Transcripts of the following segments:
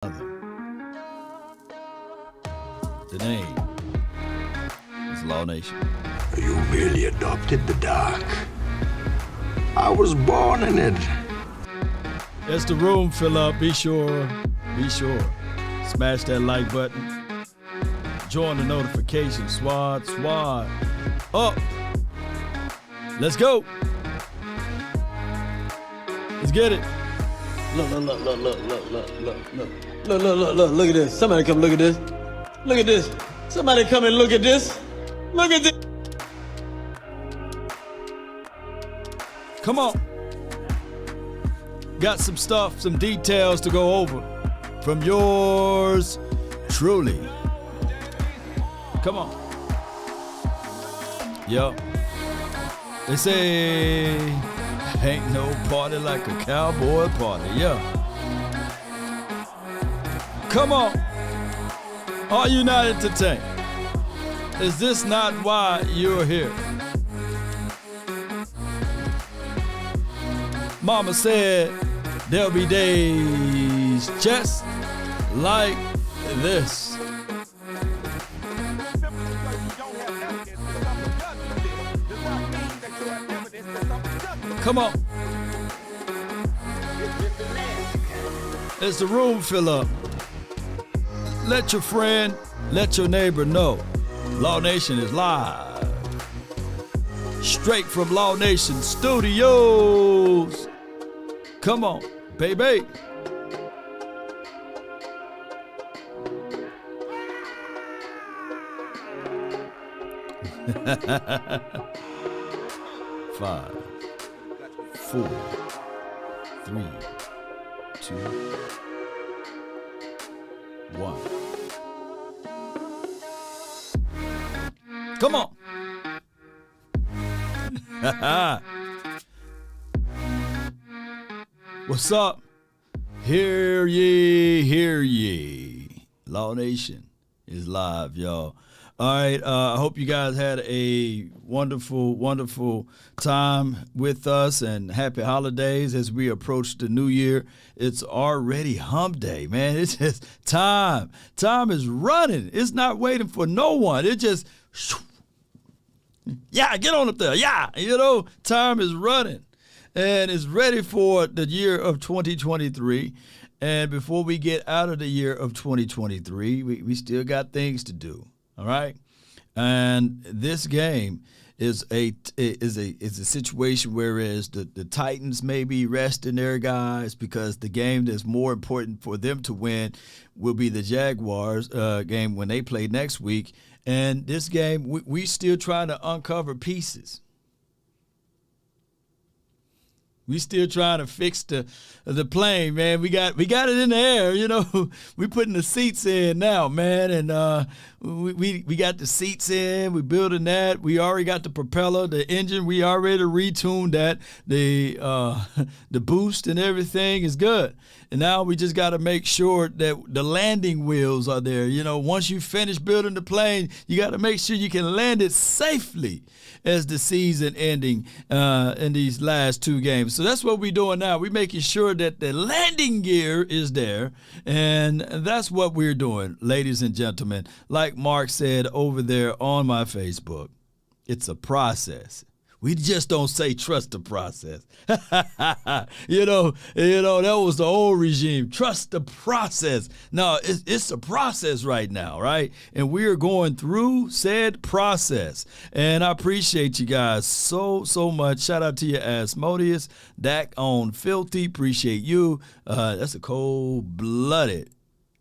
The name is Law Nation. You merely adopted the dark. I was born in it. As the room fill up, be sure, smash that like button. Join the notification squad. Up. Let's go. Let's get it. Look at this. Somebody come look at this. Look at this. Somebody come and look at this. Look at this. Come on. Got some stuff, some details to go over from yours truly. Come on. Yo. They say ain't no party like a cowboy party. Yeah. Come on. Are you not entertained? Is this not why you're here? Mama said there'll be days just like this. Come on. As the room fill up, let your friend, let your neighbor know. Law Nation is live. Straight from Law Nation Studios. Come on, baby. Five, 4, 3, 2, 1. Come on. What's up? Hear ye, hear ye. Law Nation is live, y'all. All right, I hope you guys had a wonderful, wonderful time with us, and happy holidays as we approach the new year. It's already hump day, man. It's just time. Time is running. It's not waiting for no one. It just, yeah, get on up there. Yeah, time is running. And it's ready for the year of 2023. And before we get out of the year of 2023, we still got things to do. All right, and this game is a situation whereas the Titans may be resting their guys because the game that's more important for them to win will be the Jaguars game when they play next week. And this game, we still trying to uncover pieces. We still trying to fix the plane, man. We got it in the air, We putting the seats in now, man, and we got the seats in. We building that. We already got the propeller, the engine. We already retuned that. The boost and everything is good. And now we just got to make sure that the landing wheels are there. Once you finish building the plane, you got to make sure you can land it safely as the season ending in these last two games. So that's what we're doing now. We're making sure that the landing gear is there, and that's what we're doing, ladies and gentlemen. Like Mark said over there on my Facebook, it's a process. We just don't say trust the process. That was the old regime. Trust the process. No, it's a process right now, right? And we are going through said process. And I appreciate you guys so much. Shout out to you, Asmodeus, Dak on Filthy. Appreciate you. That's a cold-blooded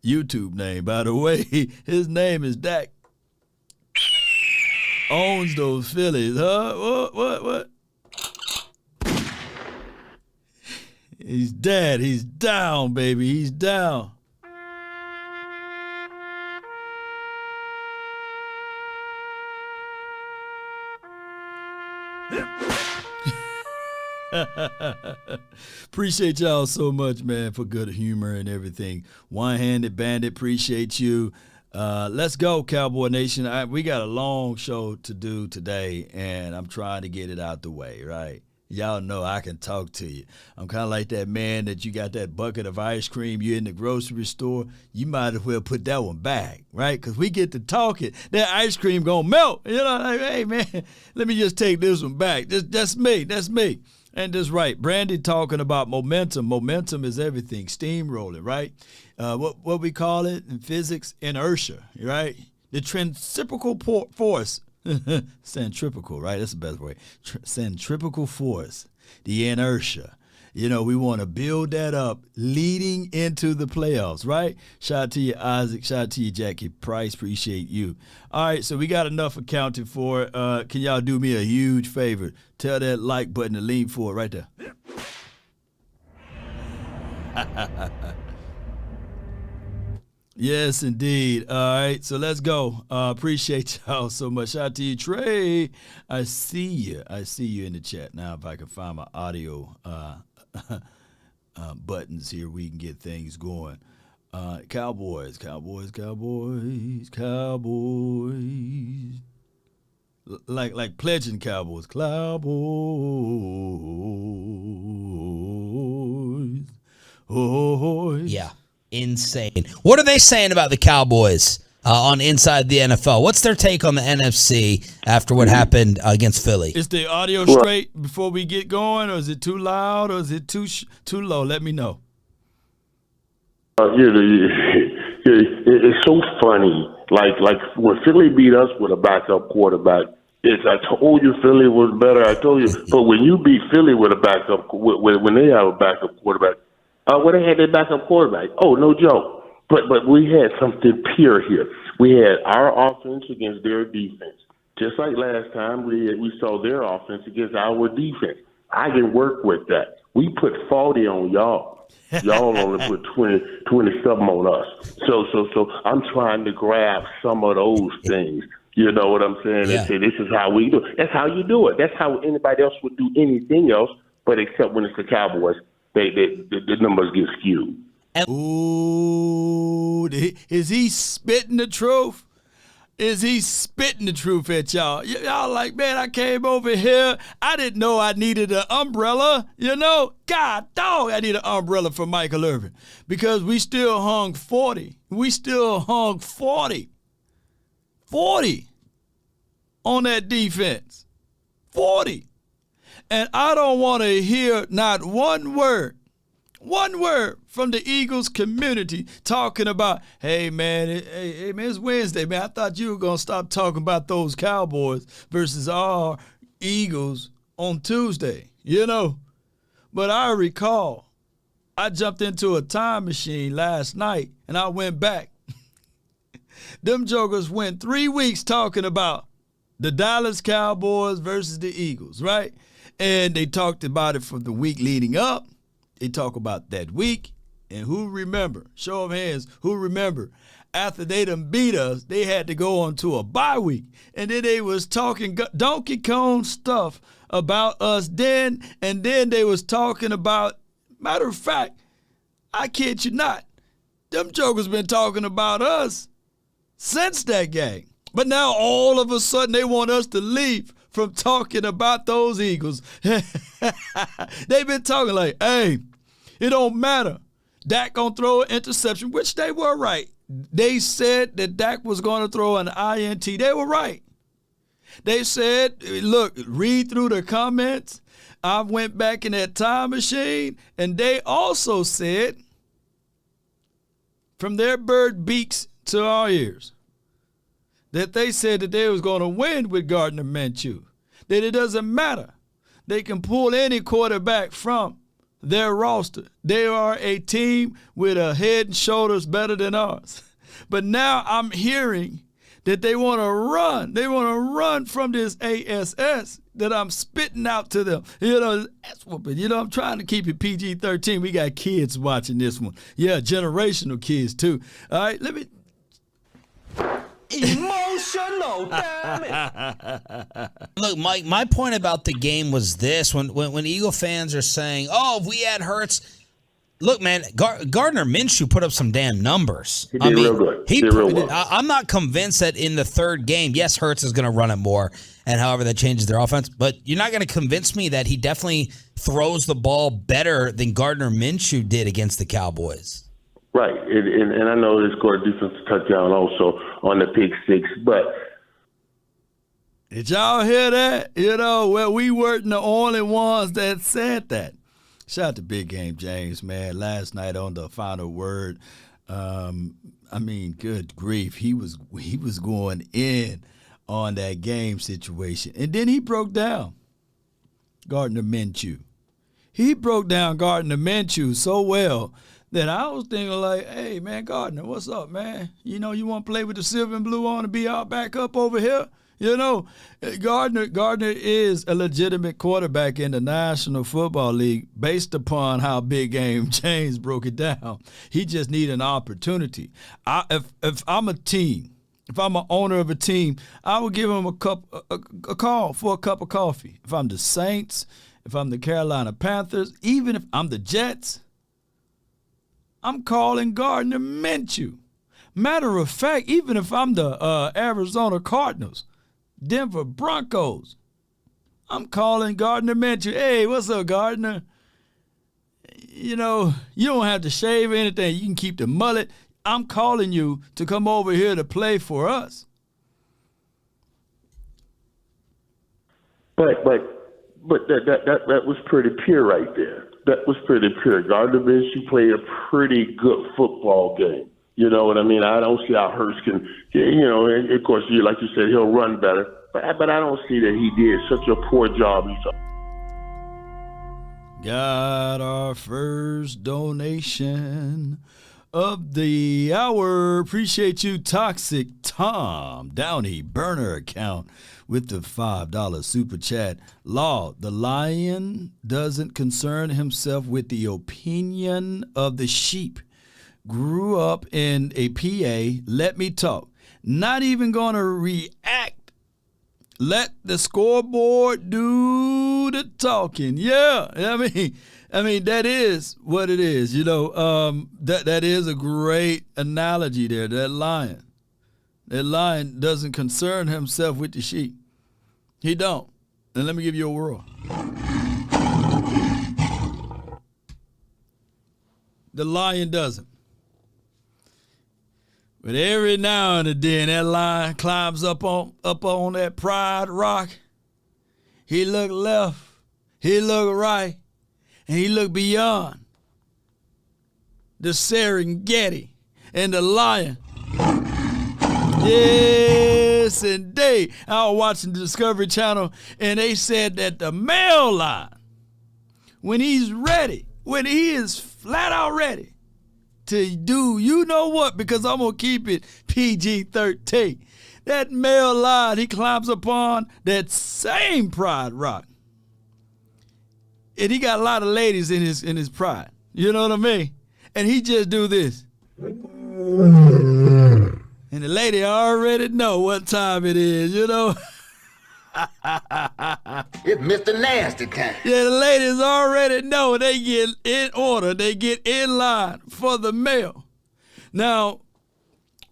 YouTube name, by the way. His name is Dak. Owns those Phillies, huh? What? He's dead. He's down, baby. He's down. Appreciate y'all so much, man, for good humor and everything. One-Handed Bandit, appreciate you. Let's go, Cowboy Nation. We got a long show to do today, and I'm trying to get it out the way, right? Y'all know I can talk to you. I'm kind of like that man that you got that bucket of ice cream. You're in the grocery store. You might as well put that one back, right? Because we get to talking. That ice cream going to melt. You know, like, hey, man, let me just take this one back. That's me. That's me. And that's right. Brandy talking about momentum. Momentum is everything. Steamrolling, right? What we call it in physics? Inertia, right? The centrifugal force. Centrifugal, right? That's the best way. Centrifugal force, the inertia. You know, we want to build that up leading into the playoffs, right? Shout out to you, Isaac. Shout out to you, Jackie Price. Appreciate you. All right, so we got enough accounted for. Can y'all do me a huge favor? Tell that like button to lean forward right there. Yes, indeed. All right, so let's go. Appreciate y'all so much. Shout out to you, Trey. I see you. I see you in the chat. Now, if I can find my audio buttons here, we can get things going. Cowboys. Like pledging Cowboys. Cowboys. Oh, yeah. Insane. What are they saying about the Cowboys on Inside the NFL? What's their take on the NFC after what happened against Philly? Is the audio straight before we get going, or is it too loud, or is it too low? Let me know. It's so funny. Like when Philly beat us with a backup quarterback, I told you Philly was better. I told you. But when you beat Philly with a backup, when they have a backup quarterback, they had their backup quarterback. Oh, no joke. But we had something pure here. We had our offense against their defense. Just like last time, we saw their offense against our defense. I can work with that. We put 40 on y'all. Y'all only put 20-something on us. So I'm trying to grab some of those things. You know what I'm saying? Yeah. And say, this is how we do it. That's how you do it. That's how anybody else would do anything else, but except when it's the Cowboys. The numbers get skewed. Ooh, is he spitting the truth? Is he spitting the truth at y'all? Y'all like, man, I came over here. I didn't know I needed an umbrella. You know, God dog, I need an umbrella for Michael Irvin because we still hung 40. We still hung 40 on that defense. 40. And I don't want to hear not one word from the Eagles community talking about, hey, man, it's Wednesday, man. I thought you were going to stop talking about those Cowboys versus our Eagles on Tuesday, you know. But I recall I jumped into a time machine last night, and I went back. Them jokers went 3 weeks talking about the Dallas Cowboys versus the Eagles, right? And they talked about it from the week leading up. They talk about that week. And who remember? Show of hands, who remember? After they done beat us, they had to go on to a bye week. And then they was talking Donkey Kong stuff about us then. And then they was talking about, matter of fact, I kid you not, them jokers been talking about us since that game. But now all of a sudden they want us to leave from talking about those Eagles. They've been talking like, hey, it don't matter. Dak gonna throw an interception, which they were right. They said that Dak was gonna throw an INT. They were right. They said, look, read through the comments. I went back in that time machine, and they also said, from their bird beaks to our ears, that they said that they was going to win with Gardner Minshew, that it doesn't matter. They can pull any quarterback from their roster. They are a team with a head and shoulders better than ours. But now I'm hearing that they want to run. They want to run from this ASS that I'm spitting out to them. You know, that's whooping. You know, I'm trying to keep it PG-13. We got kids watching this one. Yeah, generational kids too. All right, let me... Emotional, damn it. Look, Mike, my point about the game was this. When Eagle fans are saying, oh, if we had Hurts, Look, man, Gardner Minshew put up some damn numbers. He did real good. He did real well. I'm not convinced that in the third game, yes, Hurts is going to run it more, and however that changes their offense, but you're not going to convince me that he definitely throws the ball better than Gardner Minshew did against the Cowboys. Right, and I know they scored a defensive touchdown also on the pick six, but did y'all hear that? Well, we weren't the only ones that said that. Shout out to Big Game James, man. Last night on the final word, good grief, he was going in on that game situation, and then he broke down Gardner Minshew. He broke down Gardner Minshew so well that I was thinking like, hey man, Gardner, what's up, man? You want to play with the silver and blue on and be our backup over here? Gardner is a legitimate quarterback in the National Football League based upon how Big Game James broke it down. He just need an opportunity. If I'm a team, if I'm an owner of a team, I would give him a call for a cup of coffee. If I'm the Saints, if I'm the Carolina Panthers, even if I'm the Jets, I'm calling Gardner Minshew. Matter of fact, even if I'm the Arizona Cardinals, Denver Broncos, I'm calling Gardner Minshew. Hey, what's up, Gardner? You don't have to shave or anything. You can keep the mullet. I'm calling you to come over here to play for us. But that was pretty pure right there. That was pretty pure. Gardner Minshew played a pretty good football game. You know what I mean? I don't see how Hurts can, and of course, like you said, he'll run better. But I don't see that he did such a poor job. Got our first donation of the hour. Appreciate you, Toxic Tom Downey burner account with the $5 super chat. Law, the lion doesn't concern himself with the opinion of the sheep. Grew up in a PA. Let me talk. Not even going to react. Let the scoreboard do the talking. Yeah, I mean that is what it is. That is a great analogy there. That lion doesn't concern himself with the sheep. He don't. And let me give you a whirl. The lion doesn't. But every now and then that lion climbs up on that pride rock. He look left, he look right, and he look beyond the Serengeti and the lion. Yes, indeed. I was watching the Discovery Channel, and they said that the male lion, when he's ready, when he is flat out ready to do you know what, because I'm going to keep it PG-13, that male lion, he climbs upon that same pride rock. And he got a lot of ladies in his pride. You know what I mean? And he just do this. And the lady already know what time it is, It's Mr. Nasty time. Yeah, the ladies already know they get in order. They get in line for the male. Now,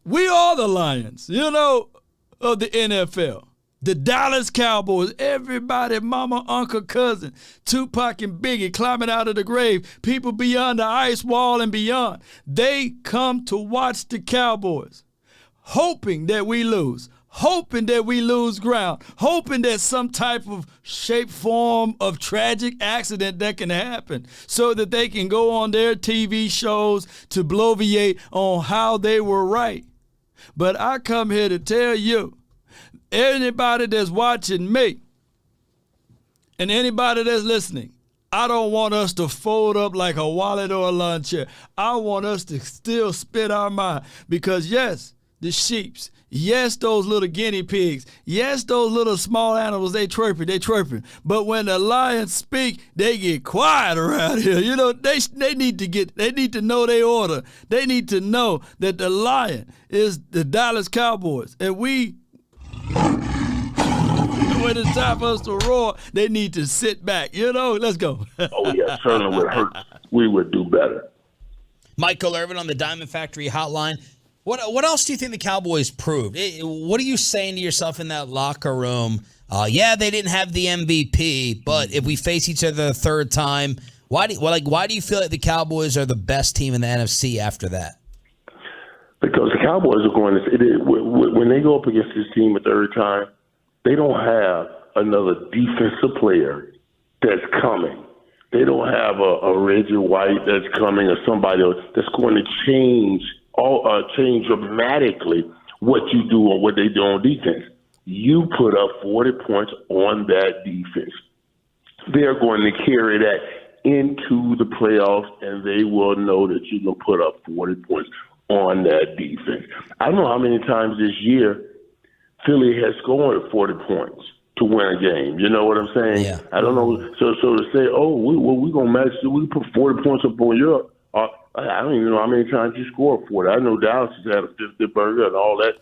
we are the Lions, of the NFL. The Dallas Cowboys, everybody, mama, uncle, cousin, Tupac and Biggie climbing out of the grave, people beyond the ice wall and beyond. They come to watch the Cowboys, hoping that we lose, hoping that we lose ground, hoping that some type of shape, form of tragic accident that can happen so that they can go on their TV shows to bloviate on how they were right. But I come here to tell you, anybody that's watching me and anybody that's listening, I don't want us to fold up like a wallet or a lawn chair. I want us to still spit our mind because, yes, the sheeps, yes, those little guinea pigs, yes, those little small animals, they chirping. But when the lions speak, they get quiet around here. They need to know their order. They need to know that the lion is the Dallas Cowboys. And when it's time for us to roar, they need to sit back. Let's go. Oh, yeah, certainly with Hurts, we would do better. Michael Irvin on the Diamond Factory Hotline. What else do you think the Cowboys proved? What are you saying to yourself in that locker room? Yeah, they didn't have the MVP, but if we face each other the third time, why do you feel like the Cowboys are the best team in the NFC after that? Because the Cowboys are going to when they go up against this team a third time, they don't have another defensive player that's coming. They don't have a Reggie White that's coming or somebody else that's going to change dramatically what you do or what they do on defense. You put up 40 points on that defense. They're going to carry that into the playoffs, and they will know that you can put up 40 points on that defense. I don't know how many times this year Philly has scored 40 points to win a game. You know what I'm saying? Yeah. I don't know. So to say, we're going to match, we put 40 points up on Europe. I don't even know how many times you scored 40. I know Dallas has had a 50 burger and all that.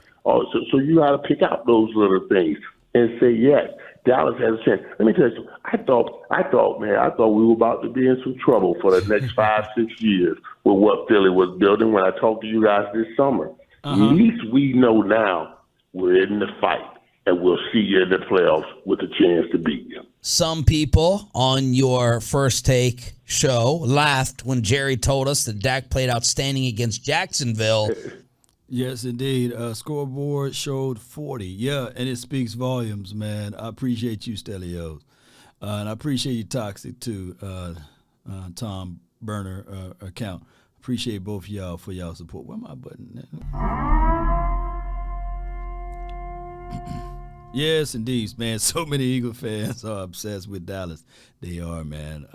So you got to pick out those little things and say, yes, Dallas has a chance. Let me tell you, I thought we were about to be in some trouble for the next 5-6 years with what Philly was building when I talked to you guys this summer. At least we know now we're in the fight, and we'll see you in the playoffs with a chance to beat you. Some people on your First Take show laughed when Jerry told us that Dak played outstanding against Jacksonville. Yes, indeed. Scoreboard showed 40. Yeah, and it speaks volumes, man. I appreciate you, Stelios. And I appreciate you, Toxic, too, Tom Burner account. Appreciate both of y'all for y'all support. Where my button? Yes, indeed, man. So many Eagle fans are obsessed with Dallas. They are, man.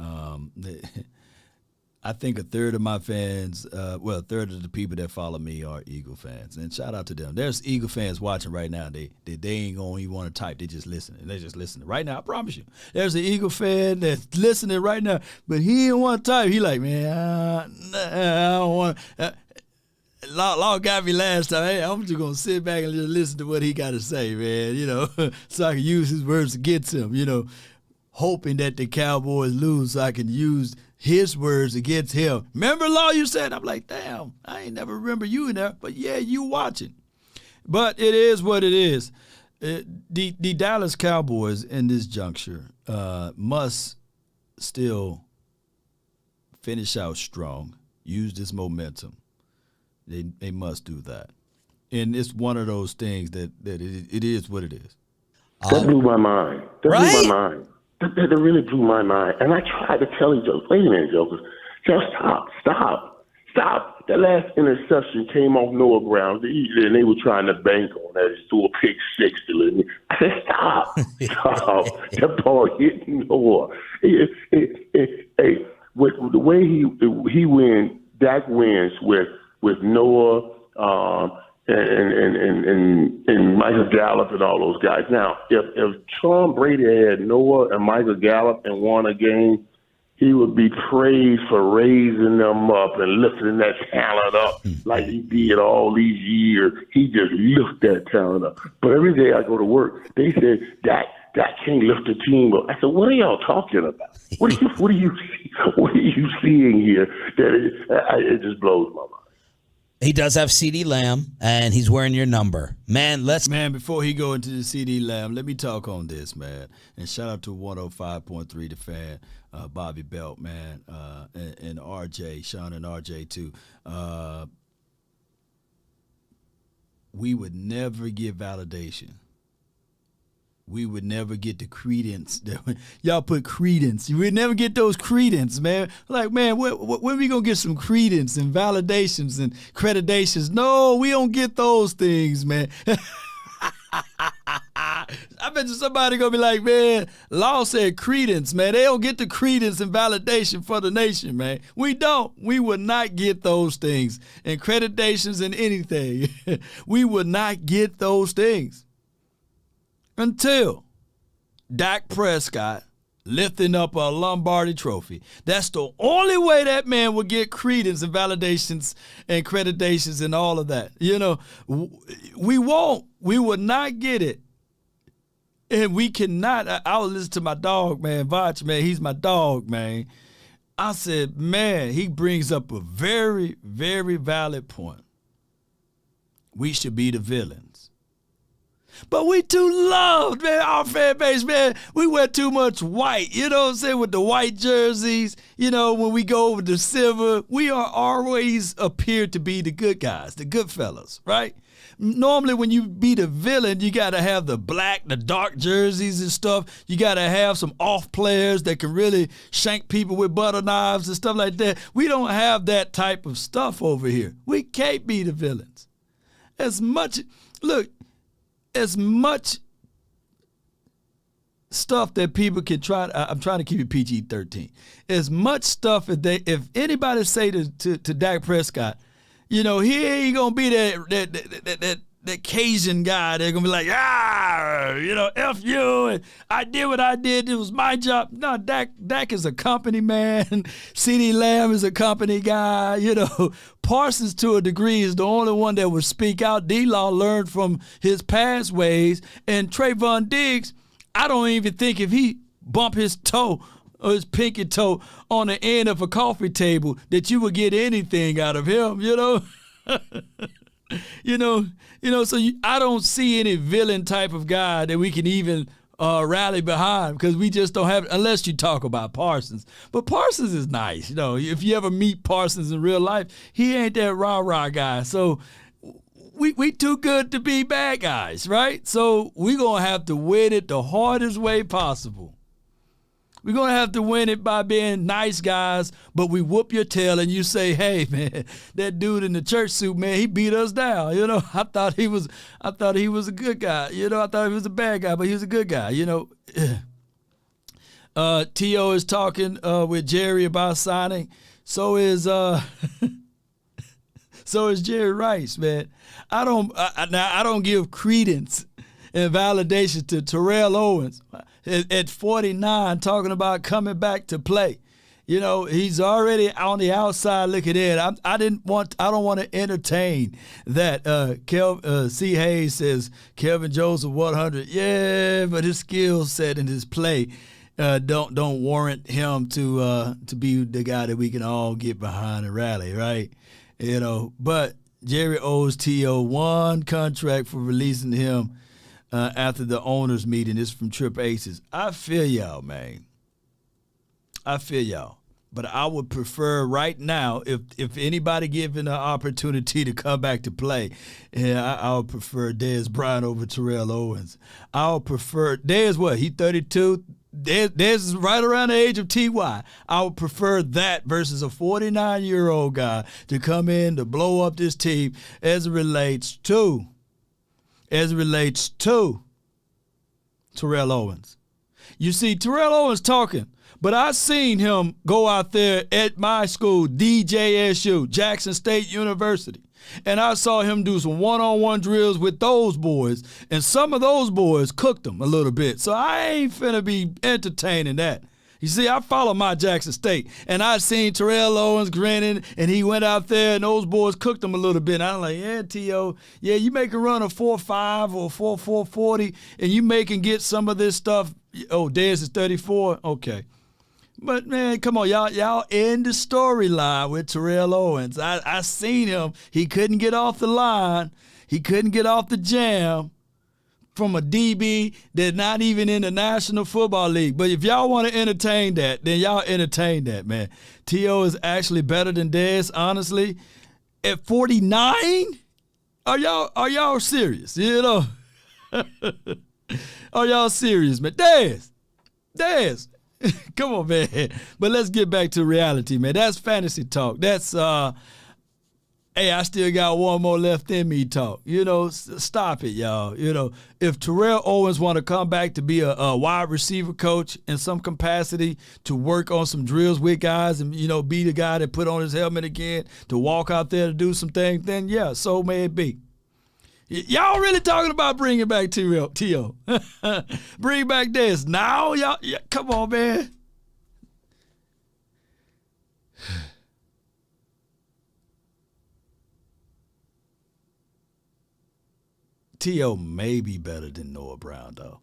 I think a third of my fans, a third of the people that follow me are Eagle fans. And shout out to them. There's Eagle fans watching right now. They ain't going to even want to type. They just listening. They just listening. Right now, I promise you. There's an Eagle fan that's listening right now, but he don't want to type. He like, man, I don't want to. Law got me last time. Hey, I'm just going to sit back and just listen to what he got to say, man, so I can use his words against him, hoping that the Cowboys lose so I can use his words against him. Remember, Law, you said? I'm like, damn, I ain't never remember you in there. But, yeah, you watching. But it is what it is. The Dallas Cowboys in this juncture must still finish out strong, use this momentum. They must do that. And it's one of those things that it is what it is. That blew my mind. Blew my mind. That really blew my mind. And I tried to tell you, Joe, wait a minute, Jokers. Just stop. That last interception came off Noah Brown, and they were trying to bank on that. He threw a pick six to me. I said, stop. That ball hit Noah. With the way he wins, Dak wins with Noah and Michael Gallup and all those guys. Now, if Tom Brady had Noah and Michael Gallup and won a game, he would be praised for raising them up and lifting that talent up like he did all these years. He just lifted that talent up. But every day I go to work, they said, Dak can't lift the team up. I said, what are y'all talking about? What are you seeing here? That it just blows my mind. He does have CD Lamb, and he's wearing your number. Man, before he go into the CD Lamb, let me talk on this, man. And shout out to 105.3 The Fan, Bobby Belt, man, and RJ, Sean and RJ, too. We would never get validation. We would never get the credence. Y'all put credence. You would never get those credence, man. Like, man, when we going to get some credence and validations and creditations? No, we don't get those things, man. I bet you somebody going to be like, man, Law said credence, man. They don't get the credence and validation for the nation, man. We don't. We would not get those things. And creditations and anything. We would not get those things. Until Dak Prescott lifting up a Lombardi trophy. That's the only way that man will get credence and validations and creditations and all of that. We won't. We will not get it. And we cannot. I was listening to my dog, man, Vach, man. He's my dog, man. I said, man, he brings up a very, very valid point. We should be the villains. But we too loved, man, our fan base, man. We wear too much white, you know what I'm saying, with the white jerseys. You know, when we go over to silver, we are always appeared to be the good guys, the good fellas, right? Normally when you be the villain, you got to have the black, the dark jerseys and stuff. You got to have some off players that can really shank people with butter knives and stuff like that. We don't have that type of stuff over here. We can't be the villains. As much stuff that people can try, I'm trying to keep it PG-13. As much stuff if anybody say to Dak Prescott, you know, he ain't gonna be that Cajun guy. They're gonna be like, you know, F you, and I did what I did. It was my job. No, Dak is a company man. CeeDee Lamb is a company guy. You know, Parsons to a degree is the only one that would speak out. D-Law learned from his past ways, and Trayvon Diggs, I don't even think if he bump his toe or his pinky toe on the end of a coffee table that you would get anything out of him, you know? So I don't see any villain type of guy that we can even rally behind, because we just don't have, unless you talk about Parsons. But Parsons is nice, you know. If you ever meet Parsons in real life, he ain't that rah-rah guy. So we too good to be bad guys, right? So we going to have to win it the hardest way possible. We're going to have to win it by being nice guys, but we whoop your tail and you say, hey, man, that dude in the church suit, man, he beat us down. You know, I thought he was a good guy. You know, I thought he was a bad guy, but he was a good guy, you know. T.O. is talking with Jerry about signing. So is Jerry Rice, man. I don't give credence and validation to Terrell Owens at 49 talking about coming back to play. You know, he's already on the outside looking in. I don't want to entertain that. C. Hayes says Kelvin Joseph 100. Yeah, but his skill set and his play don't warrant him to be the guy that we can all get behind and rally, right? You know, but Jerry owes T.O. one contract for releasing him after the owners meeting. This is from Trip Aces. I feel y'all, man. I feel y'all. But I would prefer right now, if anybody given the opportunity to come back to play, I would prefer Dez Bryant over Terrell Owens. I would prefer Dez. What, he 32? Dez is right around the age of T.Y. I would prefer that versus a 49-year-old guy to come in to blow up this team as it relates to Terrell Owens. You see, Terrell Owens talking, but I seen him go out there at my school, DJSU, Jackson State University, and I saw him do some one-on-one drills with those boys, and some of those boys cooked him a little bit. So I ain't finna be entertaining that. You see, I follow my Jackson State, and I seen Terrell Owens grinning, and he went out there, and those boys cooked him a little bit. And I'm like, yeah, T.O., yeah, you make a run of 4.5 or 4.40, and you make and get some of this stuff. Oh, Dez is 34? Okay. But, man, come on, y'all in the storyline with Terrell Owens. I seen him. He couldn't get off the line. He couldn't get off the jam from a DB that's not even in the National Football League. But if y'all want to entertain that, then y'all entertain that, man. T.O. is actually better than Dez, honestly. At 49? Are y'all serious? You know? Are y'all serious, man? Dez. Come on, man. But let's get back to reality, man. That's fantasy talk. That's, hey, I still got one more left in me talk. You know, stop it, y'all. You know, if Terrell Owens want to come back to be a wide receiver coach in some capacity, to work on some drills with guys and, you know, be the guy that put on his helmet again, to walk out there to do some things, then, yeah, so may it be. Y'all really talking about bringing back T.O. Bring back Dez. Now, y'all, come on, man. T.O. may be better than Noah Brown, though.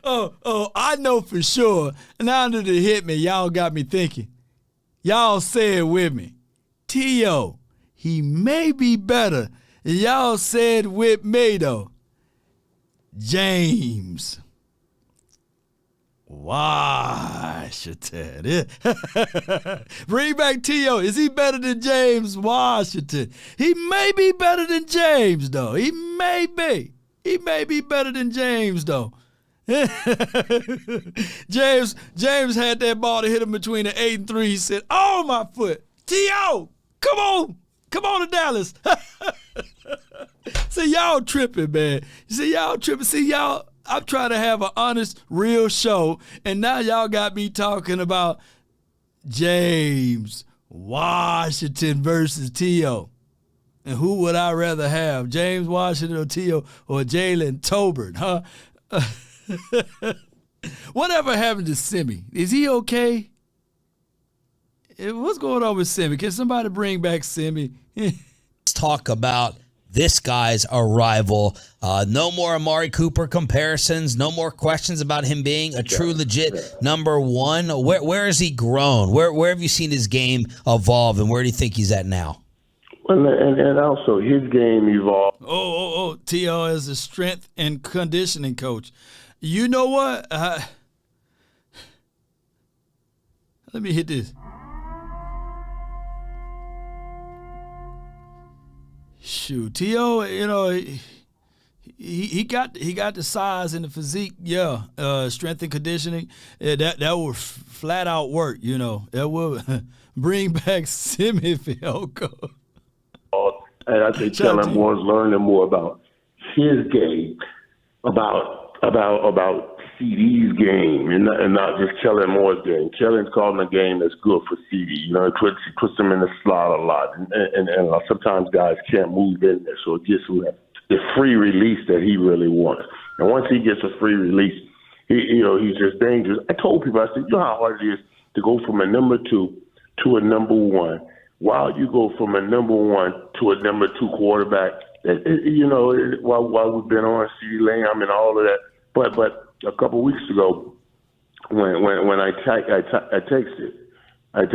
Oh, I know for sure. Now that it hit me, y'all got me thinking. Y'all say it with me. T.O., he may be better. Y'all said with me, though. James Washington. Bring back T.O. Is he better than James Washington? He may be better than James, though. He may be. He may be better than James, though. James had that ball to hit him between the 8 and 3. He said, "Oh, my foot. T.O., come on to Dallas." See, y'all tripping, man. See, y'all tripping. See, y'all, I'm trying to have an honest, real show, and now y'all got me talking about James Washington versus T.O. And who would I rather have, James Washington or T.O. or Jalen Tolbert, huh? Whatever happened to Simi? Is he okay? What's going on with Simi? Can somebody bring back Simi? Let's talk about this guy's arrival. No more Amari Cooper comparisons. No more questions about him being a true, legit number one. Where has he grown? Where have you seen his game evolve, and where do you think he's at now? Well, and also his game evolved. T.O. is a strength and conditioning coach. You know what? Let me hit this. Shoot, T.O., you know, he got the size and the physique, strength and conditioning. That will flat out work, you know. That will bring back Simi Fioco. And I think Kellen Moore's learning more about his game, about CD's game, and not just Kellen Moore's game. Kellen's calling a game that's good for CD. You know, he puts him in the slot a lot, and sometimes guys can't move in there, so it gives him the free release that he really wants. And once he gets a free release, he's just dangerous. I told people, I said, you know how hard it is to go from a number 2 to a number 1. While you go from a number 1 to a number 2 quarterback, while we've been on CD Lamb and all of that, but a couple weeks ago, when I tweeted, I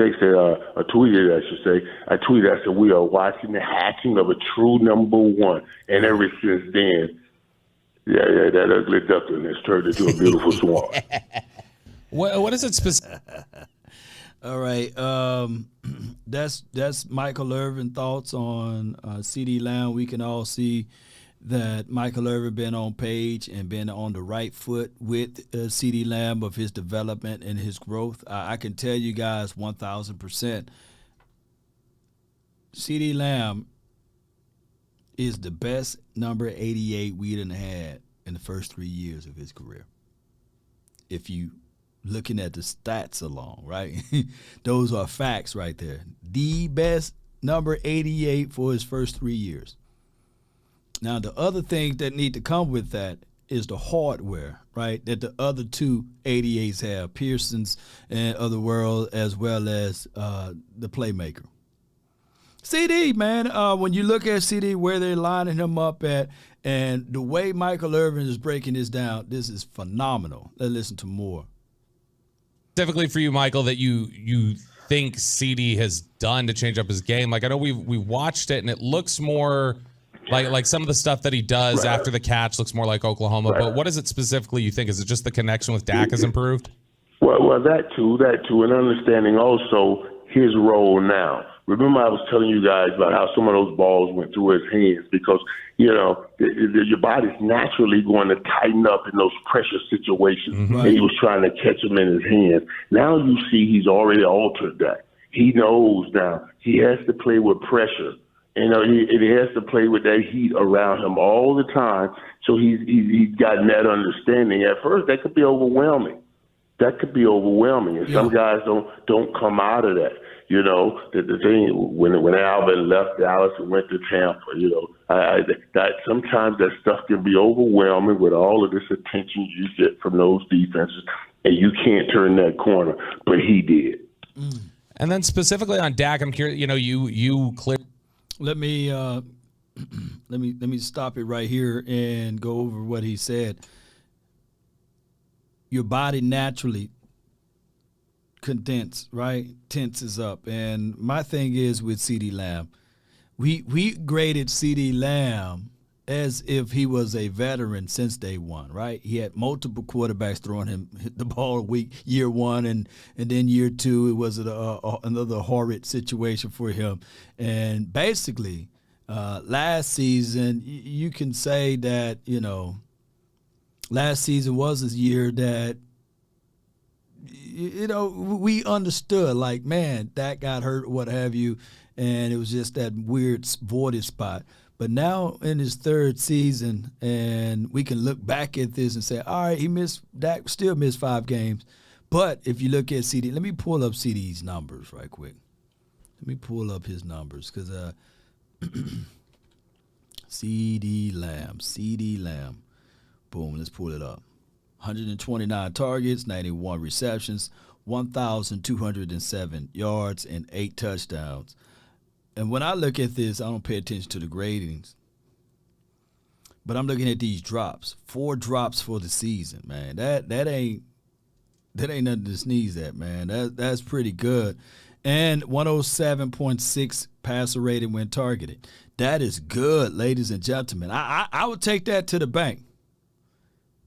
said, we are watching the hatching of a true number 1, and ever since then, that ugly duckling has turned into a beautiful swan. What is it specific? All right, that's Michael Irvin thoughts on CD Lamb. We can all see that Michael Irvin been on page and been on the right foot with CD Lamb of his development and his growth. I can tell you guys 1,000%. CD Lamb is the best number 88 we done had in the first 3 years of his career. If you looking at the stats alone, right? Those are facts right there. The best number 88 for his first 3 years. Now, the other thing that need to come with that is the hardware, right, that the other two 88s have, Pearson's and Otherworld, as well as the playmaker. CD, man, when you look at CD, where they're lining him up at, and the way Michael Irvin is breaking this down, this is phenomenal. Let's listen to more. Specifically for you, Michael, that you think CD has done to change up his game? Like, I know we watched it, and it looks more like some of the stuff that he does after the catch looks more like Oklahoma. Right. But what is it specifically you think? Is it just the connection with Dak has improved? Well, that too, and understanding also his role now. Remember, I was telling you guys about how some of those balls went through his hands because, your body's naturally going to tighten up in those pressure situations. Mm-hmm. And he was trying to catch them in his hands. Now you see he's already altered that. He knows now he has to play with pressure. He has to play with that heat around him all the time. So he's gotten that understanding. At first, that could be overwhelming. And some guys don't come out of that. The thing when Alvin left Dallas and went to Tampa, that sometimes that stuff can be overwhelming with all of this attention you get from those defenses, and you can't turn that corner. But he did. And then specifically on Dak, I'm curious. You clear. Let me let me stop it right here and go over what he said. Your body naturally tenses up. And my thing is with CeeDee Lamb, we graded CeeDee Lamb as if he was a veteran since day one, right? He had multiple quarterbacks throwing him the ball year one, and then year two, it was another horrid situation for him. And basically, last season, you can say that, last season was his year that, we understood, like, man, that got hurt, what have you, and it was just that weird voided spot. But now in his third season, and we can look back at this and say, all right, Dak still missed 5 games. But if you look at CD, let me pull up CD's numbers right quick. Let me pull up his numbers because CeeDee Lamb. Boom, let's pull it up. 129 targets, 91 receptions, 1,207 yards, and 8 touchdowns. And when I look at this, I don't pay attention to the gradings. But I'm looking at these drops. 4 drops for the season, man. That ain't nothing to sneeze at, man. That's pretty good. And 107.6 passer rating when targeted. That is good, ladies and gentlemen. I would take that to the bank.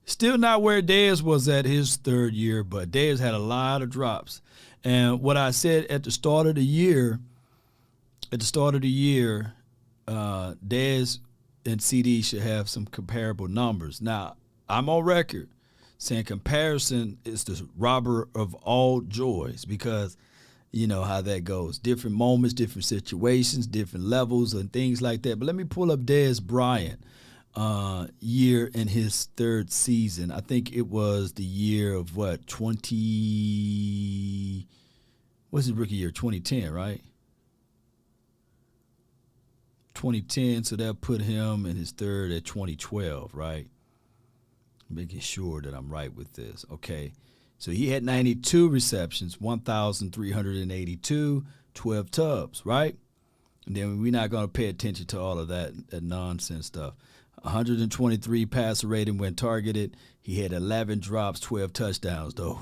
Still not where Dez was at his third year, but Dez had a lot of drops. And what I said at the start of the year, Dez and CD should have some comparable numbers. Now, I'm on record saying comparison is the robber of all joys because you know how that goes. Different moments, different situations, different levels and things like that. But let me pull up Dez Bryant year in his third season. I think it was the year of what's his rookie year? 2010, right? 2010, so that put him in his third at 2012, right? Making sure that I'm right with this. Okay. So he had 92 receptions, 1,382, 12 tubs, right? And then we're not going to pay attention to all of that nonsense stuff. 123 passer rating when targeted. He had 11 drops, 12 touchdowns, though.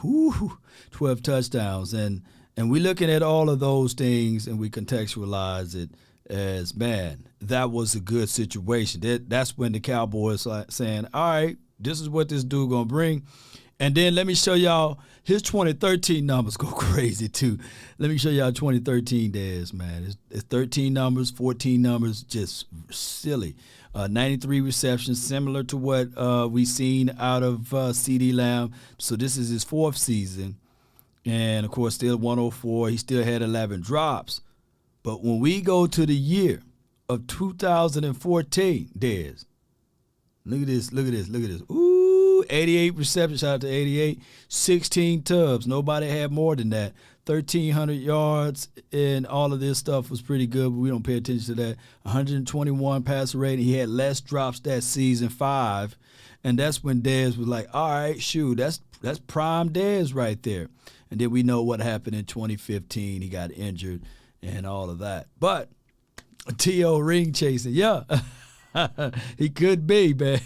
12 touchdowns. And we're looking at all of those things, and we contextualize it as, man, that was a good situation. That's when the Cowboys are saying, all right, this is what this dude going to bring. And then let me show y'all his 2013 numbers go crazy, too. Let me show y'all 2013 Dez, man. It's 13 numbers, 14 numbers, just silly. 93 receptions, similar to what we seen out of CeeDee Lamb. So this is his 4th season. And, of course, still 104. He still had 11 drops. But when we go to the year of 2014, Dez, look at this. Ooh, 88 receptions, shout out to 88. 16 tubs. Nobody had more than that. 1,300 yards, and all of this stuff was pretty good, but we don't pay attention to that. 121 passer rating. He had less drops that season, 5. And that's when Dez was like, all right, shoot, that's prime Dez right there. And then we know what happened in 2015. He got injured and all of that. But T.O. ring chasing, yeah. He could be, man.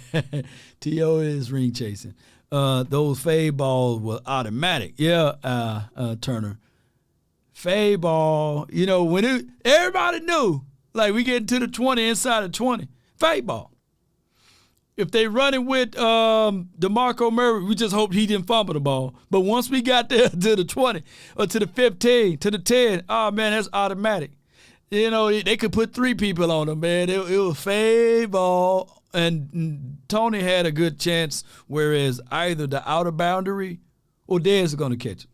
T.O. is ring chasing. Those fade balls were automatic. Yeah, Turner. Fade ball, when everybody knew, like we get to the 20, inside of 20, fade ball. If they running with DeMarco Murray, we just hope he didn't fumble the ball. But once we got there to the 20 or to the 15, to the 10, oh, man, that's automatic. They could put 3 people on them, man. It was fade ball. And Tony had a good chance, whereas either the outer boundary or Dez is going to catch it.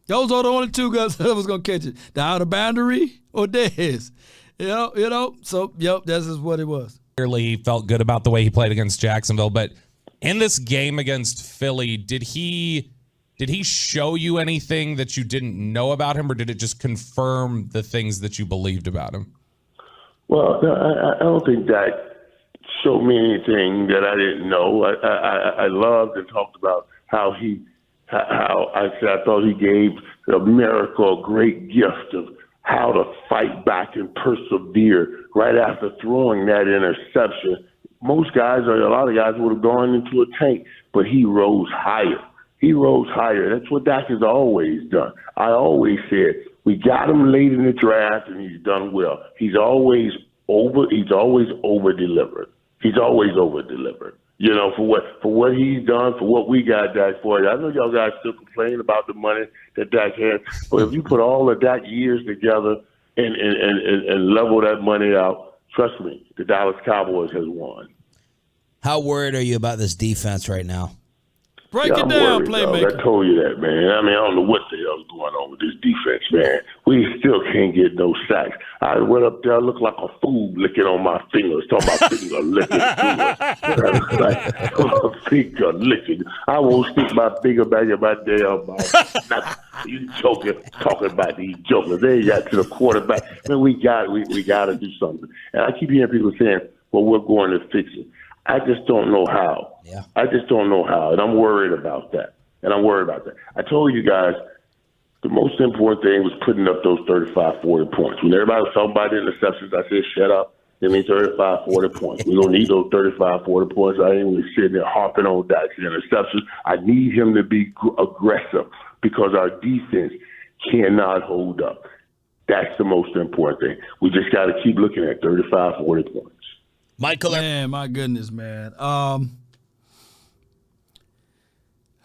Those are the only 2 guys that was going to catch it. The outer boundary or Dez. So, this is what it was. Clearly felt good about the way he played against Jacksonville, but in this game against Philly, did he show you anything that you didn't know about him, or did it just confirm the things that you believed about him? Well, I don't think that showed me anything that I didn't know. I loved and talked about how he how I thought he gave America a great gift of how to fight back and persevere right after throwing that interception. Most guys, or a lot of guys, would have gone into a tank, but he rose higher. He rose higher. That's what Dak has always done. I always said, we got him late in the draft, and he's done well. He's always over-delivered. He's always over-delivered. You know, for what he's done, for what we got Dak for. I know y'all guys still complain about the money that Dak had, but if you put all of Dak years together and level that money out, trust me, the Dallas Cowboys has won. How worried are you about this defense right now? Break it down, playmaker. I told you that, man. I mean, I don't know what the hell's going on with this defense, man. We still can't get no sacks. I went up there, I looked like a fool licking on my fingers, talking about finger licking. Like, finger licking. I won't stick my finger back in my damn mouth. You talking about these jokers. They ain't got to the quarterback. Man, we got to do something. And I keep hearing people saying, well, we're going to fix it. I just don't know how. Yeah. I just don't know how, and I'm worried about that. I told you guys the most important thing was putting up those 35, 40 points. When everybody was talking about the interceptions, I said, shut up. They mean 35, 40 points. We don't need those 35, 40 points. I ain't really sitting there harping on Dak's interceptions. I need him to be aggressive because our defense cannot hold up. That's the most important thing. We just got to keep looking at 35, 40 points. Michael, man, my goodness, man. I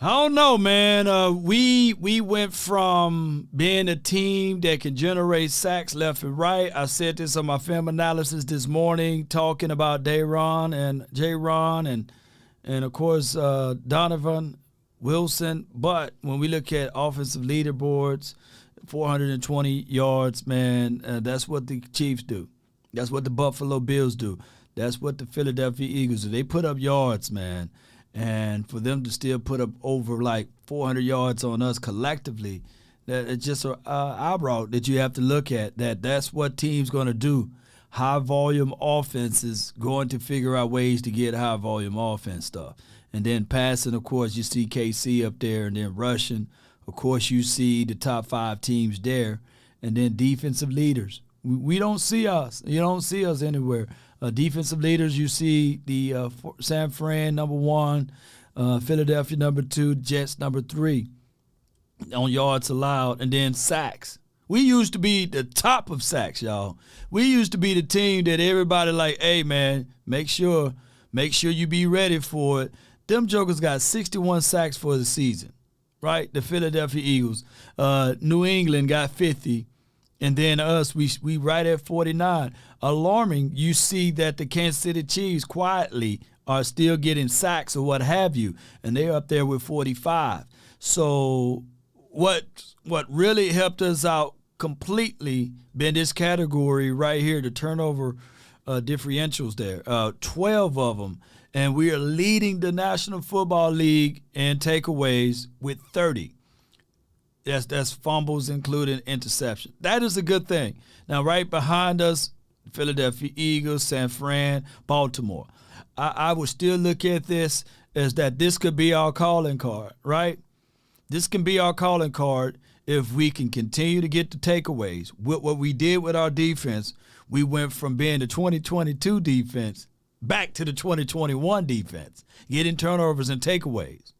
don't know, man. We went from being a team that can generate sacks left and right. I said this on my film analysis this morning, talking about J-Ron and of course Donovan Wilson. But when we look at offensive leaderboards, 420 yards, man, that's what the Chiefs do. That's what the Buffalo Bills do. That's what the Philadelphia Eagles do. They put up yards, man. And for them to still put up over like 400 yards on us collectively, that it's just an eyebrow that you have to look at. That's what teams going to do. High-volume offense is going to figure out ways to get high-volume offense stuff. And then passing, of course, you see KC up there. And then rushing, of course, you see the top 5 teams there. And then defensive leaders. We don't see us. You don't see us anywhere. Defensive leaders, you see the San Fran number 1, Philadelphia number 2, Jets number 3 on yards allowed, and then sacks. We used to be the top of sacks, y'all. We used to be the team that everybody like, hey, man, make sure you be ready for it. Them jokers got 61 sacks for the season, right? The Philadelphia Eagles. New England got 50. And then us, we right at 49. Alarming, you see that the Kansas City Chiefs quietly are still getting sacks or what have you, and they're up there with 45. So what really helped us out completely been this category right here, the turnover differentials there, 12 of them. And we are leading the National Football League in takeaways with 30. That's fumbles, including interception. That is a good thing. Now, right behind us, Philadelphia Eagles, San Fran, Baltimore. I would still look at this as that this could be our calling card, right? This can be our calling card if we can continue to get the takeaways. With what we did with our defense, we went from being the 2022 defense back to the 2021 defense, getting turnovers and takeaways.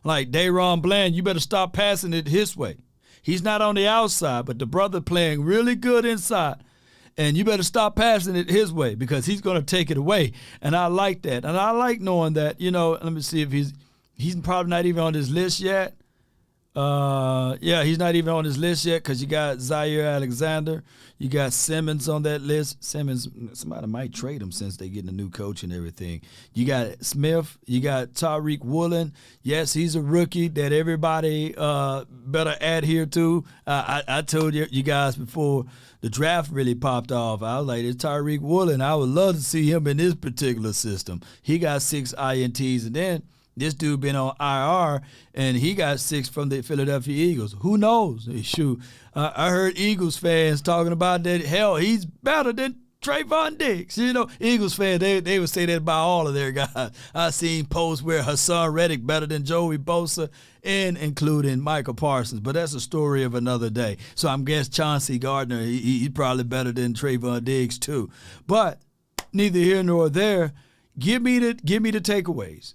Like Dayron Bland, you better stop passing it his way. He's not on the outside, but the brother playing really good inside. And you better stop passing it his way because he's going to take it away. And I like that. And I like knowing that, let me see if he's probably not even on this list yet. He's not even on his list yet because you got Zaire Alexander. You got Simmons on that list. Simmons, somebody might trade him since they're getting a new coach and everything. You got Smith. You got Tariq Woolen. Yes, he's a rookie that everybody better adhere to. I told you guys before the draft really popped off. I was like, it's Tariq Woolen. I would love to see him in this particular system. He got 6 INTs, and then this dude been on IR, and he got 6 from the Philadelphia Eagles. Who knows? Shoot, I heard Eagles fans talking about that. Hell, he's better than Trayvon Diggs. You know, Eagles fans, they would say that about all of their guys. I seen posts where Hassan Reddick better than Joey Bosa, and including Michael Parsons. But that's a story of another day. So I'm guessing Chauncey Gardner, he's probably better than Trayvon Diggs too. But neither here nor there. Give me the takeaways.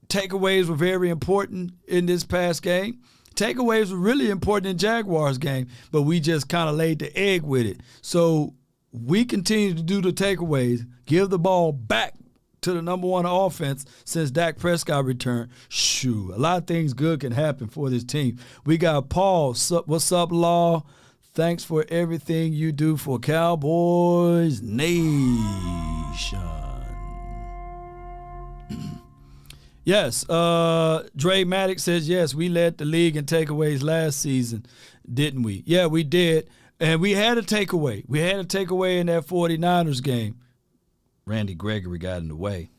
Takeaways were very important in this past game. Takeaways were really important in Jaguars game, but we just kind of laid the egg with it. So we continue to do the takeaways, give the ball back to the number one offense since Dak Prescott returned. Shoo, a lot of things good can happen for this team. We got Paul. What's up, Law? Thanks for everything you do for Cowboys Nation. Yes, Dre Maddox says, yes, we led the league in takeaways last season, didn't we? Yeah, we did. And we had a takeaway. We had a takeaway in that 49ers game. Randy Gregory got in the way.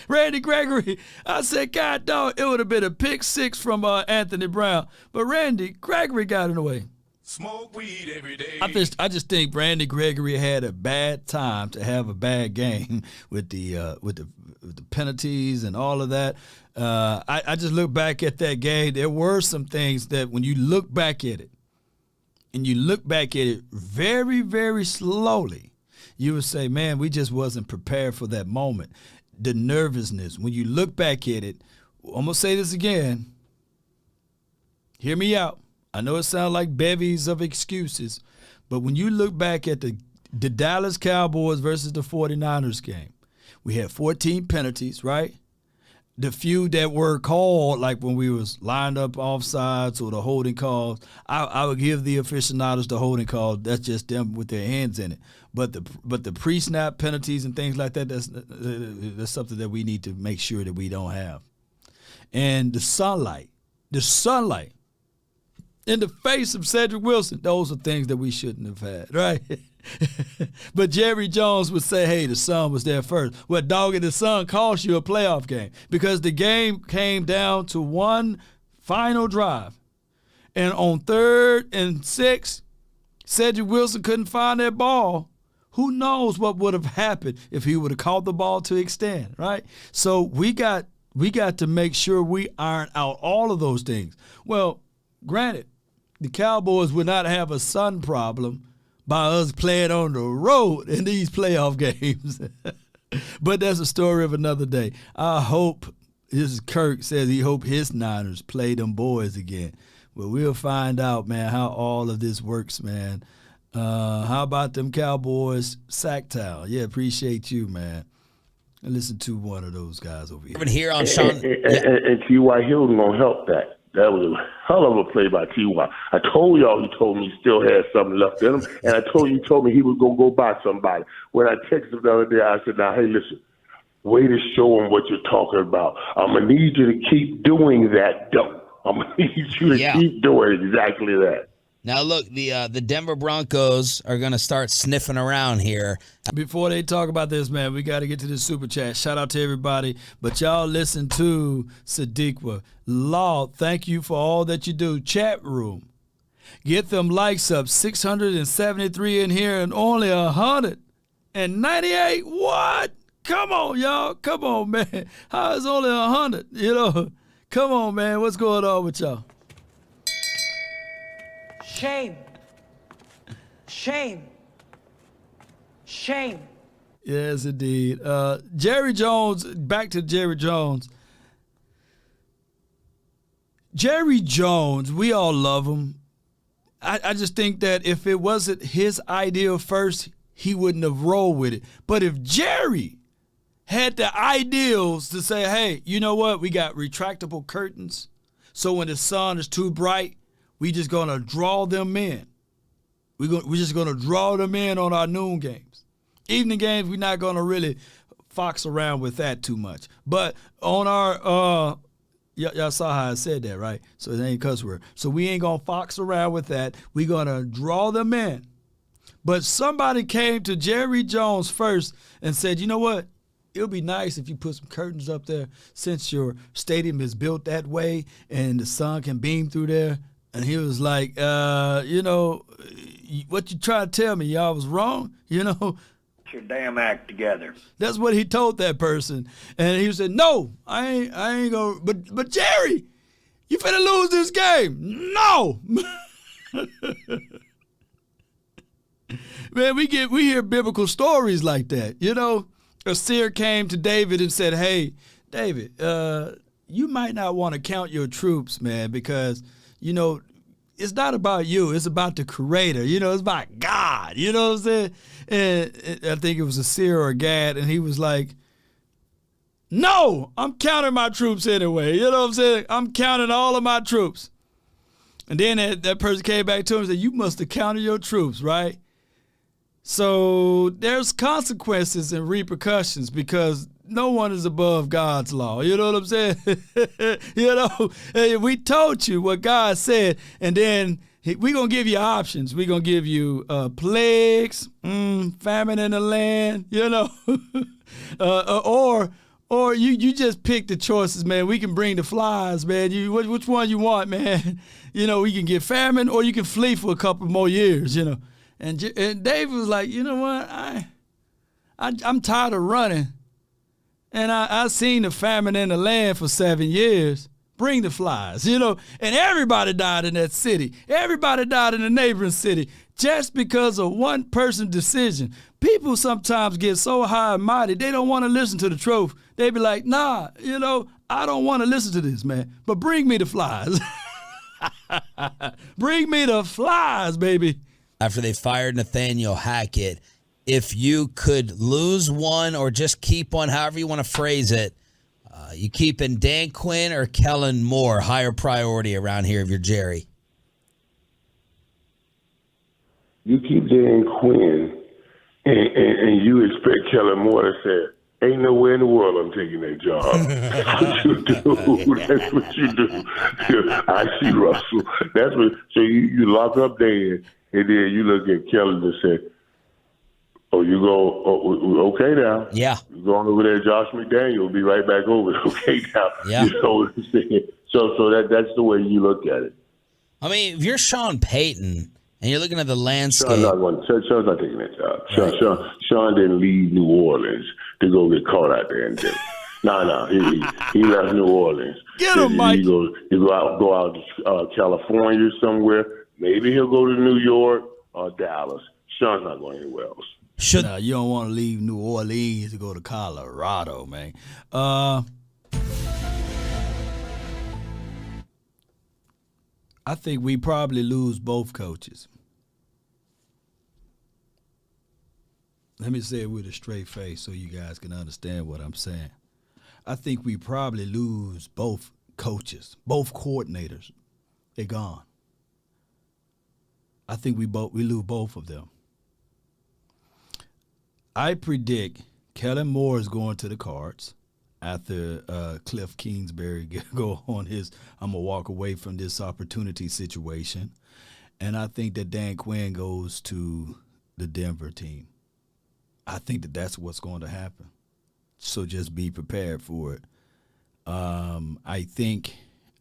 Randy Gregory, I said, God, dog, it would have been a pick six from Anthony Brown. But Randy Gregory got in the way. Smoke weed every day. I just think Randy Gregory had a bad time to have a bad game with the penalties and all of that. I just look back at that game. There were some things that when you look back at it, and you look back at it very, very slowly, you would say, man, we just wasn't prepared for that moment. The nervousness. When you look back at it, I'm going to say this again. Hear me out. I know it sounds like bevies of excuses, but when you look back at the Dallas Cowboys versus the 49ers game, we had 14 penalties, right? The few that were called, like when we was lined up offsides or the holding calls, I would give the aficionados the holding call. That's just them with their hands in it. But the pre-snap penalties and things like that, that's something that we need to make sure that we don't have. And the sunlight in the face of Cedric Wilson, those are things that we shouldn't have had, right? But Jerry Jones would say, hey, the sun was there first. Well, dog, the sun cost you a playoff game because the game came down to one final drive. And on 3rd and 6, Cedric Wilson couldn't find that ball. Who knows what would have happened if he would have caught the ball to extend, right? So we got to make sure we iron out all of those things. Well, granted, the Cowboys would not have a sun problem by us playing on the road in these playoff games. But that's a story of another day. I hope, this is Kirk says he hope his Niners play them boys again. But we'll find out, man, how all of this works, man. How about them Cowboys Sacktown? Yeah, appreciate you, man. And listen to one of those guys over here. Irvin here on Sean. And T.Y. Hilton going to help that. That was a hell of a play by T.Y. I told y'all he told me he still had something left in him, and I told you he told me he was going to go by somebody. When I texted him the other day, I said, now, hey, listen, way to show him what you're talking about. I'm going to need you to keep doing that, though. I'm going to need you to keep doing exactly that. Now, look, the Denver Broncos are going to start sniffing around here. Before they talk about this, man, we got to get to this super chat. Shout out to everybody. But y'all listen to Sadiqua. Law, thank you for all that you do. Chat room. Get them likes up. 673 in here and only 198. What? Come on, y'all. Come on, man. How is only 100? You know, come on, man. What's going on with y'all? Shame. Shame. Shame. Yes, indeed. Jerry Jones, back to Jerry Jones. Jerry Jones, we all love him. I just think that if it wasn't his idea first, he wouldn't have rolled with it. But if Jerry had the ideals to say, hey, you know what? We got retractable curtains. So when the sun is too bright, we just going to draw them in. We're just going to draw them in on our noon games. Evening games, we're not going to really fox around with that too much. But on our, y'all saw how I said that, right? So it ain't cuss word. So we ain't going to fox around with that. We're going to draw them in. But somebody came to Jerry Jones first and said, you know what? It would be nice if you put some curtains up there since your stadium is built that way and the sun can beam through there. And he was like, you know, what you try to tell me, y'all was wrong, you know? Get your damn act together. That's what he told that person. And he said, no, I ain't gonna, but Jerry, you finna lose this game. No. Man, we hear biblical stories like that. You know, a seer came to David and said, hey, David, you might not want to count your troops, man, because, you know, it's not about you. It's about the creator. You know, it's about God. You know what I'm saying? And I think it was a seer or a Gad, and he was like, no, I'm counting my troops anyway. You know what I'm saying? I'm counting all of my troops. And then that person came back to him and said, you must have counted your troops, right? So there's consequences and repercussions because no one is above God's law. You know what I'm saying? You know, we told you what God said, and then we're going to give you options. We're going to give you plagues, famine in the land, you know, or you just pick the choices, man. We can bring the flies, man. Which one you want, man? You know, we can get famine or you can flee for a couple more years, you know. And David was like, you know what? I'm tired of running. And I seen the famine in the land for 7 years. Bring the flies, you know. And everybody died in that city. Everybody died in the neighboring city just because of one person's decision. People sometimes get so high and mighty, they don't want to listen to the truth. They be like, nah, you know, I don't want to listen to this, man. But bring me the flies. Bring me the flies, baby. After they fired Nathaniel Hackett, if you could lose one or just keep one, however you want to phrase it, you keeping Dan Quinn or Kellen Moore higher priority around here if you're Jerry? You keep Dan Quinn, and you expect Kellen Moore to say, ain't nowhere in the world I'm taking that job. That's what you do. That's what you do. I see Russell. That's what. So you lock up Dan, and then you look at Kellen and say, oh, you go, okay now. Yeah. You go on over there, Josh McDaniel will be right back over. Okay now. Yeah. You know what I'm saying? So that's the way you look at it. I mean, if you're Sean Payton and you're looking at the landscape. Sean's not taking that job. Sean didn't leave New Orleans to go get caught out there and do. No, he left New Orleans. Get him, Mike. He go out to California somewhere. Maybe he'll go to New York or Dallas. Sean's not going anywhere else. Now, you don't want to leave New Orleans to go to Colorado, man. I think we probably lose both coaches. Let me say it with a straight face so you guys can understand what I'm saying. I think we probably lose both coaches, both coordinators. They're gone. I think we lose both of them. I predict Kellen Moore is going to the Cards after Cliff Kingsbury go on his I'm going to walk away from this opportunity situation. And I think that Dan Quinn goes to the Denver team. I think that that's what's going to happen. So just be prepared for it. I think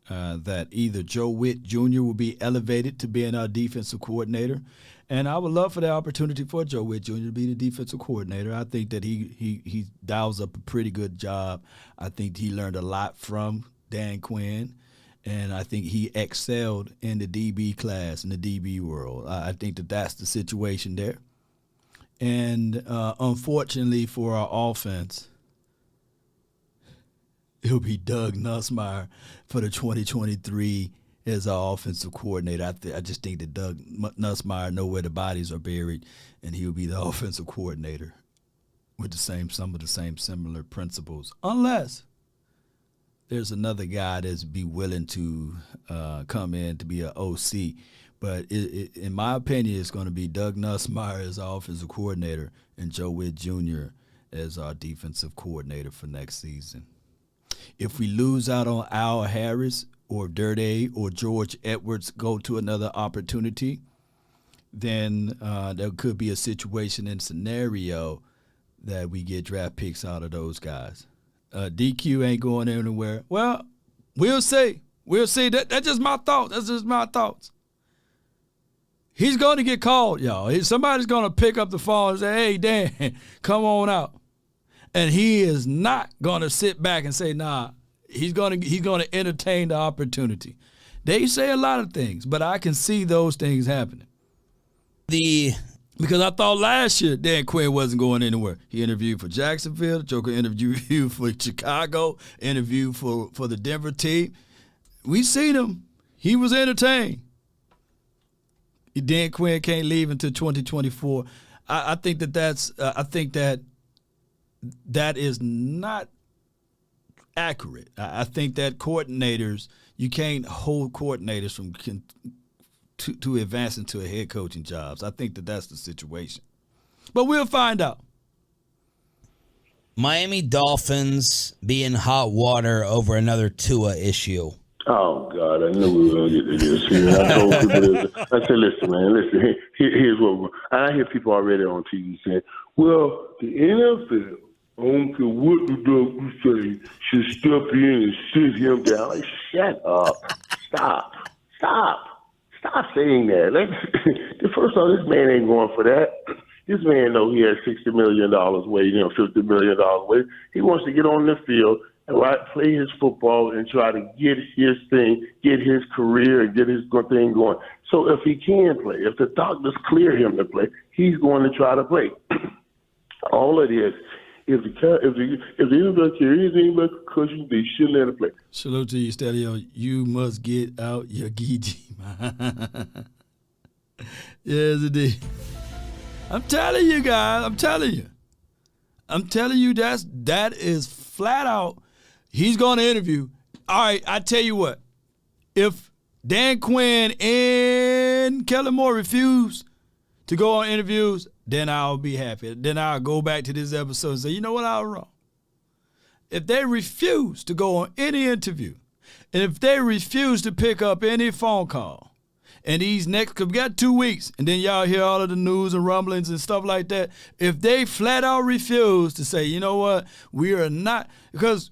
that either Joe Witt Jr. will be elevated to being our defensive coordinator. And I would love for the opportunity for Joe Witt Jr. to be the defensive coordinator. I think that he dials up a pretty good job. I think he learned a lot from Dan Quinn, and I think he excelled in the DB class, in the DB world. I think that that's the situation there. And unfortunately for our offense, it'll be Doug Nussmeier for the 2023 as our offensive coordinator. I just think that Doug Nussmeier knows where the bodies are buried, and he'll be the offensive coordinator with some of the same similar principles, unless there's another guy that's be willing to come in to be an OC. But in my opinion, it's going to be Doug Nussmeier as our offensive coordinator and Joe Witt Jr. as our defensive coordinator for next season. If we lose out on Al Harris or Dirt A or George Edwards go to another opportunity, then there could be a situation and scenario that we get draft picks out of those guys. DQ ain't going anywhere. Well, we'll see. We'll see. That's just my thoughts. That's just my thoughts. He's going to get called, y'all. Somebody's going to pick up the phone and say, hey, Dan, come on out. And he is not going to sit back and say, nah. He's going to entertain the opportunity. They say a lot of things, but I can see those things happening. Because I thought last year Dan Quinn wasn't going anywhere. He interviewed for Jacksonville. Joker interviewed for Chicago. Interviewed for the Denver team. We seen him. He was entertained. Dan Quinn can't leave until 2024. I think that is not accurate. I think that you can't hold coordinators from to advance into a head coaching jobs. I think that's the situation. But we'll find out. Miami Dolphins be in hot water over another Tua issue. Oh, God, I knew we were going to get to this. I told people this. I said, listen, man, here's what I hear people already on TV saying, well, the NFL, I don't care what the doctor say, should step in and sit him down. Like, shut up. Stop saying that. First of all, this man ain't going for that. This man know he has $60 million waiting, $50 million waiting. He wants to get on the field and play his football and try to get his thing, get his career, and get his thing going. So if he can play, if the doctors clear him to play, he's going to try to play. All it is, if the NFL care anything but concussion, they shouldn't let him play. Salute to you, Stelio. You must get out your Gigi, man. Yes, indeed. I'm telling you guys. I'm telling you that is flat out. He's going to interview. All right, I tell you what. If Dan Quinn and Kellen Moore refuse to go on interviews, then I'll be happy. Then I'll go back to this episode and say, you know what, I was wrong. If they refuse to go on any interview, and if they refuse to pick up any phone call, and because we got 2 weeks, and then y'all hear all of the news and rumblings and stuff like that, if they flat out refuse to say, you know what, we are not, because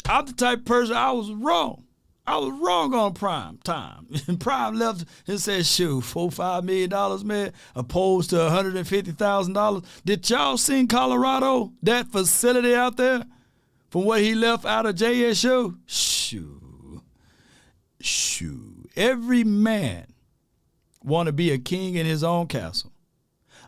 I'm the type of person, I was wrong. I was wrong on Prime time. And Prime left and said, shoot, $4-5 million, man, opposed to $150,000. Did y'all see Colorado, that facility out there, from what he left out of JSU? Shoot. Every man want to be a king in his own castle.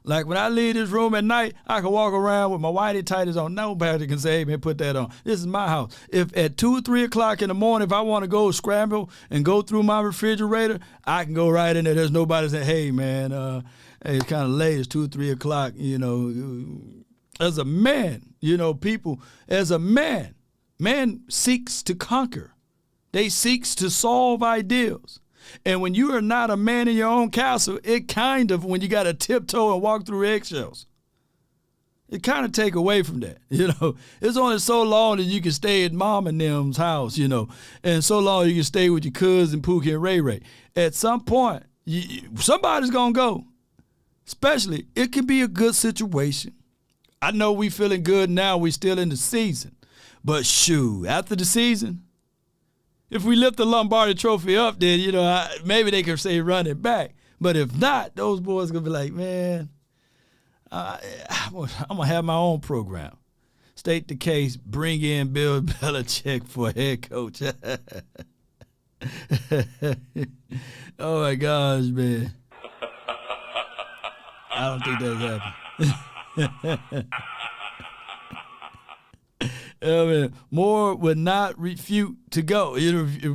Like when I leave this room at night, I can walk around with my whitey tighties on. Nobody can say, hey, man, put that on. This is my house. If at 2 or 3 o'clock in the morning, if I want to go scramble and go through my refrigerator, I can go right in there. There's nobody saying, hey, man, hey, it's kind of late. It's 2 or 3 o'clock. You know, as a man, as a man seeks to conquer. They seeks to solve ideals. And when you are not a man in your own castle, it kind of, when you got to tiptoe and walk through eggshells, it kind of take away from that. It's only so long that you can stay at mom and them's house, and so long you can stay with your cousin Pookie and Ray Ray. At some point, somebody's going to go. Especially, it can be a good situation. I know we feeling good now. We still in the season. But shoot, after the season, if we lift the Lombardi Trophy up, then, maybe they can say run it back. But if not, those boys going to be like, man, I'm going to have my own program. State the case, bring in Bill Belichick for head coach. Oh, my gosh, man. I don't think that's happening. Moore would not refute to go.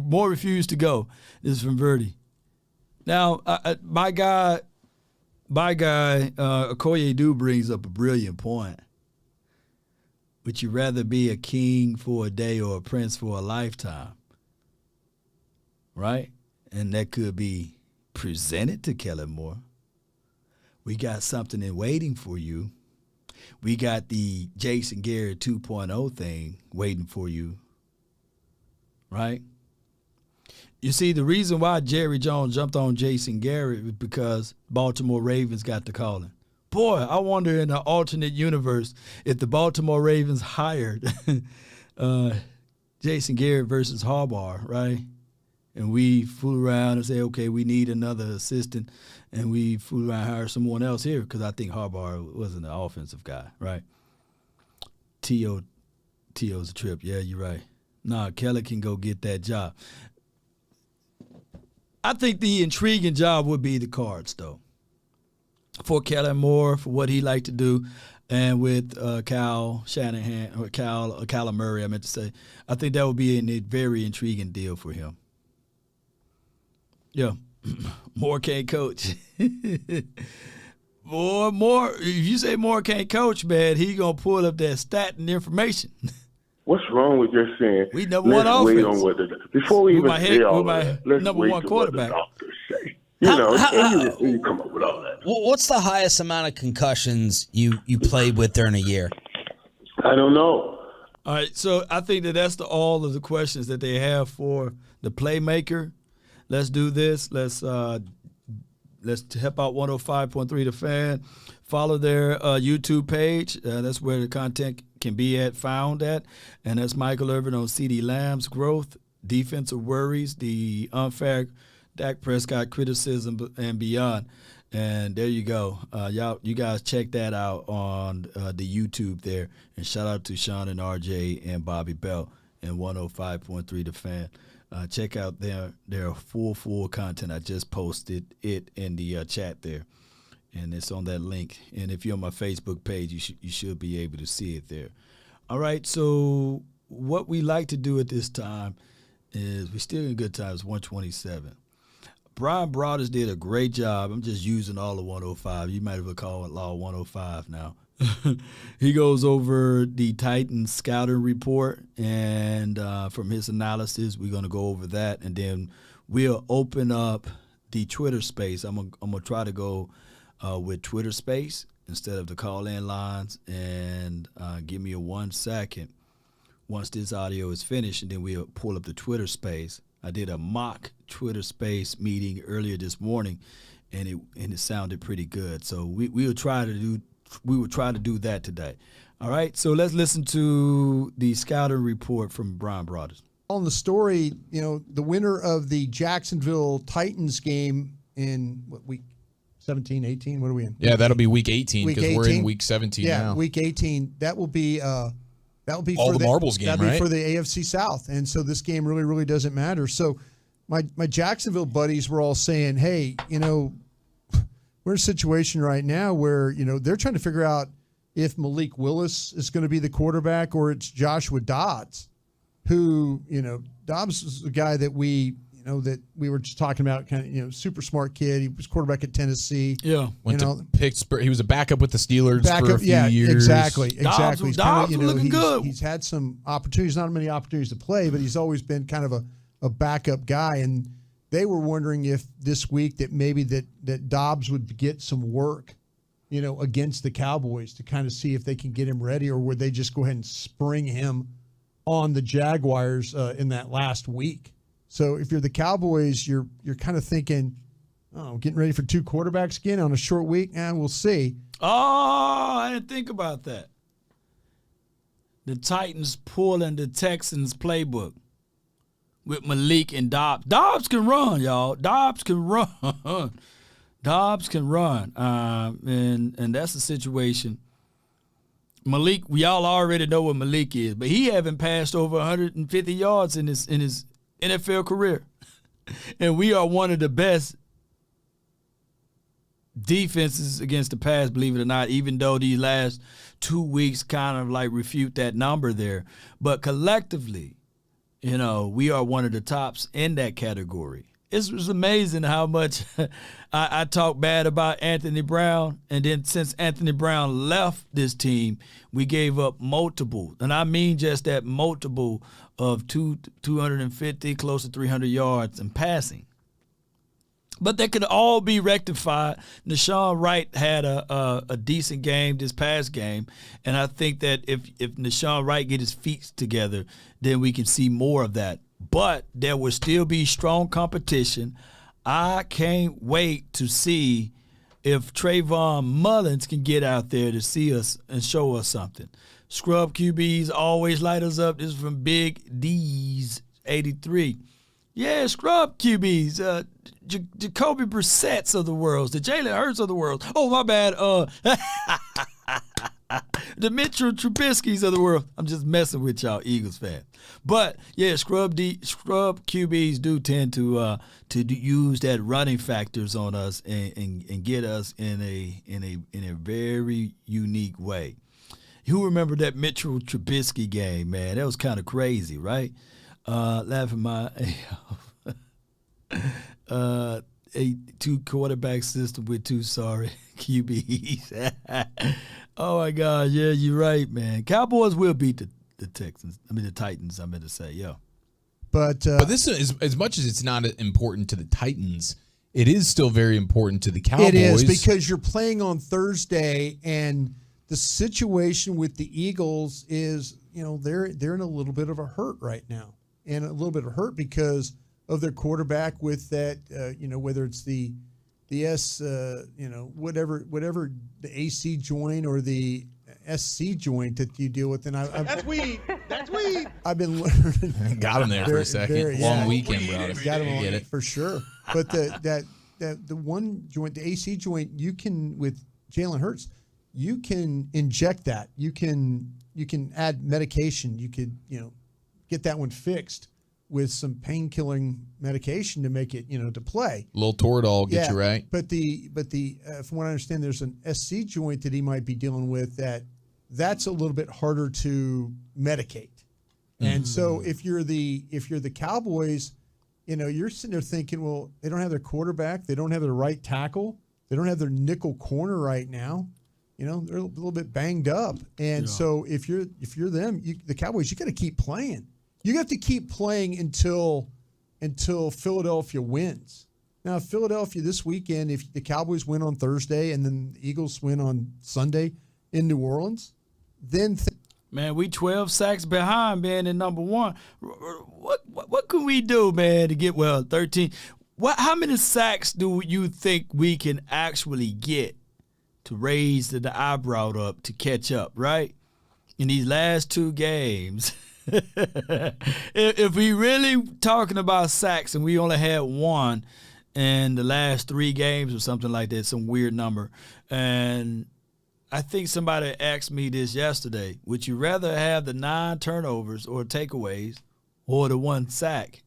Moore refused to go. This is from Verdi. Now, my guy, Okoye Du brings up a brilliant point. Would you rather be a king for a day or a prince for a lifetime? Right? And that could be presented to Kellen Moore. We got something in waiting for you. We got the Jason Garrett 2.0 thing waiting for you, right? You see, the reason why Jerry Jones jumped on Jason Garrett was because Baltimore Ravens got the calling. Boy, I wonder in an alternate universe if the Baltimore Ravens hired Jason Garrett versus Harbaugh, right? and we fool around and say, okay, we need another assistant, and we fool around and hire someone else here because I think Harbaugh wasn't an offensive guy, right? T.O.'s a trip. Yeah, you're right. Nah, Kelly can go get that job. I think the intriguing job would be the Cards, though, for Kellen Moore, for what he liked to do, and with Cal Shanahan, or Kyler Murray, I meant to say. I think that would be a very intriguing deal for him. Yeah, Moore can't coach. Moore, if you say Moore can't coach, man, he going to pull up that stat and information. What's wrong with just saying, We number one let's wait offense. on what before we even say all with my that, let's number wait one till quarterback. what the doctors say. And you come up with all that. What's the highest amount of concussions you played with during a year? I don't know. All right, so I think that's all of the questions that they have for the playmaker. Let's do this. Let's help out 105.3 The Fan. Follow their YouTube page. That's where the content can be found at. And that's Michael Irvin on CeeDee Lamb's growth, defensive worries, the unfair Dak Prescott criticism, and beyond. And there you go. You guys check that out on the YouTube there. And shout out to Sean and RJ and Bobby Bell and 105.3 The Fan. Check out their full content. I just posted it in the chat there, and it's on that link. And if you're on my Facebook page, you should be able to see it there. All right, so what we like to do at this time is we still in good times, 127. Brian Broadus did a great job. I'm just using all of 105. You might have called it Law 105 now. He goes over the Titans scouting report, and from his analysis, we're going to go over that, and then we'll open up the Twitter space. I'm gonna try to go with Twitter space instead of the call-in lines, and give me a 1 second once this audio is finished, and then we'll pull up the Twitter space. I did a mock Twitter space meeting earlier this morning, and it sounded pretty good. So we will try to do that today. All right, so let's listen to the scouting report from Brian Broadus. On the story, the winner of the Jacksonville Titans game in week 17, 18, what are we in? Yeah, that'll be week 18 because we're in 18? week 17 now. Yeah, week 18. That will be all for the marbles game, that'll be right? for the AFC South. And so this game really, really doesn't matter. So my Jacksonville buddies were all saying, hey, we're in a situation right now where, they're trying to figure out if Malik Willis is going to be the quarterback or it's Joshua Dobbs, who, Dobbs is a guy that we were just talking about, kind of, super smart kid. He was quarterback at Tennessee. Yeah. Went to Pittsburgh. He was a backup with the Steelers for a few years. Exactly. Dobbs He's was looking good. He's had some opportunities, not many opportunities to play, but he's always been kind of a backup guy. And they were wondering if this week that maybe that Dobbs would get some work, against the Cowboys to kind of see if they can get him ready, or would they just go ahead and spring him on the Jaguars in that last week. So if you're the Cowboys, you're kind of thinking, getting ready for two quarterbacks again on a short week? We'll see. Oh, I didn't think about that. The Titans pulling the Texans playbook with Malik and Dobbs. Dobbs can run, y'all. Dobbs can run. Dobbs can run. And that's the situation. Malik, we all already know what Malik is, but he haven't passed over 150 yards in his NFL career. And we are one of the best defenses against the pass, believe it or not, even though these last 2 weeks kind of like refute that number there. But collectively, we are one of the tops in that category. It was amazing how much I talk bad about Anthony Brown, and then since Anthony Brown left this team, we gave up multiple, and I mean just that multiple of 250, close to 300 yards in passing. But that could all be rectified. Nashawn Wright had a decent game this past game, and I think that if Nashawn Wright get his feet together, then we can see more of that. But there will still be strong competition. I can't wait to see if Trayvon Mullins can get out there to see us and show us something. Scrub QBs always light us up. This is from Big D's 83. Yeah, scrub QBs. Jacoby Brissett's of the world. The Jalen Hurts of the world. Oh, my bad. The Mitchell Trubisky's of the world. I'm just messing with y'all, Eagles fan. But yeah, scrub QBs do tend to use that running factors on us and get us in a very unique way. Who remember that Mitchell Trubisky game, man? That was kind of crazy, right? Laughing my a two quarterback system with two sorry QBs. Oh my God, yeah, you're right, man. Cowboys will beat the Titans. I meant to say, yeah. But this is as much as it's not important to the Titans, it is still very important to the Cowboys. It is because you're playing on Thursday, and the situation with the Eagles is, they're in a little bit of a hurt right now, and a little bit of hurt because of their quarterback with that, whether it's the whatever the AC joint or the SC joint that you deal with. And That's weed. That's weed. I've been learning. Got him there for a second. Long weekend, bro. Got him Get it for sure. But the one joint, the AC joint, you can, with Jalen Hurts, you can inject that. You can add medication. You could get that one fixed with some pain-killing medication to make it, to play. A little Toradol get you right. But from what I understand, there's an SC joint that he might be dealing with that's a little bit harder to medicate. And so if you're the Cowboys, you're sitting there thinking, well, they don't have their quarterback, they don't have their right tackle, they don't have their nickel corner right now. They're a little bit banged up. And so if you're them, the Cowboys, you got to keep playing. You have to keep playing until Philadelphia wins. Now, Philadelphia this weekend, if the Cowboys win on Thursday and then the Eagles win on Sunday in New Orleans, then man, we 12 sacks behind, man, in number one. What can we do, man, to get 13? How many sacks do you think we can actually get to raise the eyebrow up to catch up, right? In these last two games. If we really talking about sacks and we only had one in the last 3 games or something like that, some weird number, and I think somebody asked me this yesterday, would you rather have the 9 turnovers or takeaways or the 1 sack,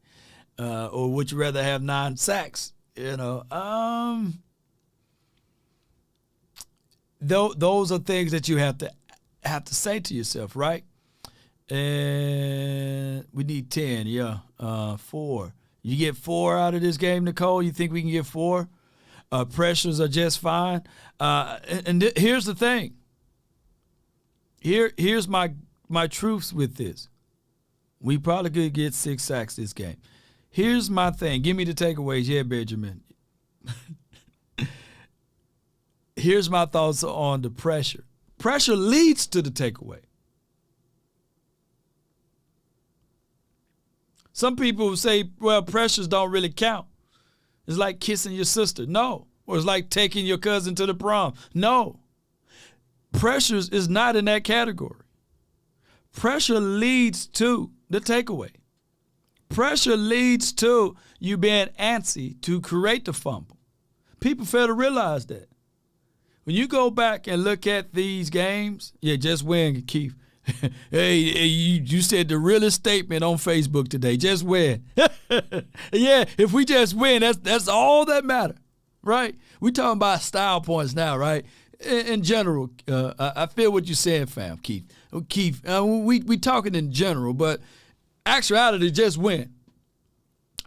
or would you rather have 9 sacks? Those are things that you have to say to yourself, right? And we need 10, 4. You get 4 out of this game, Nicole? You think we can get 4? Pressures are just fine. Here's the thing. Here's my truths with this. We probably could get 6 sacks this game. Here's my thing. Give me the takeaways. Yeah, Benjamin. Here's my thoughts on the pressure. Pressure leads to the takeaway. Some people say, well, pressures don't really count. It's like kissing your sister. No. Or it's like taking your cousin to the prom. No. Pressures is not in that category. Pressure leads to the takeaway. Pressure leads to you being antsy to create the fumble. People fail to realize that. When you go back and look at these games, just win, Keith. Hey, you said the realest statement on Facebook today. Just win. Yeah, if we just win, that's all that matter, right? We talking about style points now, right? In general, I feel what you're saying, fam, Keith. Keith, we talking in general, but actuality, just win.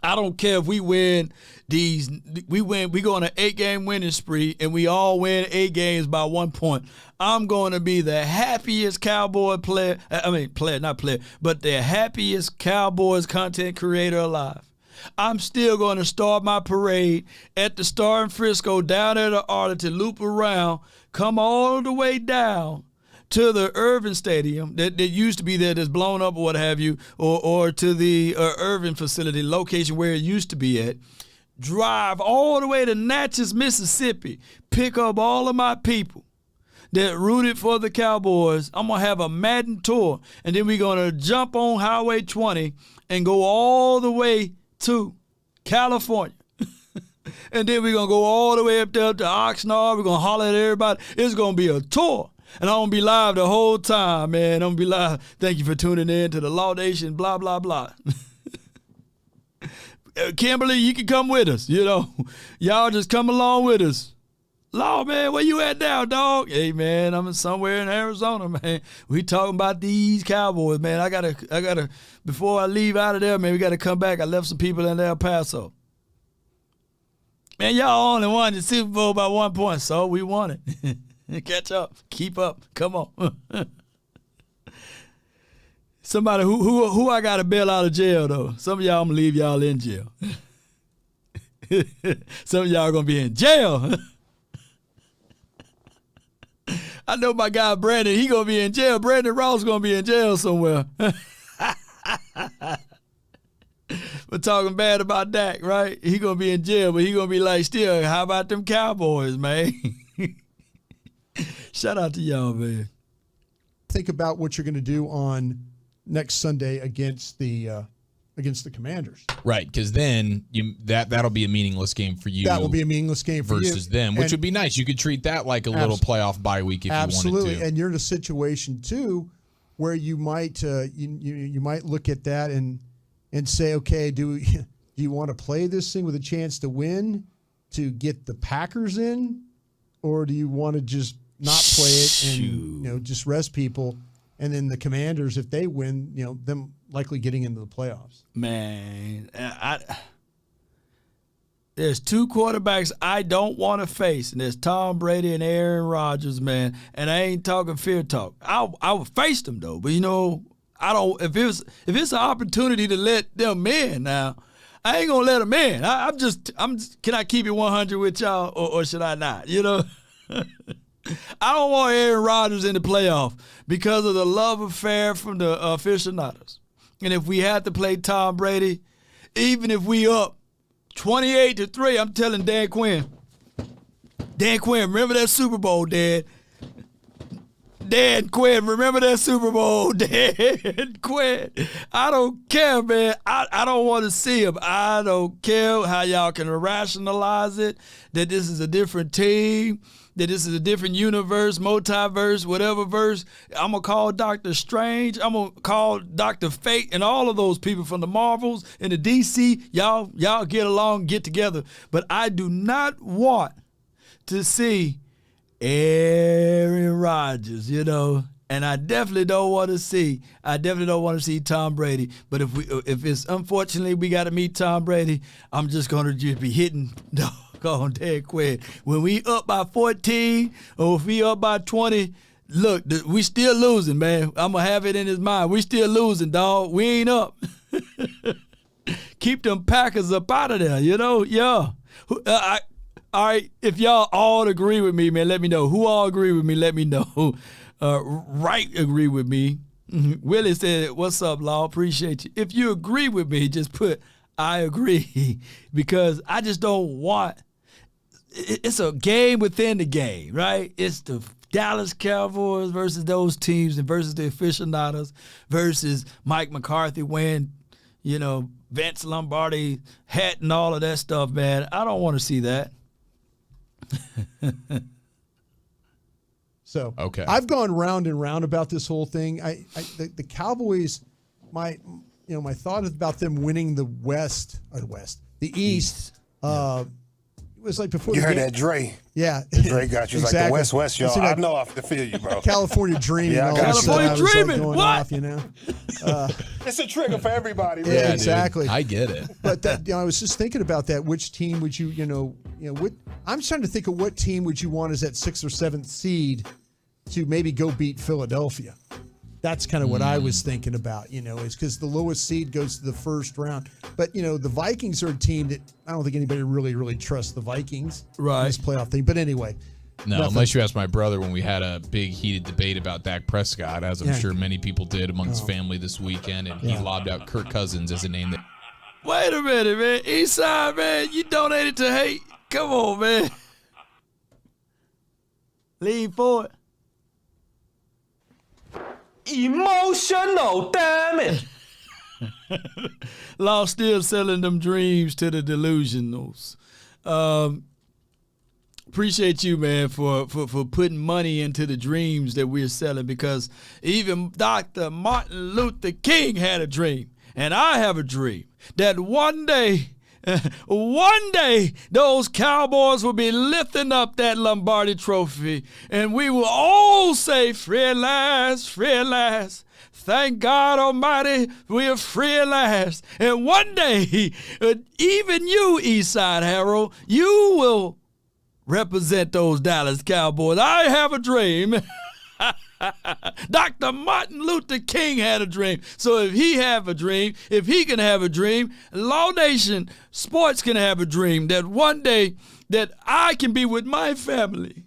I don't care if we win we go on an 8-game winning spree and we all win 8 games by 1 point. I'm going to be the happiest Cowboy player, but the happiest Cowboys content creator alive. I'm still going to start my parade at the Star in Frisco, down at the Arlington, loop around, come all the way down to the Irvin Stadium that used to be there, that's blown up or what have you, or to the Irvin facility, location where it used to be at, drive all the way to Natchez, Mississippi, pick up all of my people that rooted for the Cowboys. I'm going to have a Madden tour, and then we're going to jump on Highway 20 and go all the way to California. And then we're going to go all the way up there to Oxnard. We're going to holler at everybody. It's going to be a tour. And I'm going to be live the whole time, man. I'm going to be live. Thank you for tuning in to the Law Nation, blah, blah, blah. Kimberly, you can come with us, you know. Y'all just come along with us. Law, man, where you at now, dog? Hey, man, I'm somewhere in Arizona, man. We talking about these Cowboys, man. I gotta, before I leave out of there, man, we got to come back. I left some people in El Paso. Man, y'all only won the Super Bowl by 1 point, so we won it. Catch up. Keep up. Come on. Somebody who I got to bail out of jail, though. Some of y'all, I'm going to leave y'all in jail. Some of y'all going to be in jail. I know my guy Brandon, he going to be in jail. Brandon Ross going to be in jail somewhere. We're talking bad about Dak, right? He going to be in jail, but he going to be like, still, how about them Cowboys, man? Shout out to y'all, man. Think about what you're going to do on next Sunday against the Commanders. Right, because then that'll be a meaningless game for you. That will be a meaningless game for you. Versus them, which would be nice. You could treat that like a little playoff bye week if you wanted to. Absolutely, and you're in a situation, too, where you might you might look at that and say, okay, do you want to play this thing with a chance to win to get the Packers in, or do you want to just not play it and just rest people, and then the Commanders, if they win, them likely getting into the playoffs? Man, there's two quarterbacks I don't want to face, and there's Tom Brady and Aaron Rodgers, man. And I ain't talking fear talk. I would face them though, but I don't. If it's an opportunity to let them in, now I ain't gonna let them in. I'm just. Can I keep it 100 with y'all, or should I not? I don't want Aaron Rodgers in the playoff because of the love affair from the aficionados. And if we had to play Tom Brady, even if we up 28-3, I'm telling Dan Quinn. Dan Quinn, remember that Super Bowl, Dad? Dan Quinn, remember that Super Bowl, Dan Quinn. I don't care, man. I don't want to see him. I don't care how y'all can rationalize it, that this is a different team, that this is a different universe, multiverse, whatever verse. I'm going to call Doctor Strange. I'm going to call Dr. Fate and all of those people from the Marvels and the DC. Y'all get along, get together. But I do not want to see Aaron Rodgers, and I definitely don't want to see Tom Brady. But if it's unfortunately we got to meet Tom Brady, I'm just going to just be hitting doggone dead quick. When we up by 14 or if we up by 20, look, we still losing, man. I'm going to have it in his mind. We still losing, dog. We ain't up. Keep them Packers up out of there, Yeah. All right, if y'all all agree with me, man, let me know. Who all agree with me, let me know. Right agree with me. Willie said, what's up, Law? Appreciate you. If you agree with me, just put, I agree. Because I just don't want, it's a game within the game, right? It's the Dallas Cowboys versus those teams and versus the aficionados versus Mike McCarthy wearing, Vince Lombardi hat and all of that stuff, man. I don't want to see that. So okay, I've gone round and round about this whole thing. The Cowboys, my thought about them winning the East. It was like before you heard that Dre. Yeah, Dre got you. Exactly. Like the West, y'all. I know I can feel you, bro. California dreaming. Yeah, California dreaming. What? It's a trigger for everybody. Really. Yeah, exactly. Dude, I get it. But I was just thinking about that. Which team would you, I'm trying to think of what team would you want as that 6th or 7th seed to maybe go beat Philadelphia. That's kind of what I was thinking about, is because the lowest seed goes to the first round. But, the Vikings are a team that I don't think anybody really, really trusts the Vikings in this playoff thing. But anyway. No, unless you ask my brother when we had a big heated debate about Dak Prescott, as I'm sure many people did amongst family this weekend, and he lobbed out Kirk Cousins as a name that. Wait a minute, man. Eastside, man, you donated to hate. Come on, man. Lean forward. Emotional damage. Law still selling them dreams to the delusionals. Appreciate you, man, for putting money into the dreams that we're selling, because even Dr. Martin Luther King had a dream, and I have a dream that one day, those Cowboys will be lifting up that Lombardi trophy, and we will all say, free at last, free at last. Thank God Almighty, we are free at last. And one day, even you, Eastside Harold, you will represent those Dallas Cowboys. I have a dream. Dr. Martin Luther King had a dream. So if he have a dream, if he can have a dream, Law Nation Sports can have a dream that one day that I can be with my family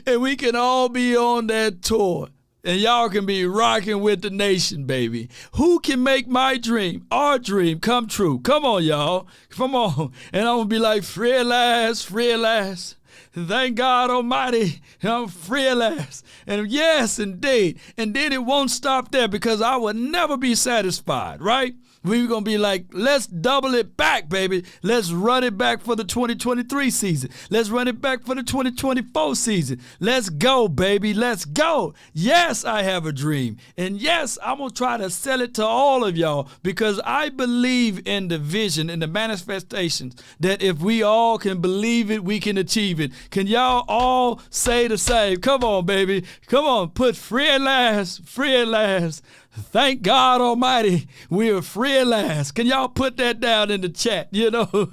and we can all be on that tour. And y'all can be rocking with the nation, baby. Who can make my dream, our dream, come true? Come on, y'all. Come on. And I'm going to be like, free at last, free at last. Thank God Almighty, I'm free at last. And yes, indeed. And then it won't stop there, because I will never be satisfied, right? We're going to be like, let's double it back, baby. Let's run it back for the 2023 season. Let's run it back for the 2024 season. Let's go, baby. Let's go. Yes, I have a dream. And yes, I'm going to try to sell it to all of y'all, because I believe in the vision and the manifestations that if we all can believe it, we can achieve it. Can y'all all say the same? Come on, baby. Come on. Put free at last, free at last. Thank God Almighty, we are free at last. Can y'all put that down in the chat, you know?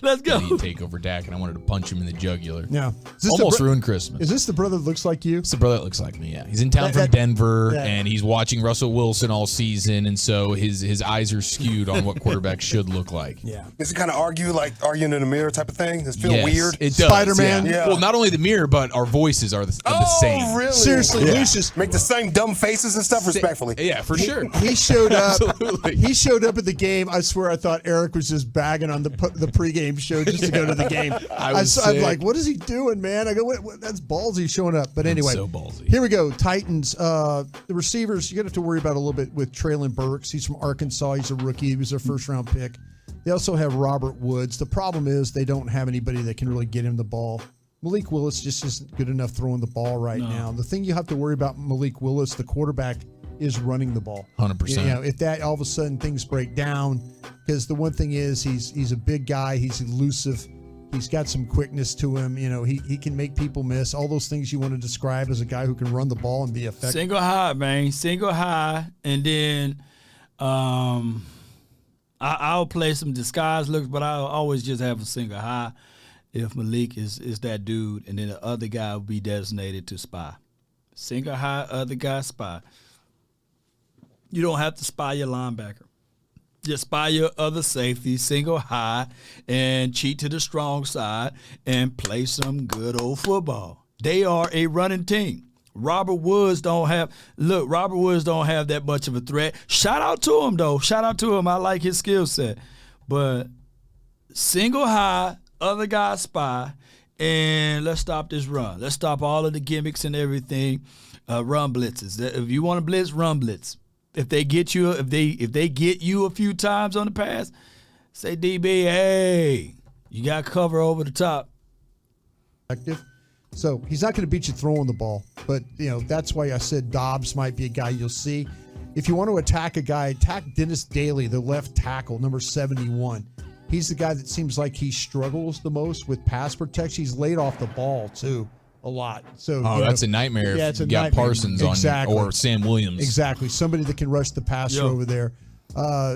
Let's go. He take over Dak, and I wanted to punch him in the jugular. Yeah. Almost ruined Christmas. Is this the brother that looks like you? It's the brother that looks like me, yeah. He's in town from Denver, and he's watching Russell Wilson all season, and so his eyes are skewed on what quarterbacks should look like. Yeah. Does it kind of arguing in the mirror type of thing? Does it feel weird? It does. Spider-Man? Yeah. Well, not only the mirror, but our voices are the same. Oh, really? Seriously, Lucius. Make the same dumb faces and stuff, respectfully. Yeah, for sure. He showed up. Absolutely. He showed up at the game. I swear I thought Eric was just bagging on the pregame show just to go to the game. I'm like, what is he doing, man? I go, what, that's ballsy showing up. But anyway, so ballsy. Here we go. Titans. The receivers, you're going to have to worry about a little bit with Traylon Burks. He's from Arkansas. He's a rookie. He was their first-round pick. They also have Robert Woods. The problem is they don't have anybody that can really get him the ball. Malik Willis just isn't good enough throwing the ball right now. The thing you have to worry about Malik Willis, the quarterback, is running the ball. 100%. You know, if that all of a sudden things break down, because the one thing is he's a big guy, he's elusive, he's got some quickness to him. You know, he can make people miss. All those things you want to describe as a guy who can run the ball and be effective. Single high, man. Single high, and then I'll play some disguise looks, but I'll always just have a single high if Malik is that dude, and then the other guy will be designated to spy. Single high, other guy spy. You don't have to spy your linebacker. Just spy your other safety, single high, and cheat to the strong side and play some good old football. They are a running team. Robert Woods don't have that much of a threat. Shout out to him, though. Shout out to him. I like his skill set. But single high, other guy spy, and let's stop this run. Let's stop all of the gimmicks and everything. Run blitzes. If you want to blitz, run blitz. If they get you, if they get you a few times on the pass, say DB, hey, you got cover over the top. So he's not going to beat you throwing the ball, but you know that's why I said Dobbs might be a guy you'll see. If you want to attack a guy, attack Dennis Daly, the left tackle, number 71. He's the guy that seems like he struggles the most with pass protection. He's laid off the ball too. A lot. So that's a nightmare. Yeah, if you got Parsons on or Sam Williams. Exactly. Somebody that can rush the passer over there.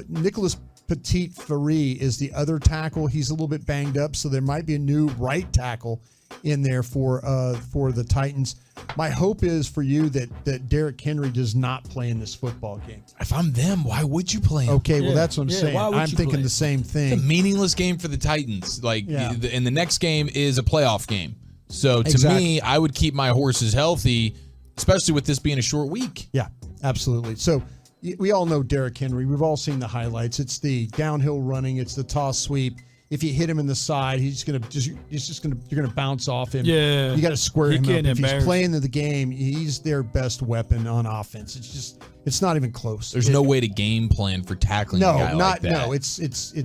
Nicholas Petit-Ferry is the other tackle. He's a little bit banged up, so there might be a new right tackle in there for the Titans. My hope is for you that Derrick Henry does not play in this football game. If I'm them, why would you play him? Okay, well that's what I'm saying. I'm thinking the same thing. It's a meaningless game for the Titans. And the next game is a playoff game. So to me, I would keep my horses healthy, especially with this being a short week. Yeah, absolutely. So we all know Derrick Henry. We've all seen the highlights. It's the downhill running. It's the toss sweep. if you hit him in the side, you're gonna bounce off him. Yeah. You got to square He him up. can't If he's embarrass playing the game, he's their best weapon on offense. It's not even close. There's no way to game plan for tackling a guy like that. No, it's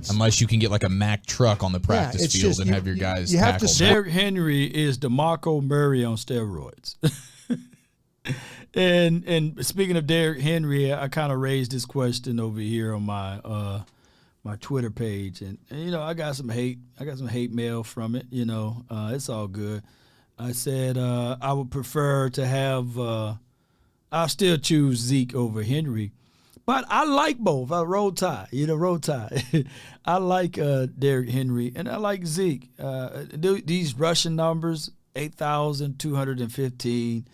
unless you can get like a Mack truck on the practice field and have your guys tackle. Derrick Henry is DeMarco Murray on steroids. And speaking of Derrick Henry, I kind of raised this question over here on my Twitter page, and I got some hate mail from it. It's all good. I said I would prefer to have. I'll still choose Zeke over Henry, but I like both. I roll tide. I like Derrick Henry and I like Zeke. These rushing numbers, 8,215.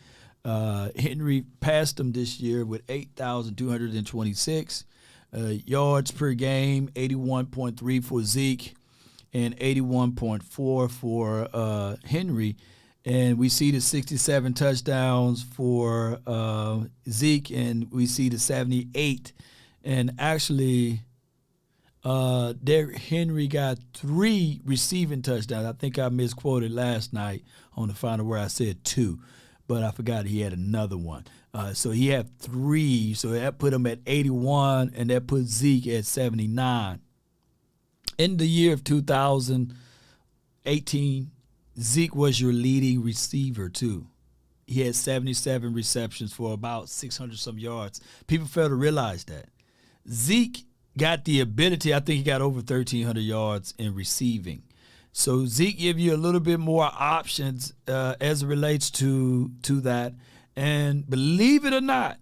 Henry passed them this year with 8,226 yards per game, 81.3 for Zeke and 81.4 for Henry. And we see the 67 touchdowns for Zeke, and we see the 78. And actually, Derrick Henry got 3 receiving touchdowns. I think I misquoted last night on the final where I said 2. But I forgot he had another one. So he had 3. So that put him at 81, and that put Zeke at 79. In the year of 2018, Zeke was your leading receiver, too. He had 77 receptions for about 600-some yards. People fail to realize that. Zeke got the ability, I think he got over 1,300 yards in receiving. So Zeke give you a little bit more options as it relates to that. And believe it or not,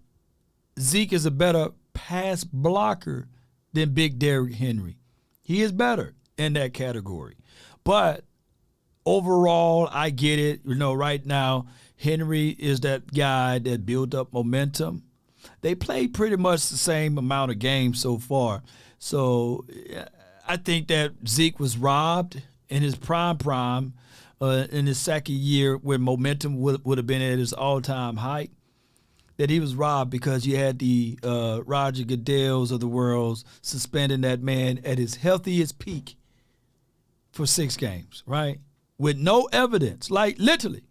Zeke is a better pass blocker than Big Derrick Henry. He is better in that category. But overall, I get it. Right now, Henry is that guy that built up momentum. They played pretty much the same amount of games so far. So I think that Zeke was robbed in his prime, in his second year when momentum would have been at his all-time height, that he was robbed because you had the Roger Goodells of the world suspending that man at his healthiest peak for 6 games, right? With no evidence, like literally.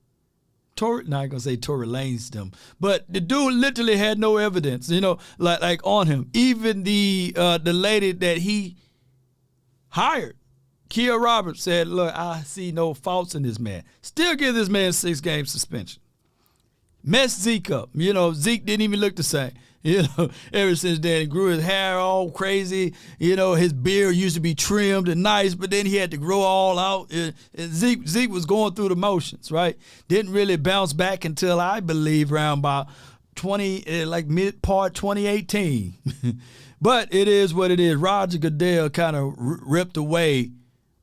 Not going to say Tory Lanez them, but the dude literally had no evidence, like on him. Even the lady that he hired, Kia Roberts, said, look, I see no faults in this man. Still give this man 6-game suspension. Messed Zeke up. Zeke didn't even look the same. Ever since then, he grew his hair all crazy. His beard used to be trimmed and nice, but then he had to grow all out. And Zeke was going through the motions, right? Didn't really bounce back until I believe around about mid-part 2018. But it is what it is. Roger Goodell kind of ripped away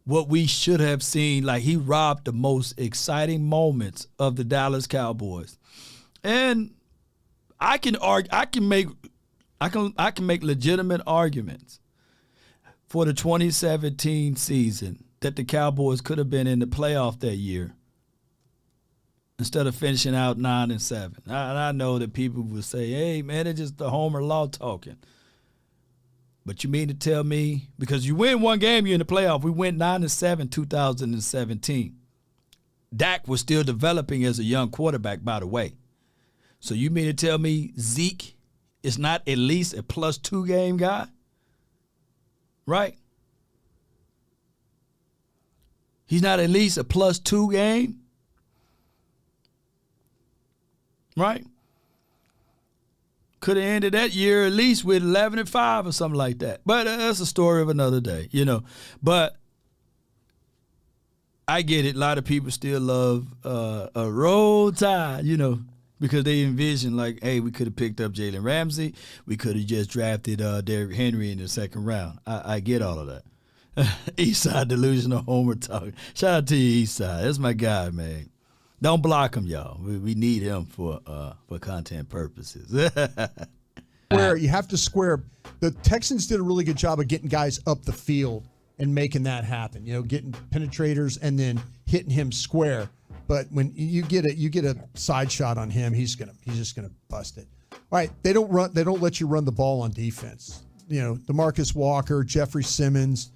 what we should have seen. Like, he robbed the most exciting moments of the Dallas Cowboys. And I can make legitimate arguments for the 2017 season that the Cowboys could have been in the playoff that year instead of finishing out 9-7. I know that people will say, "Hey, man, it's just the Homer Law talking." But you mean to tell me, because you win one game, you're in the playoff. We went 9-7 2017. Dak was still developing as a young quarterback, by the way. So you mean to tell me Zeke is not at least a +2 game guy? Right? He's not at least a +2 game? Right? Could have ended that year at least with 11-5 or something like that. But that's a story of another day, But I get it. A lot of people still love a roll tide, because they envision like, hey, we could have picked up Jalen Ramsey. We could have just drafted Derrick Henry in the second round. I get all of that. Eastside Delusional Homer talk. Shout out to you, Eastside. That's my guy, man. Don't block him, y'all. We need him for content purposes. You have to square. The Texans did a really good job of getting guys up the field and making that happen. Getting penetrators and then hitting him square. But when you get a side shot on him, he's just gonna bust it. All right, they don't let you run the ball on defense. DeMarcus Walker, Jeffrey Simmons,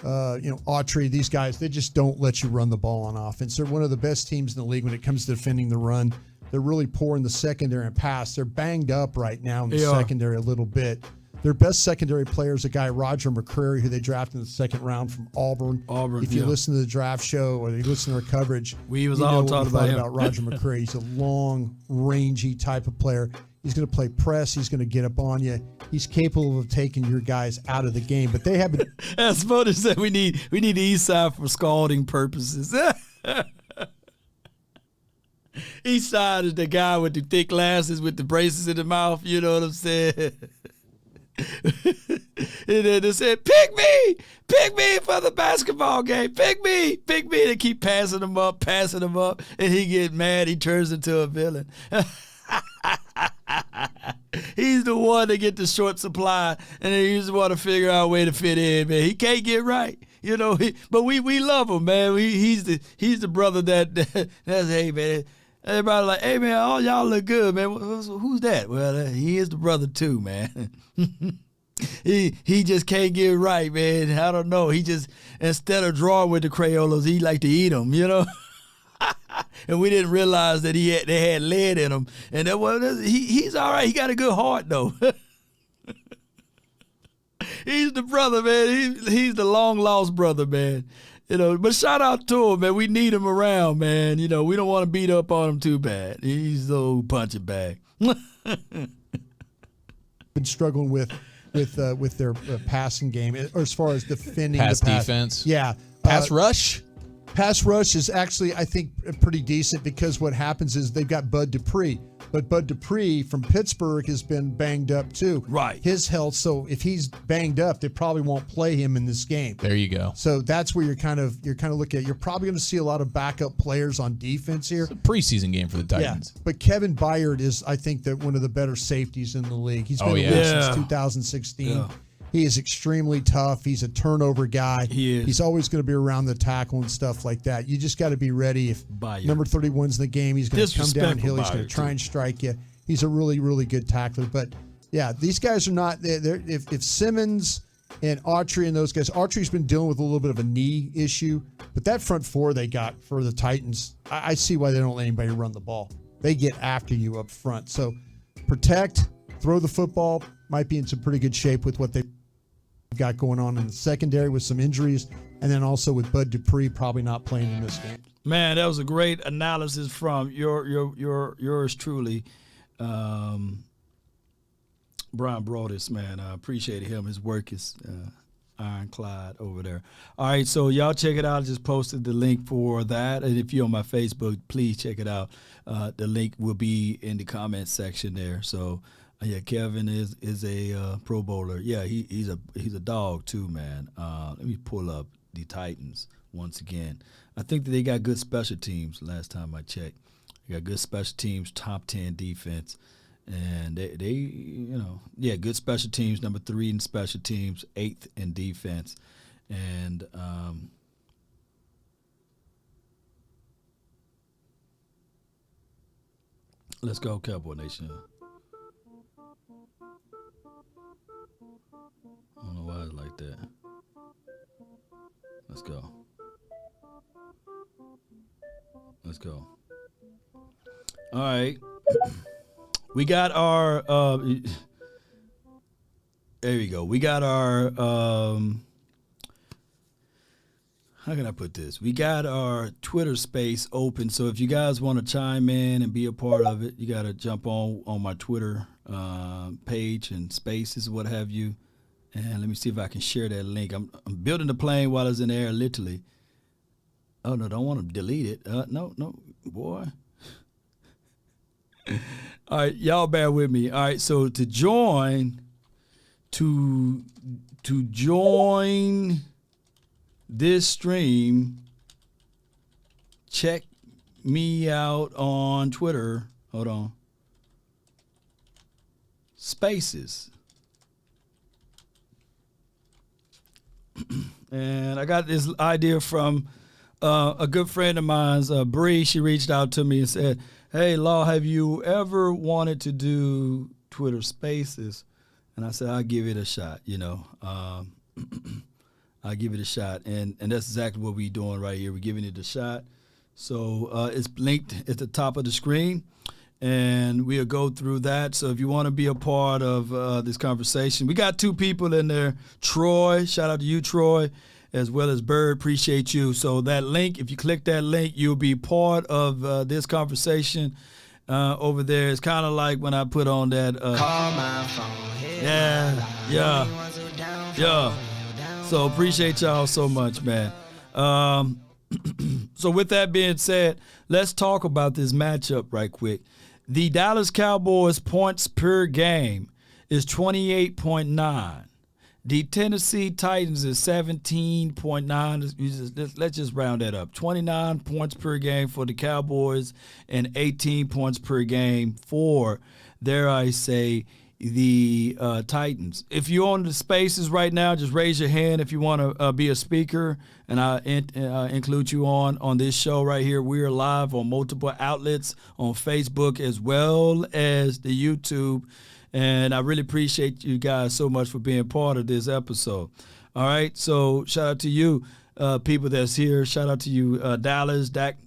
Autry, these guys, they just don't let you run the ball on offense. They're one of the best teams in the league when it comes to defending the run. They're really poor in the secondary and pass. They're banged up right now in the secondary a little bit. Their best secondary player is a guy, Roger McCreary, who they drafted in the second round from Auburn. If you listen to the draft show or you listen to our coverage, we was all talking about Roger McCreary. He's a long, rangy type of player. He's going to play press. He's going to get up on you. He's capable of taking your guys out of the game. But they haven't. As Voters said, we need the East Side for scalding purposes. East Side is the guy with the thick glasses with the braces in the mouth. You know what I'm saying? And then they said, pick me for the basketball game. Pick me. They keep passing him up. And he get mad. He turns into a villain. He's the one that get the short supply, and he just want to figure out a way to fit in, man. He can't get right, but we love him, man. He's the brother that's, hey, man. Everybody like, hey, man, all y'all look good, man. Who's that? Well, he is the brother too, man. He just can't get right, man. I don't know. He just, instead of drawing with the Crayolas, he like to eat them, And we didn't realize that they had lead in him. And he's all right. He got a good heart, though. He's the brother, man. He's the long-lost brother, man. But shout out to him, man. We need him around, man. We don't want to beat up on him too bad. He's the old punching bag. Been struggling with their passing game, or as far as defending pass the pass defense. Yeah, pass rush. Pass rush is actually, I think, pretty decent because what happens is they've got Bud Dupree. But Bud Dupree from Pittsburgh has been banged up too. Right. His health, so if he's banged up, they probably won't play him in this game. There you go. So that's where you're kind of looking at. You're probably going to see a lot of backup players on defense here. It's a preseason game for the Titans. Yeah. But Kevin Byard is, I think, one of the better safeties in the league. He's been in the league since 2016. Yeah. He is extremely tough. He's a turnover guy. He is. He's always going to be around the tackle and stuff like that. You just got to be ready. If number 31's in the game, he's going to come downhill. He's going to try and strike you. He's a really, really good tackler. But, yeah, these guys are not – if Simmons and Autry and those guys – Autry's been dealing with a little bit of a knee issue. But that front four they got for the Titans, I see why they don't let anybody run the ball. They get after you up front. So protect, throw the football, might be in some pretty good shape with what they've got going on in the secondary with some injuries, and then also with Bud Dupree probably not playing in this game. Man, that was a great analysis from yours truly, Brian Broadus, man. I appreciate him. His work is ironclad over there. All right, so y'all check it out. I just posted the link for that, and if you're on my Facebook, please check it out. The link will be in the comment section there. So. Yeah, Kevin is a Pro Bowler. Yeah, he's a dog too, man. Let me pull up the Titans once again. I think that they got good special teams. Last time I checked, they got good special teams, top 10 defense, and they good special teams. Number 3 in special teams, 8th in defense, and let's go, Cowboy Nation. I don't know why it's like that. Let's go. All right. We got our there we go. We got our how can I put this? We got our Twitter space open. So if you guys want to chime in and be a part of it, you got to jump on my Twitter page and spaces, what have you. And let me see if I can share that link. I'm building the plane while it's in the air, literally. Oh, no, don't want to delete it. No, boy. All right, y'all bear with me. All right, so to join this stream, check me out on Twitter. Hold on. Spaces. And I got this idea from a good friend of mine's, Bree. She reached out to me and said, hey, Law, have you ever wanted to do Twitter Spaces? And I said, I'll give it a shot, I I'll give it a shot. And that's exactly what we're doing right here. We're giving it a shot. So it's linked at the top of the screen, and we'll go through that. So if you want to be a part of this conversation, we got 2 people in there. Troy, shout out to you, Troy, as well as Bird. Appreciate you. So that link, if you click that link, you'll be part of this conversation over there. It's kind of like when I put on that. Call my phone. Yeah. So appreciate y'all so much, man. So with that being said, let's talk about this matchup right quick. The Dallas Cowboys points per game is 28.9. The Tennessee Titans is 17.9. Let's just round that up. 29 points per game for the Cowboys and 18 points per game for, dare I say, the Titans. If you're on the spaces right now, just raise your hand if you want to be a speaker, and I include you on this show right here. We're live on multiple outlets on Facebook as well as the YouTube, and I really appreciate you guys so much for being part of this episode. All right, so shout out to you people that's here. Shout out to you, Dallas, Dak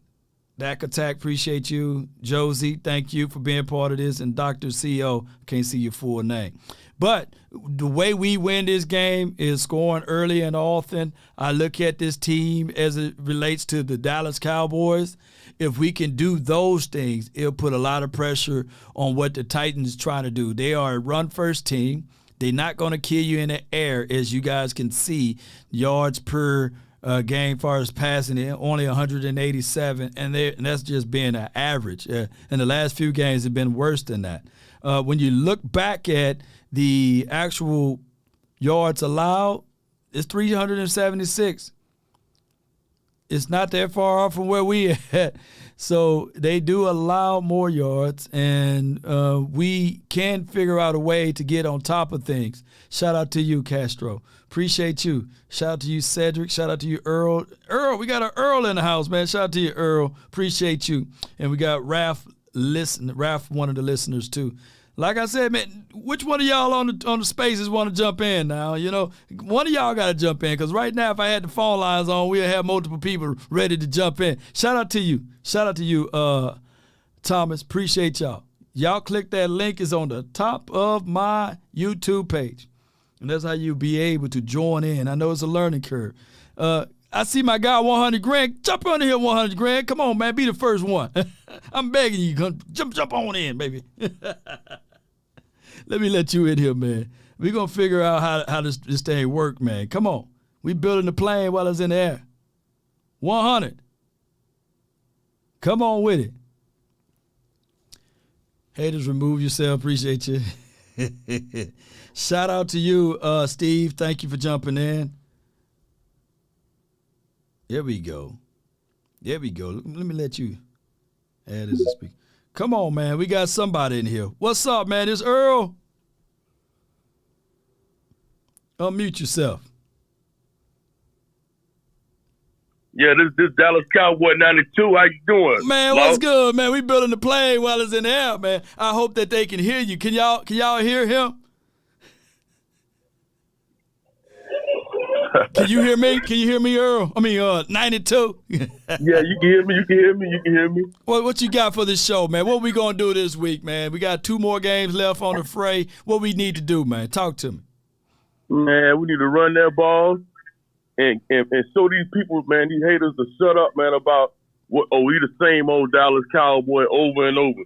Attack, appreciate you. Josie, thank you for being part of this. And Dr. CO, can't see your full name. But the way we win this game is scoring early and often. I look at this team as it relates to the Dallas Cowboys. If we can do those things, it'll put a lot of pressure on what the Titans trying to do. They are a run-first team. They're not going to kill you in the air, as you guys can see, yards per game far as passing it, only 187, and that's just being an average. And the last few games have been worse than that. When you look back at the actual yards allowed, it's 376. It's not that far off from where we at. So they do allow more yards, and we can figure out a way to get on top of things. Shout out to you, Castro. Appreciate you. Shout out to you, Cedric. Shout out to you, Earl. Earl, we got an Earl in the house, man. Shout out to you, Earl. Appreciate you. And we got Raph, one of the listeners, too. Like I said, man, which one of y'all on the spaces want to jump in now? You know, one of y'all got to jump in, because right now, if I had the phone lines on, we'd have multiple people ready to jump in. Shout out to you. Shout out to you, Thomas. Appreciate y'all. Y'all click that link. It's on the top of my YouTube page. And that's how you'll be able to join in. I know it's a learning curve. I see my guy 100 grand. Jump on here, 100 grand. Come on, man. Be the first one. I'm begging you. Jump on in, baby. Let me let you in here, man. We're going to figure out how this thing work, man. Come on. We building the plane while it's in the air. 100. Come on with it. Haters, remove yourself. Appreciate you. Shout out to you, Steve. Thank you for jumping in. There we go. Let me let you add as a speaker. Come on, man. We got somebody in here. What's up, man? It's Earl. Unmute yourself. Yeah, this Dallas Cowboy 92. How you doing? Man, what's good, man? We building the plane while it's in the air, man. I hope that they can hear you. Can y'all hear him? Can you hear me? Can you hear me, Earl? 92. Yeah, you can hear me. You can hear me. What you got for this show, man? What we gonna do this week, man? We got 2 more games left on the fray. What we need to do, man? Talk to me. Man, we need to run that ball and show these people, man, these haters to shut up, man, about we the same old Dallas Cowboy over and over.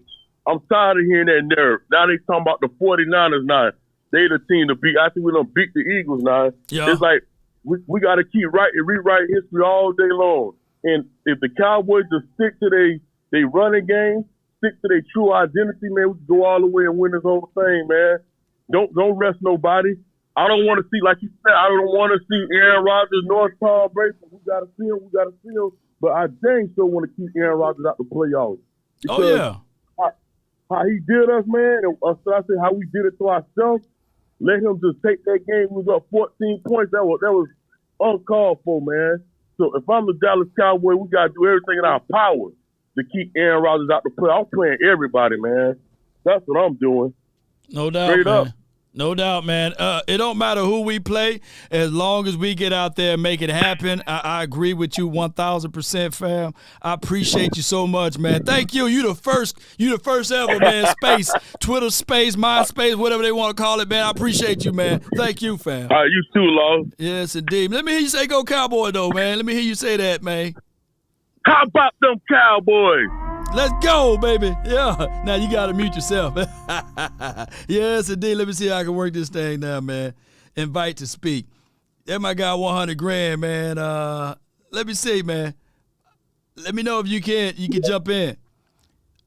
I'm tired of hearing that narrative. Now they talking about the 49ers now. They the team to beat. I think we done beat the Eagles now. Yeah. It's like we got to keep rewrite history all day long. And if the Cowboys just stick to they running game, stick to their true identity, man, we can go all the way and win this whole thing, man. Don't rest nobody. I don't want to see, like you said, I don't want to see Aaron Rodgers nor Tom Brady. We got to see him. But I dang sure want to keep Aaron Rodgers out the playoffs. Because how he did us, man, and so I said how we did it to ourselves. Let him just take that game. We was up 14 points. That was uncalled for, man. So if I'm the Dallas Cowboy, we got to do everything in our power to keep Aaron Rodgers out the play. I'm playing everybody, man. That's what I'm doing. No doubt, Straight man. up. No doubt, man. It don't matter who we play, as long as we get out there and make it happen. I agree with you 1,000%, fam. I appreciate you so much, man. Thank you. You the first ever, man. Space, Twitter space, MySpace, whatever they want to call it, man. I appreciate you, man. Thank you, fam. All right, you too, Law. Yes, indeed. Let me hear you say "Go Cowboy," though, man. Let me hear you say that, man. How about them Cowboys? Let's go, baby. Yeah. Now you got to mute yourself. Yes, indeed. Let me see how I can work this thing now, man. Invite to speak. That my guy 100 grand, man. Let me see, man. Let me know if you can jump in.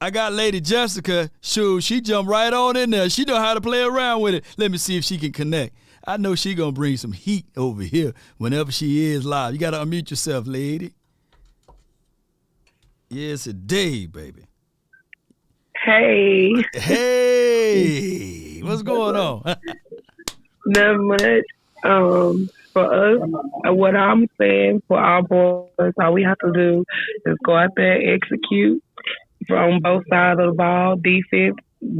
I got Lady Jessica. Shoot, she jumped right on in there. She know how to play around with it. Let me see if she can connect. I know she going to bring some heat over here whenever she is live. You got to unmute yourself, lady. Yes, indeed, baby. Hey. Hey. What's going on? Not much. For us, what I'm saying for our boys, all we have to do is go out there and execute from both sides of the ball, defense,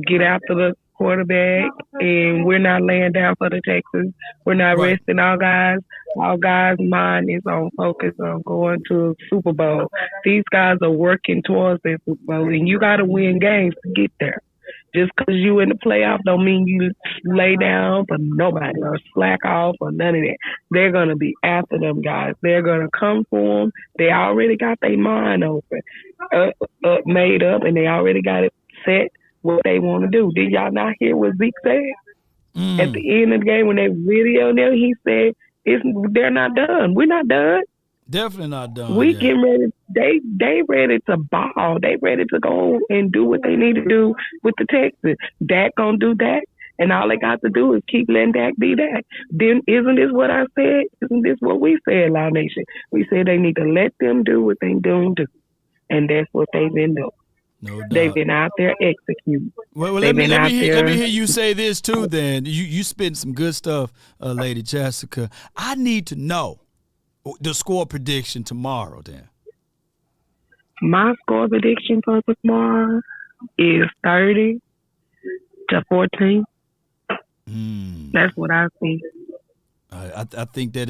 get after the quarterback, and we're not laying down for the Texans. We're not resting our guys. Our guys' mind is on focus on going to a Super Bowl. These guys are working towards the Super Bowl, and you got to win games to get there. Just because you in the playoff don't mean you lay down for nobody or slack off or none of that. They're going to be after them guys. They're going to come for them. They already got their mind open, made up, and they already got it set what they want to do. Did y'all not hear what Zeke said? At the end of the game when they videoed them, he said, they're not done. We're not done. Definitely not done. We getting ready. They ready to ball. They ready to go and do what they need to do with the Texans. Dak gonna do that, and all they got to do is keep letting Dak be Dak. Then isn't this what I said? Isn't this what we said, Loud Nation? We said they need to let them do what they gonna do, and that's what they've been doing. No doubt. They've been out there executing. Well, let me hear you say this too. Then you spitting some good stuff, Lady Jessica. I need to know the score prediction tomorrow. Then my score prediction for tomorrow is 30-14. That's what I think. I think that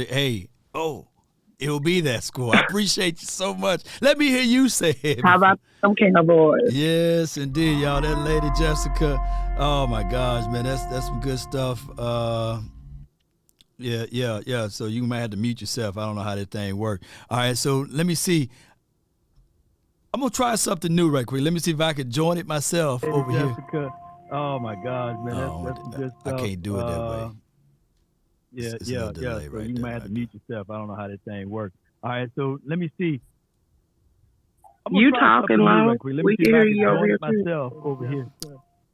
it'll be that score. I appreciate you so much. Let me hear you say it. How about some Cowboys? Yes, indeed, y'all. That Lady Jessica. Oh my gosh, man, that's some good stuff. Yeah. So you might have to mute yourself. I don't know how that thing works. All right, so let me see. I'm gonna try something new right quick. Let me see if I can join it myself over Jessica. here. Oh my gosh, man, that's some good stuff. I can't do it that way. It's a delay so right you there, might have to mute yourself. I don't know how that thing works. All right, so let me see. You talking loud? Right quick. Let me We see can if I hear can you over join here it myself over here.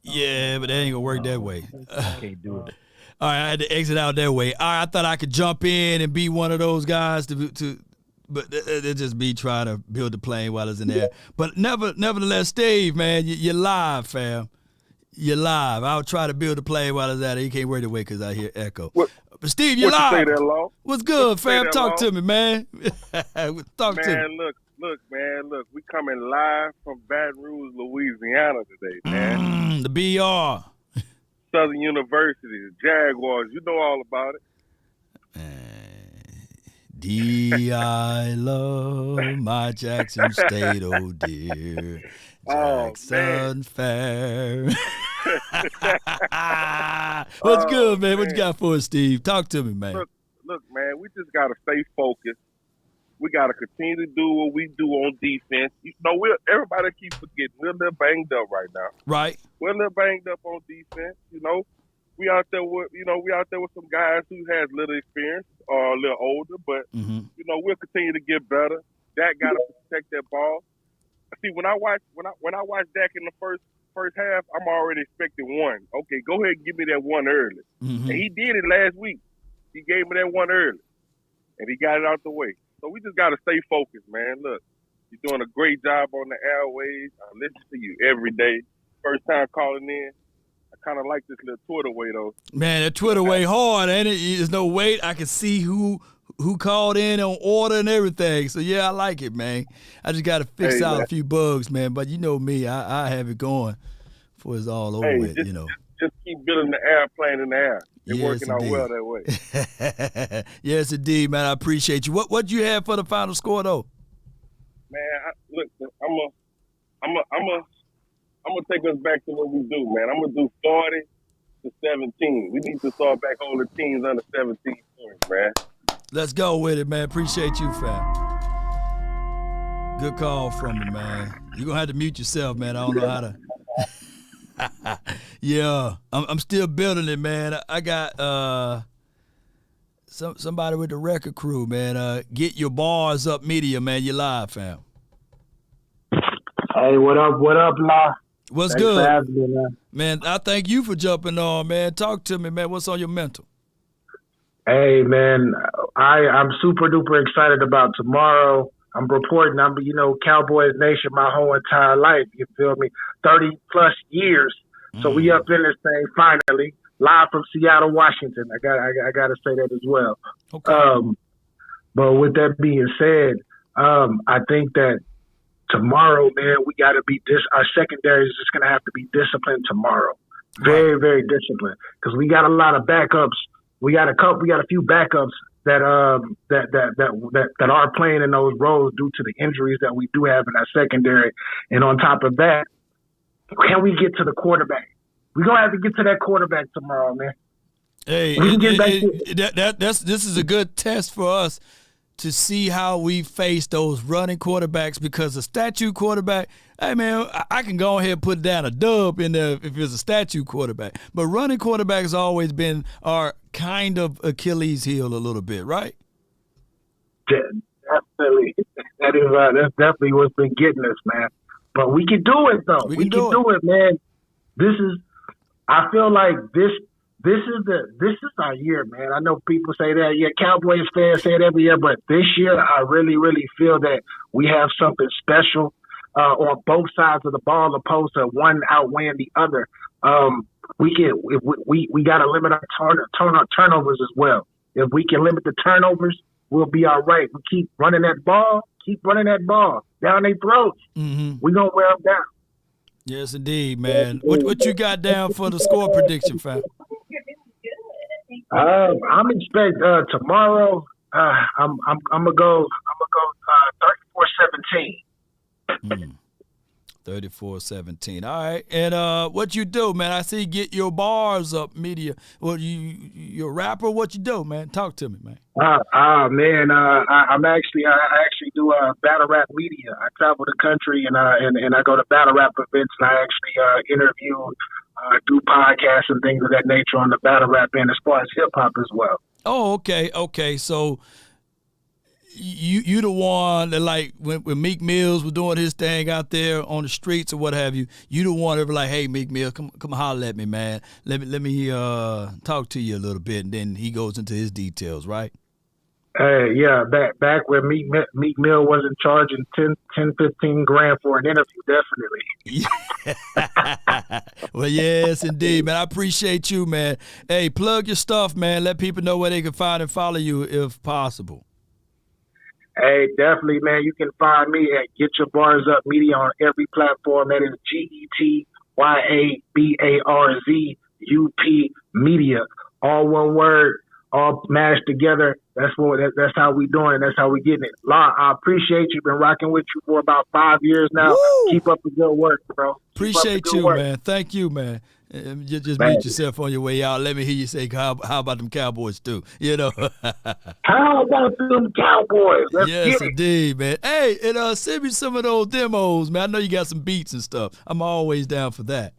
Yeah, but that ain't gonna work that way. I can't do it. All right, I had to exit out that way. All right, I thought I could jump in and be one of those guys but they just be trying to build the plane while it's in there. But nevertheless, Steve, man, you're live, fam. You're live. I'll try to build the plane while it's out there. You can't work away because I hear echo. But Steve, you're live. You say that, Law? What's good, fam? Talk Law? to me, man. Talk to me. Look, we coming live from Baton Rouge, Louisiana today, man. The BR. Southern University, the Jaguars. You know all about it. I love my Jackson State, oh dear. Jackson Fair. What's good, man? What you got for us, Steve? Talk to me, man. Look, man, we just got to stay focused. We got to continue to do what we do on defense. You know, everybody keeps forgetting we're a little banged up right now. Right. We're a little banged up on defense, you know. We out there with some guys who has little experience or a little older, but you know, we'll continue to get better. Dak got to protect that ball. See, when I watch Dak in the first half, I'm already expecting one. Okay, go ahead and give me that one early. And he did it last week. He gave me that one early, and he got it out the way. So we just got to stay focused, man. Look, you're doing a great job on the airways. I listen to you every day. First time calling in. Kind of like this little Twitter way though. Man, that Twitter way hard, ain't it? There's no wait. I can see who called in on order and everything. So yeah, I like it, man. I just got to fix out a few bugs, man. But you know me, I have it going before it's all over with. You know. just keep building the airplane in the air. It's Yes, working out indeed. well that way. Yes, indeed, man. I appreciate you. What you have for the final score though? Man, look, I'm gonna take us back to what we do, man. I'm gonna do 40-17. We need to start back holding teams under 17 points, man. Let's go with it, man. Appreciate you, fam. Good call from me, man. You're gonna have to mute yourself, man. I don't know how to. Yeah, I'm still building it, man. I got somebody with the record crew, man. Get your bars up, media, man. You live, fam. Hey, what up, La? What's Thanks good, for having me, man? Man, I thank you for jumping on, man. Talk to me, man. What's on your mental? Hey, man, I'm super duper excited about tomorrow. I'm reporting. I'm Cowboys Nation my whole entire life. You feel me? 30 plus years. So we up in this thing finally, live from Seattle, Washington. I got to say that as well. Okay. But with that being said, I think that tomorrow, man, we got to be our secondary is just going to have to be disciplined tomorrow. Very, very disciplined, because we got a lot of backups. We got a few backups that are playing in those roles due to the injuries that we do have in our secondary. And on top of that, can we get to the quarterback? We're gonna have to get to that quarterback tomorrow, man. Hey, we can get back this is a good test for us to see how we face those running quarterbacks, because a statue quarterback, hey man, I can go ahead and put down a dub in there if it's a statue quarterback. But running quarterbacks has always been our kind of Achilles heel a little bit, right? Definitely. That's definitely what's been getting us, man. But we can do it though. We can do it, man. I feel like this is our year, man. I know people say that, Cowboys fans say it every year, but this year I really, really feel that we have something special on both sides of the ball, opposed to one outweighing the other. We got to limit our turnovers as well. If we can limit the turnovers, we'll be all right. We keep running that ball down their throats. Mm-hmm. We're gonna wear them down. Yes, indeed, man. What you got down for the score prediction, fam? I'm expect tomorrow. I'm gonna go 34-17. 34-17. All right. And what you do, man? I see get your bars up, media. Well, you're a rapper. What you do, man? Talk to me, man. Man, I actually do battle rap media. I travel the country and I go to battle rap events, and I actually interview, do podcasts and things of that nature on the battle rap end, as far as hip hop as well. Oh, okay. So you the one that, like, when Meek Mills was doing his thing out there on the streets or what have you, you the one that be like, hey, Meek Mills, come holler at me, man. Let me talk to you a little bit, and then he goes into his details, right? Yeah, back when Meek Mill wasn't charging 10-15 grand for an interview, definitely. Well, yes, indeed, man. I appreciate you, man. Hey, plug your stuff, man. Let people know where they can find and follow you if possible. Hey, definitely, man. You can find me at Get Your Bars Up Media on every platform. That is GETYABARZUP Media. All one word, all mashed together. That's how we doing it. That's how we getting it. Law, I appreciate you. Been rocking with you for about 5 years now. Woo! Keep up the good work, bro. Appreciate you, man. Thank you, man. Just mute yourself on your way out. Let me hear you say, how about them Cowboys too? You know. How about them Cowboys? Let's yes, get it. indeed, man. Hey, and send me some of those demos, man. I know you got some beats and stuff. I'm always down for that.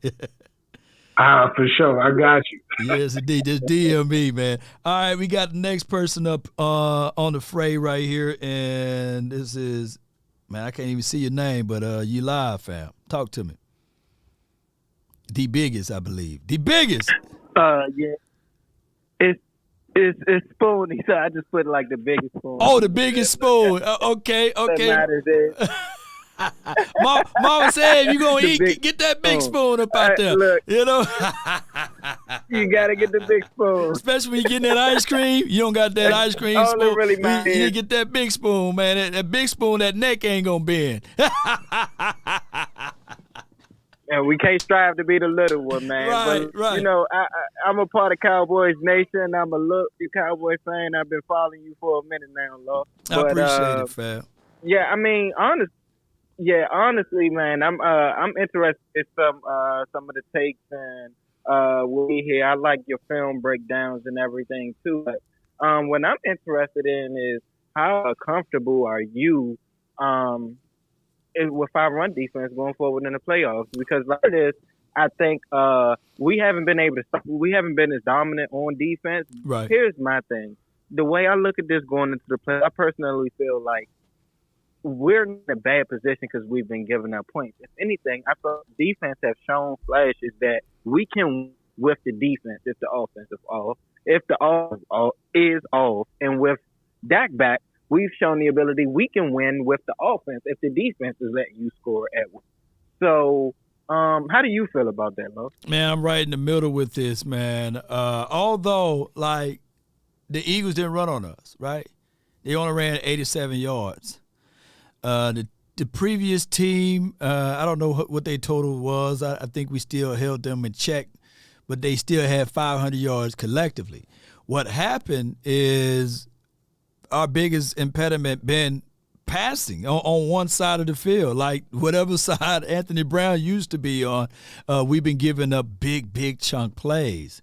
For sure. I got you. Yes, indeed. Just DM me, man. All right, we got the next person up on the fray right here, and this is, man, I can't even see your name, but you live, fam. Talk to me. The biggest, I believe. The biggest. Yeah. It's Spoony, so I just put like the biggest spoon. Oh, the biggest spoon. Okay. Mama said, if you gonna eat, get that big spoon up out there. Look, you know, you gotta get the big spoon, especially when you getting that ice cream. You don't got that ice cream all spoon. really You get that big spoon, man. That big spoon, that neck ain't gonna bend. And we can't strive to be the little one, man. Right, but, right. You know, I'm a part of Cowboys Nation. I'm a Cowboy fan. I've been following you for a minute now, Law. I appreciate it, fam. Yeah, I mean, honestly, man, I'm interested in some of the takes and what we hear. I like your film breakdowns and everything too. But what I'm interested in is how comfortable are you with our run defense going forward in the playoffs? Because like this, I think we haven't been able to stop. We haven't been as dominant on defense. Right. Here's my thing. The way I look at this going into the playoffs, I personally feel like we're in a bad position because we've been giving up points. If anything, I feel defense have shown flashes that we can with the defense if the offense is off. If the offense is off, and with Dak back, we've shown the ability we can win with the offense if the defense is letting you score at will. So, how do you feel about that, Lo? Man, I'm right in the middle with this, man. Although, like, the Eagles didn't run on us, right? They only ran 87 yards. The previous team, I don't know what their total was. I think we still held them in check, but they still had 500 yards collectively. What happened is our biggest impediment been passing on one side of the field. Like whatever side Anthony Brown used to be on, we've been giving up big chunk plays.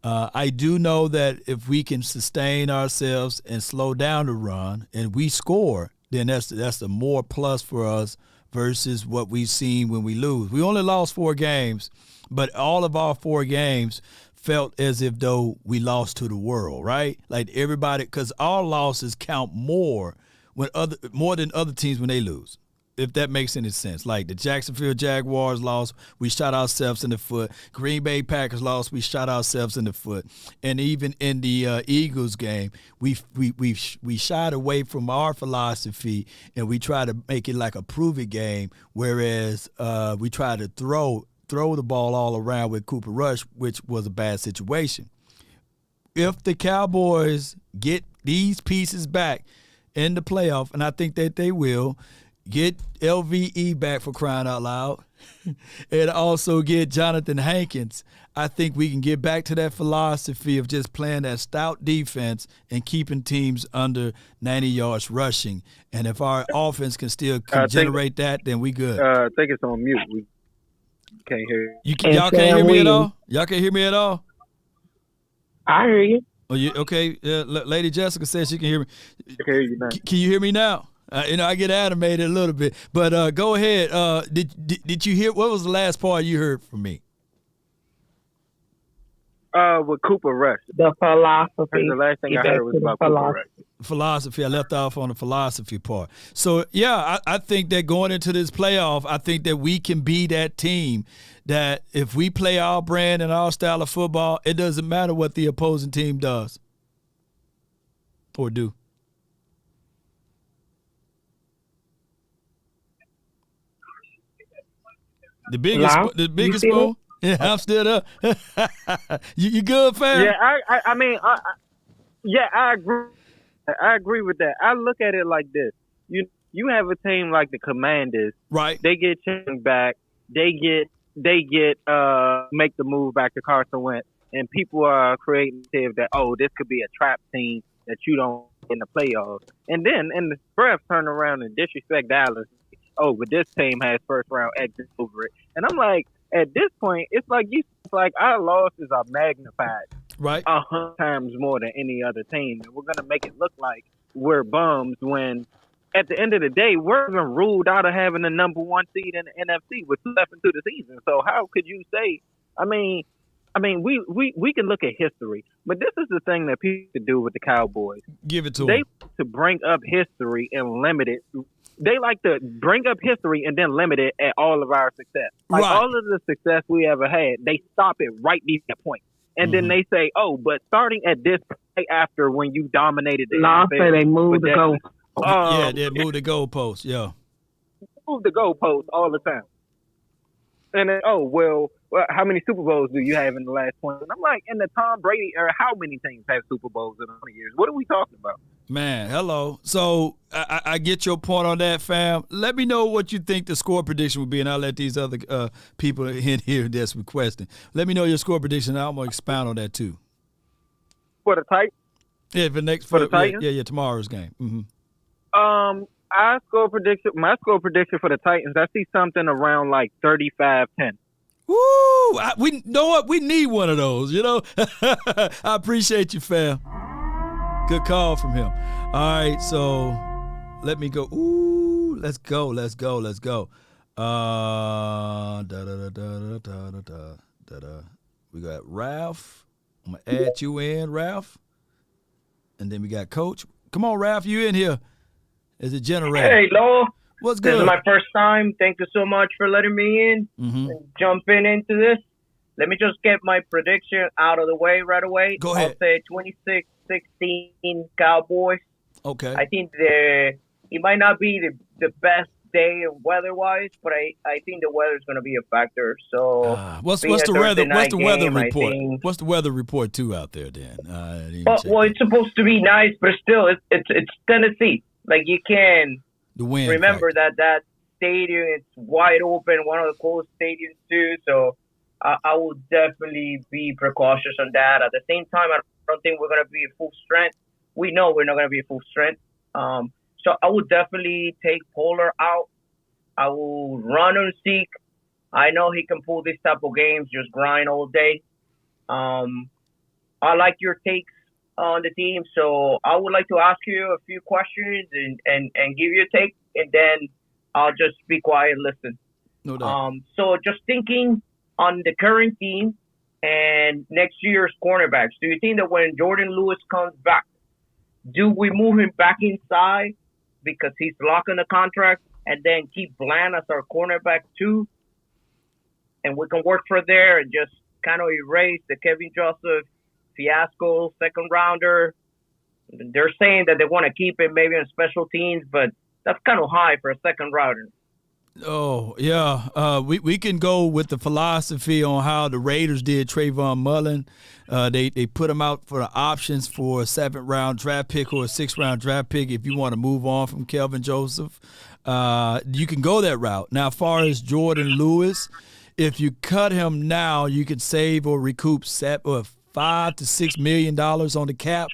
I do know that if we can sustain ourselves and slow down the run and we score, then that's a more plus for us versus what we've seen when we lose. We only lost 4 games, but all of our 4 games felt as if though we lost to the world, right? Like everybody, because our losses count more than other teams when they lose, if that makes any sense. Like the Jacksonville Jaguars lost, we shot ourselves in the foot. Green Bay Packers lost, we shot ourselves in the foot. And even in the Eagles game, we shied away from our philosophy and we tried to make it like a prove-it game, whereas we tried to throw the ball all around with Cooper Rush, which was a bad situation. If the Cowboys get these pieces back in the playoff, and I think that they will, get LVE back for crying out loud, and also get Jonathan Hankins, I think we can get back to that philosophy of just playing that stout defense and keeping teams under 90 yards rushing. And if our offense can still generate that, then we good. I think it's on mute. We can't hear you. Y'all can't hear me at all? Y'all can't hear me at all? I hear you. Oh, okay. Lady Jessica says she can hear me. I can hear you now. Can you hear me now? I get animated a little bit, but go ahead. Did you hear? What was the last part you heard from me? With Cooper Rush. The philosophy. The last thing I heard was about Cooper Rush. Philosophy. I left off on the philosophy part. So, yeah, I think that going into this playoff, I think that we can be that team that if we play our brand and our style of football, it doesn't matter what the opposing team does or do. The biggest spoon. Yeah, I'm still up. you good, fam? Yeah, I mean, I agree. I agree with that. I look at it like this: you have a team like the Commanders, right? They get Chang back. They get make the move back to Carson Wentz, and people are creating that this could be a trap team that you don't in the playoffs, and then in the breath turn around and disrespect Dallas. But this team has first round exits over it, and I'm like, at this point, it's like our losses are magnified, right, 100 times more than any other team, and we're gonna make it look like we're bums when, at the end of the day, we're even ruled out of having the number 1 seed in the NFC with 2 left into the season. So how could you say? I mean, we can look at history, but this is the thing that people do with the Cowboys. Give it to them. They like to bring up history and limit it. They like to bring up history and then limit it at all of our success. Like all of the success we ever had, they stop it right before that point. And then they say, but starting at this point after when you dominated the NFL, they moved the goalpost. They moved the goalpost, yeah. Move the goalpost all the time. And then, well, how many Super Bowls do you have in the last 20? And I'm like, in the Tom Brady era, how many teams have Super Bowls in 20 years? What are we talking about? Man, hello. So I get your point on that, fam. Let me know what you think the score prediction would be, and I'll let these other people in here that's requesting. Let me know your score prediction, and I'm going to expound on that too. For the Titans? Yeah, for the Titans? Yeah, tomorrow's game. Mm-hmm. My score prediction for the Titans, I see something around like 35-10. Woo! We know what? We need one of those, you know? I appreciate you, fam. Good call from him. All right, so let me go. Ooh, let's go. We got Ralph. I'm going to add you in, Ralph. And then we got Coach. Come on, Ralph, you in here as a generator. Hey, Law. What's good? This is my first time. Thank you so much for letting me in and jumping into this. Let me just get my prediction out of the way right away. Go ahead. I'll say 26-16 Cowboys. Okay. I think it might not be the best day weather-wise, but I think the weather is going to be a factor. So what's the weather? What's the weather report? What's the weather report too out there, Dan? Well, it's supposed to be nice, but still, it's Tennessee. Like you can remember that stadium. It's wide open, one of the coolest stadiums too. So I will definitely be precautious on that. At the same time, I don't think we're going to be at full strength. We know we're not going to be at full strength. So I would definitely take Pollard out. I will run on Zeke. I know he can pull these type of games, just grind all day. I like your takes on the team, so I would like to ask you a few questions and give you a take, and then I'll just be quiet and listen. No doubt. So just thinking on the current team and next year's cornerbacks, do you think that when Jordan Lewis comes back, do we move him back inside because he's locking the contract, and then keep Bland as our cornerback too? And we can work for there and just kind of erase the Kevin Joseph fiasco second rounder. They're saying that they want to keep it maybe on special teams, but that's kind of high for a second rounder. Oh, yeah. We can go with the philosophy on how the Raiders did Trayvon Mullen. They put him out for the options for a 7th-round draft pick or a 6th-round draft pick if you want to move on from Kelvin Joseph. You can go that route. Now, as far as Jordan Lewis, if you cut him now, you could save or recoup $5 to $6 million on the cap.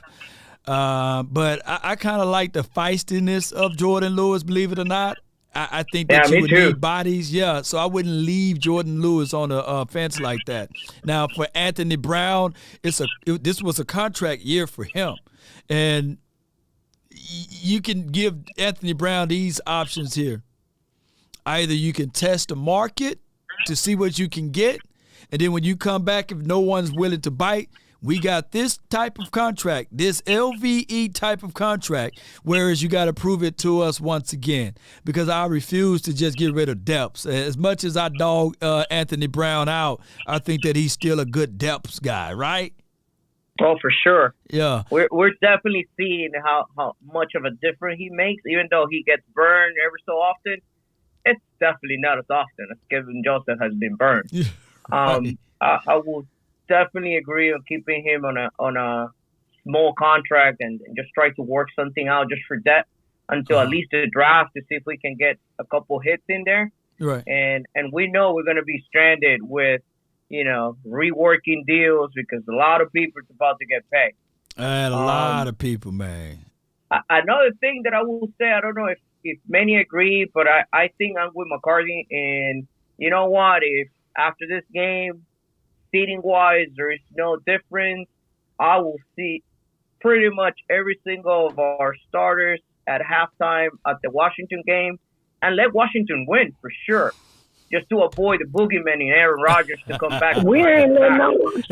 But I kind of like the feistiness of Jordan Lewis, believe it or not. I think that you would need bodies. Yeah, so I wouldn't leave Jordan Lewis on a fence like that. Now, for Anthony Brown, this was a contract year for him. And you can give Anthony Brown these options here. Either you can test the market to see what you can get, and then when you come back, if no one's willing to bite, we got this type of contract, this LVE type of contract, whereas you got to prove it to us once again, because I refuse to just get rid of depths. As much as I dog Anthony Brown out, I think that he's still a good depths guy, right? Oh, for sure. Yeah. We're definitely seeing how much of a difference he makes, even though he gets burned every so often. It's definitely not as often as Kevin Joseph has been burned. Right. I will definitely agree on keeping him on a small contract and just try to work something out just for that until at least the draft to see if we can get a couple hits in there. Right. And we know we're going to be stranded with, reworking deals because a lot of people are about to get paid. And a lot of people, man. Another thing that I will say, I don't know if many agree, but I think I'm with McCarthy. And you know what? If after this game, seating-wise, there is no difference, I will see pretty much every single of our starters at halftime at the Washington game and let Washington win for sure. Just to avoid the boogeyman and Aaron Rodgers to come back. We ain't letting no one.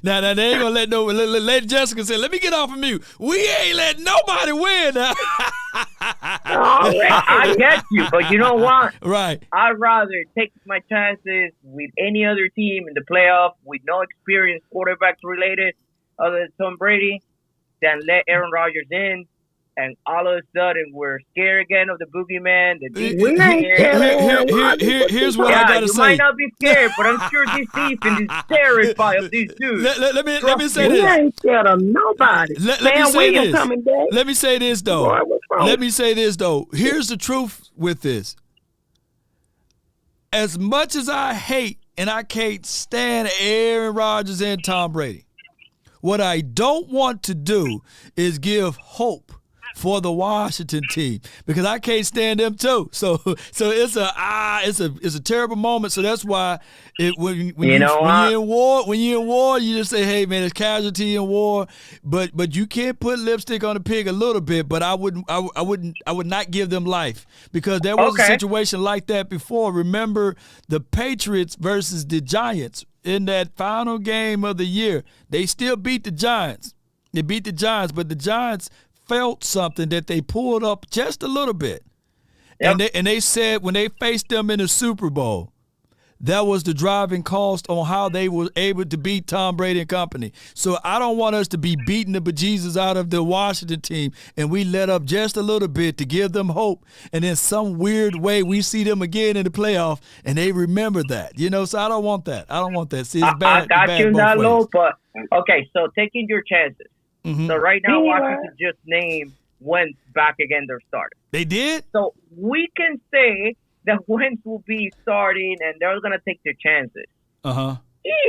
Now they ain't gonna let Jessica say, let me get off of mute. We ain't letting nobody win now. I get you, but you know what? Right. I'd rather take my chances with any other team in the playoff with no experience quarterbacks related other than Tom Brady than let Aaron Rodgers in and all of a sudden we're scared again of the boogeyman. The Here's what I gotta you say. might not be scared, but I'm sure this defense is terrified of these dudes. Let me say this. We ain't scared of nobody. Let me say Williams this. coming back. Let me say this though. Boy, what's wrong? Let me say this though. Here's the truth with this. As much as I hate and I can't stand Aaron Rodgers and Tom Brady, what I don't want to do is give hope for the Washington team because I can't stand them too. So it's a terrible moment. So that's why when you're in war, you just say, hey man, it's casualty in war. But you can't put lipstick on a pig a little bit. But I would not give them life because there was a situation like that before. Remember the Patriots versus the Giants in that final game of the year. They still beat the Giants. They beat the Giants, but the Giants felt something that they pulled up just a little bit. Yep. And they said when they faced them in the Super Bowl, that was the driving cost on how they were able to beat Tom Brady and company. So I don't want us to be beating the bejesus out of the Washington team and we let up just a little bit to give them hope. And in some weird way, we see them again in the playoff and they remember that. So I don't want that. See, it's bad. I got you in that low, but okay, so taking your chances. Mm-hmm. So right now, Washington just named Wentz back again their starter. They did? So we can say that Wentz will be starting and they're going to take their chances. Uh-huh.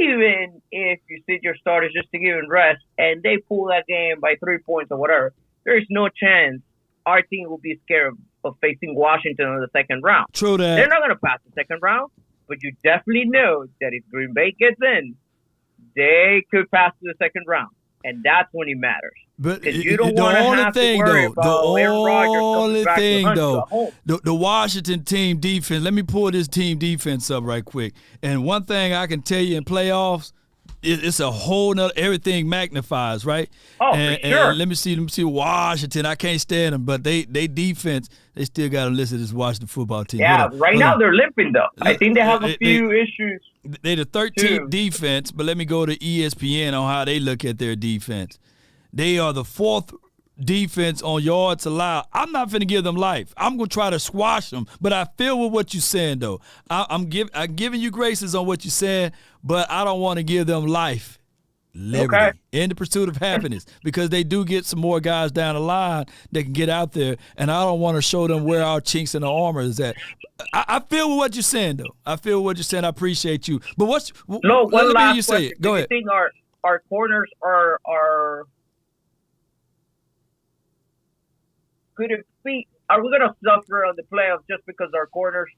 Even if you sit your starters just to give them rest and they pull that game by 3 points or whatever, there is no chance our team will be scared of facing Washington in the second round. True that. They're not going to pass the second round, but you definitely know that if Green Bay gets in, they could pass to the second round. And that's when it matters. But you don't want to have to worry about Aaron Rodgers coming back to hunt you at home. The Washington team defense, let me pull this team defense up right quick. And one thing I can tell you in playoffs, it's a whole nother, everything magnifies, right? Oh, for sure. And let me see Washington. I can't stand them, but they defense, they still got to listen to this Washington football team. Yeah, right now they're limping, though. I think they have a few issues. They're the 13th defense, but let me go to ESPN on how they look at their defense. They are the 4th defense on yards allowed. I'm not going to give them life. I'm going to try to squash them, but I feel with what you're saying, though. I'm giving you graces on what you're saying, but I don't want to give them life. Liberty in the pursuit of happiness because they do get some more guys down the line that can get out there, and I don't want to show them where our chinks in the armor is at. I feel with what you're saying, though. I appreciate you. But one last you say question. it. Go ahead. Do you think our corners are could it be? Are we going to suffer on the playoffs just because our corners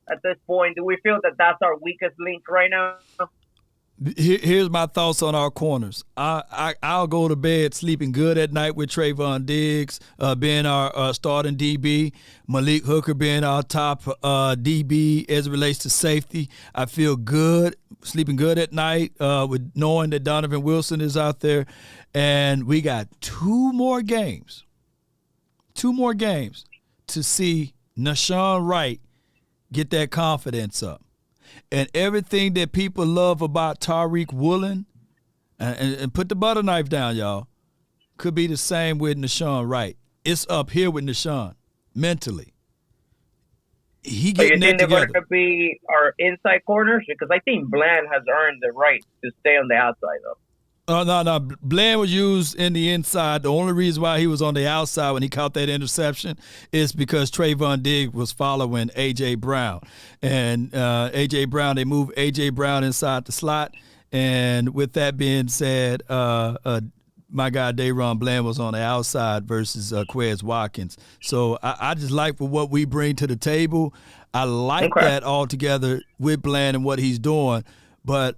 at this point? Do we feel that that's our weakest link right now? Here's my thoughts on our corners. I'll go to bed sleeping good at night with Trayvon Diggs being our starting DB, Malik Hooker being our top DB as it relates to safety. I feel good, sleeping good at night with knowing that Donovan Wilson is out there. And we got two more games to see Nashawn Wright get that confidence up. And everything that people love about Tariq Woolen, and put the butter knife down, y'all, could be the same with Nashawn Wright. It's up here with Nashawn mentally. He getting that together. So you think they're going to be our inside corners? Because I think Bland has earned the right to stay on the outside, though. No. Bland was used in the inside. The only reason why he was on the outside when he caught that interception is because Trayvon Diggs was following A.J. Brown. And A.J. Brown, they moved A.J. Brown inside the slot. And with that being said, my guy Dayron Bland was on the outside versus Quez Watkins. So I just like for what we bring to the table. I like that altogether with Bland and what he's doing. But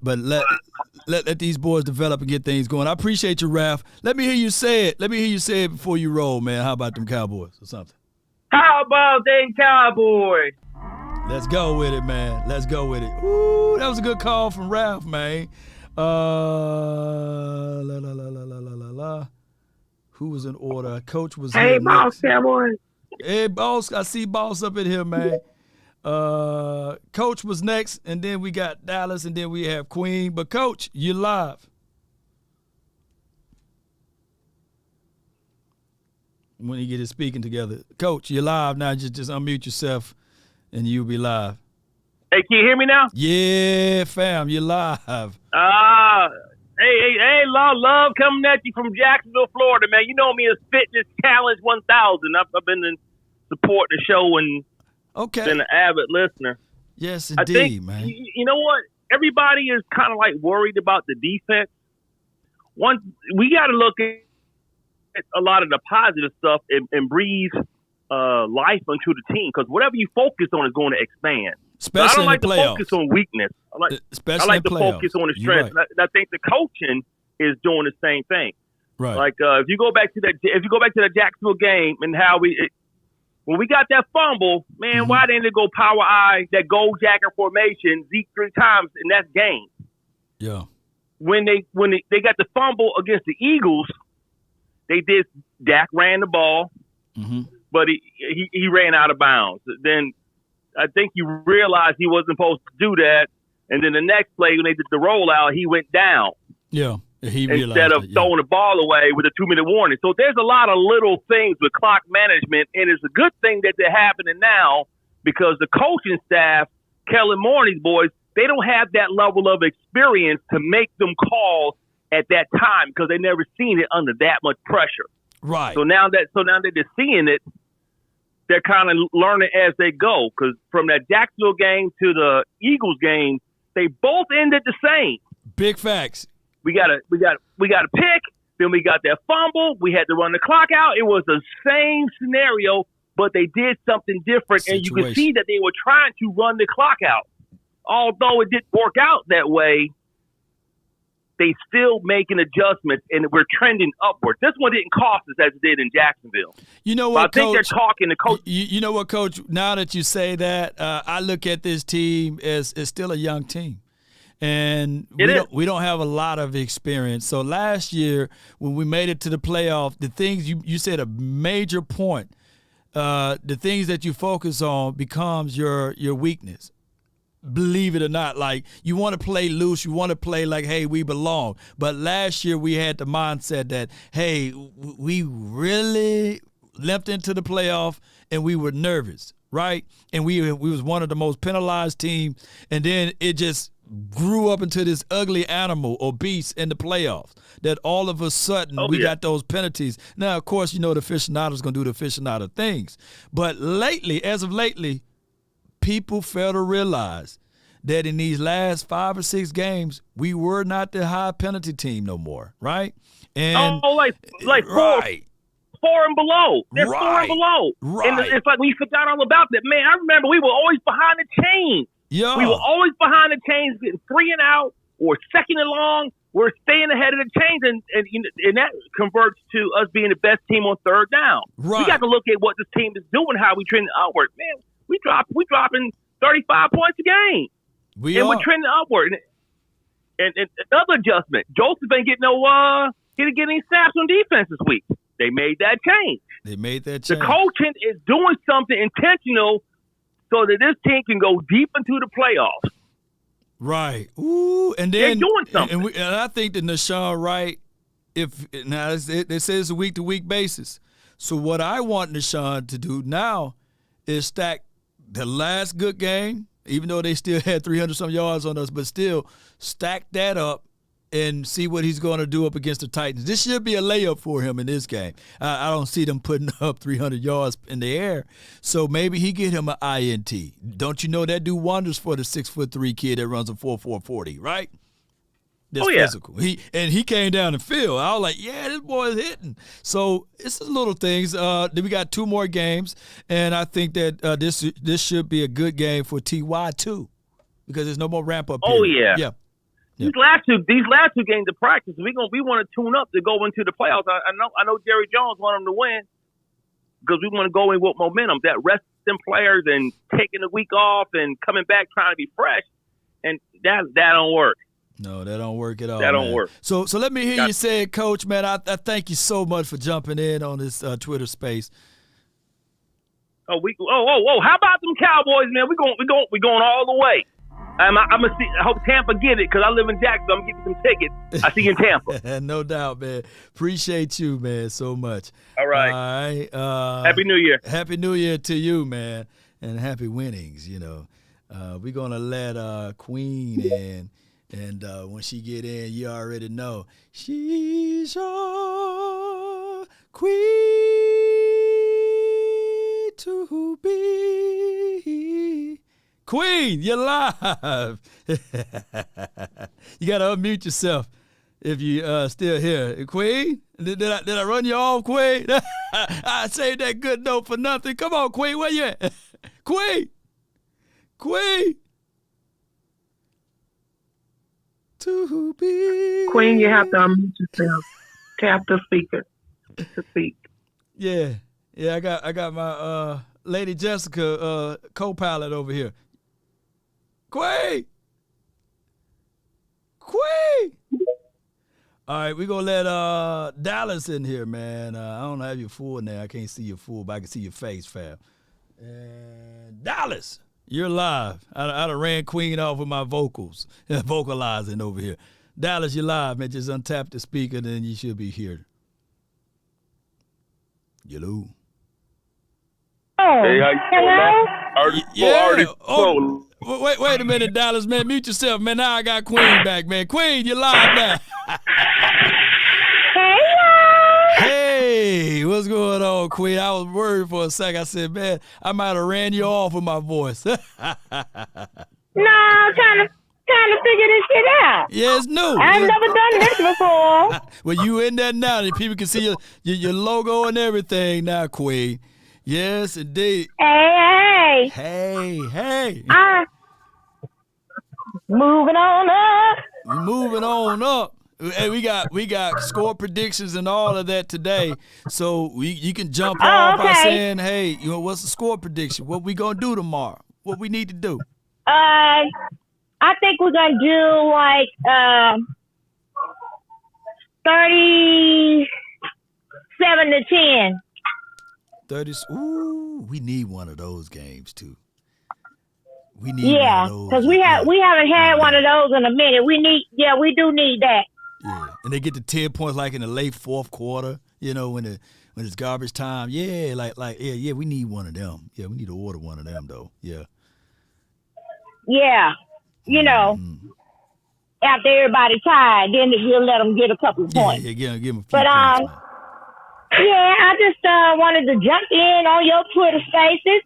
let these boys develop and get things going. I appreciate you, Ralph. Let me hear you say it. Before you roll, man. How about them Cowboys or something? How about them Cowboys? Let's go with it, man. Let's go with it. Ooh, that was a good call from Ralph, man. Who was in order? Coach was Hey, boss, Cowboys. Hey, boss. I see boss up in here, man. Coach was next, and then we got Dallas, and then we have Queen. But Coach, you live. when he get his speaking together. Coach, you're live now. Just unmute yourself, and you'll be live. Hey, can you hear me now? Yeah, fam, you're live. Hey, love coming at you from Jacksonville, Florida, man. You know me as Fitness Challenge 1000. I've been in supporting the show and been an avid listener. Yes, I indeed, think, man. You know what? Everybody is kind of like worried about the defense. We got to look at a lot of the positive stuff and breathe life into the team, because whatever you focus on is going to expand. Especially I don't like in the to playoffs. focus on weakness. I like to focus on the strength. Right. And I think the coaching is doing the same thing. Right. Like if you go back to the Jacksonville game and how when we got that fumble, man, why didn't it go power eye, that gold jacket formation, Zeke 3 times, and that's game. Yeah. When they got the fumble against the Eagles, Dak ran the ball, but he ran out of bounds. Then I think he realized he wasn't supposed to do that. And then the next play, when they did the rollout, he went down. Yeah. He realized instead of throwing the ball away with a 2-minute warning. So there's a lot of little things with clock management, and it's a good thing that they're happening now, because the coaching staff, Kellen Moore and these boys, they don't have that level of experience to make them calls at that time, because they never seen it under that much pressure. Right. So now that they're seeing it, they're kind of learning as they go. Because from that Jacksonville game to the Eagles game, they both ended the same. Big facts. We got a pick, then we got that fumble. We had to run the clock out. It was the same scenario, but they did something different, and you could see that they were trying to run the clock out. Although it didn't work out that way, they still making adjustments, and we're trending upward. This one didn't cost us as it did in Jacksonville. You know what, but I think Coach? they're talking to Coach. You know what, Coach? Now that you say that, I look at this team as still a young team. And we don't have a lot of experience. So last year, when we made it to the playoff, the things you said a major point, the things that you focus on becomes your weakness. Believe it or not, like you want to play loose, you want to play like, hey, we belong. But last year we had the mindset that, hey, we really leapt into the playoff and we were nervous, right? And we was one of the most penalized teams, and then it just grew up into this ugly animal or beast in the playoffs that all of a sudden we got those penalties. Now, of course, you know the aficionado's going to do the aficionado things. But as of lately, people fail to realize that in these last 5 or 6 games, we were not the high penalty team no more, right? And like 4 and below. They're 4 and below. Right. And it's like we forgot all about that. Man, I remember we were always behind the chains. Yeah. We were always behind the chains, getting 3 and out or 2nd and long. We're staying ahead of the chains, and that converts to us being the best team on 3rd down. Right. We got to look at what this team is doing, how we trend upward. Man, we dropping 35 points a game. We're trending upward. And another adjustment, Joseph ain't getting he didn't get any snaps on defense this week. They made that change. The coaching is doing something intentional so that this team can go deep into the playoffs. Right. Ooh, and then they're doing something. And I think that Nashawn Wright, they say it's a week-to-week basis. So what I want Nashawn to do now is stack the last good game, even though they still had 300-some yards on us, but still stack that up and see what he's going to do up against the Titans. This should be a layup for him in this game. I don't see them putting up 300 yards in the air, so maybe he get him an INT. Don't you know that do wonders for the 6'3" kid that runs a 4.4 40, right? That's physical. He came down the field. I was like, yeah, this boy is hitting. So it's the little things. Then we got 2 more games, and I think that this should be a good game for TY too, because there's no more ramp up. Oh period. yeah. These last two games of practice, we want to tune up to go into the playoffs. I know Jerry Jones want them to win because we want to go in with momentum. That resting players and taking a week off and coming back trying to be fresh, and that don't work. No, that don't work at all. That don't work. So let me hear you say it, Coach. Man, I thank you so much for jumping in on this Twitter space. How about them Cowboys, man? We going all the way. I'm gonna see. I hope Tampa get it because I live in Jacksonville. I'm gonna get you some tickets. I see you in Tampa. No doubt, man. Appreciate you, man, so much. All right. All right. Happy New Year. Happy New Year to you, man, and happy winnings. We're gonna let Queen in, and when she get in, you already know she's your queen to be. Queen, you're live. You gotta unmute yourself if you still here. Queen, did I run you off, Queen? I saved that good note for nothing. Come on, Queen, where you at? Queen. To be. Queen, you have to unmute yourself. Tap the speaker to speak. Yeah, I got my Lady Jessica co-pilot over here. Queen. All right, we're going to let Dallas in here, man. I don't have your full name. I can't see your full, but I can see your face, fam. And Dallas, you're live. I done ran Queen off with my vocals, vocalizing over here. Dallas, you're live, man. Just untap the speaker, then you should be here. Hello. Hey, how you doing? Wait a minute, Dallas, man. Mute yourself, man. Now I got Queen back, man. Queen, you're live now. Hey, what's going on, Queen? I was worried for a second. I said, man, I might have ran you off with my voice. No, I'm trying to figure this shit out. Yeah, it's new. I've never done this before. Well, you in there now, and people can see your logo and everything now, Queen. Yes, indeed. Hey. Moving on up. We're moving on up. Hey, we got score predictions and all of that today, so you can jump off by saying, hey, what's the score prediction? What we gonna do tomorrow? What we need to do? I think we're gonna do like 37-10. 30. Ooh, we need one of those games too. We need one of those. Because we haven't had one of those in a minute. We do need that. Yeah, and they get to 10 points like in the late fourth quarter. When it's garbage time. Yeah, yeah, we need one of them. Yeah, we need to order one of them though. Yeah. Yeah, after everybody's tired, then you'll let them get a couple of points. Yeah, give them a few points. But yeah, I just wanted to jump in on your Twitter Spaces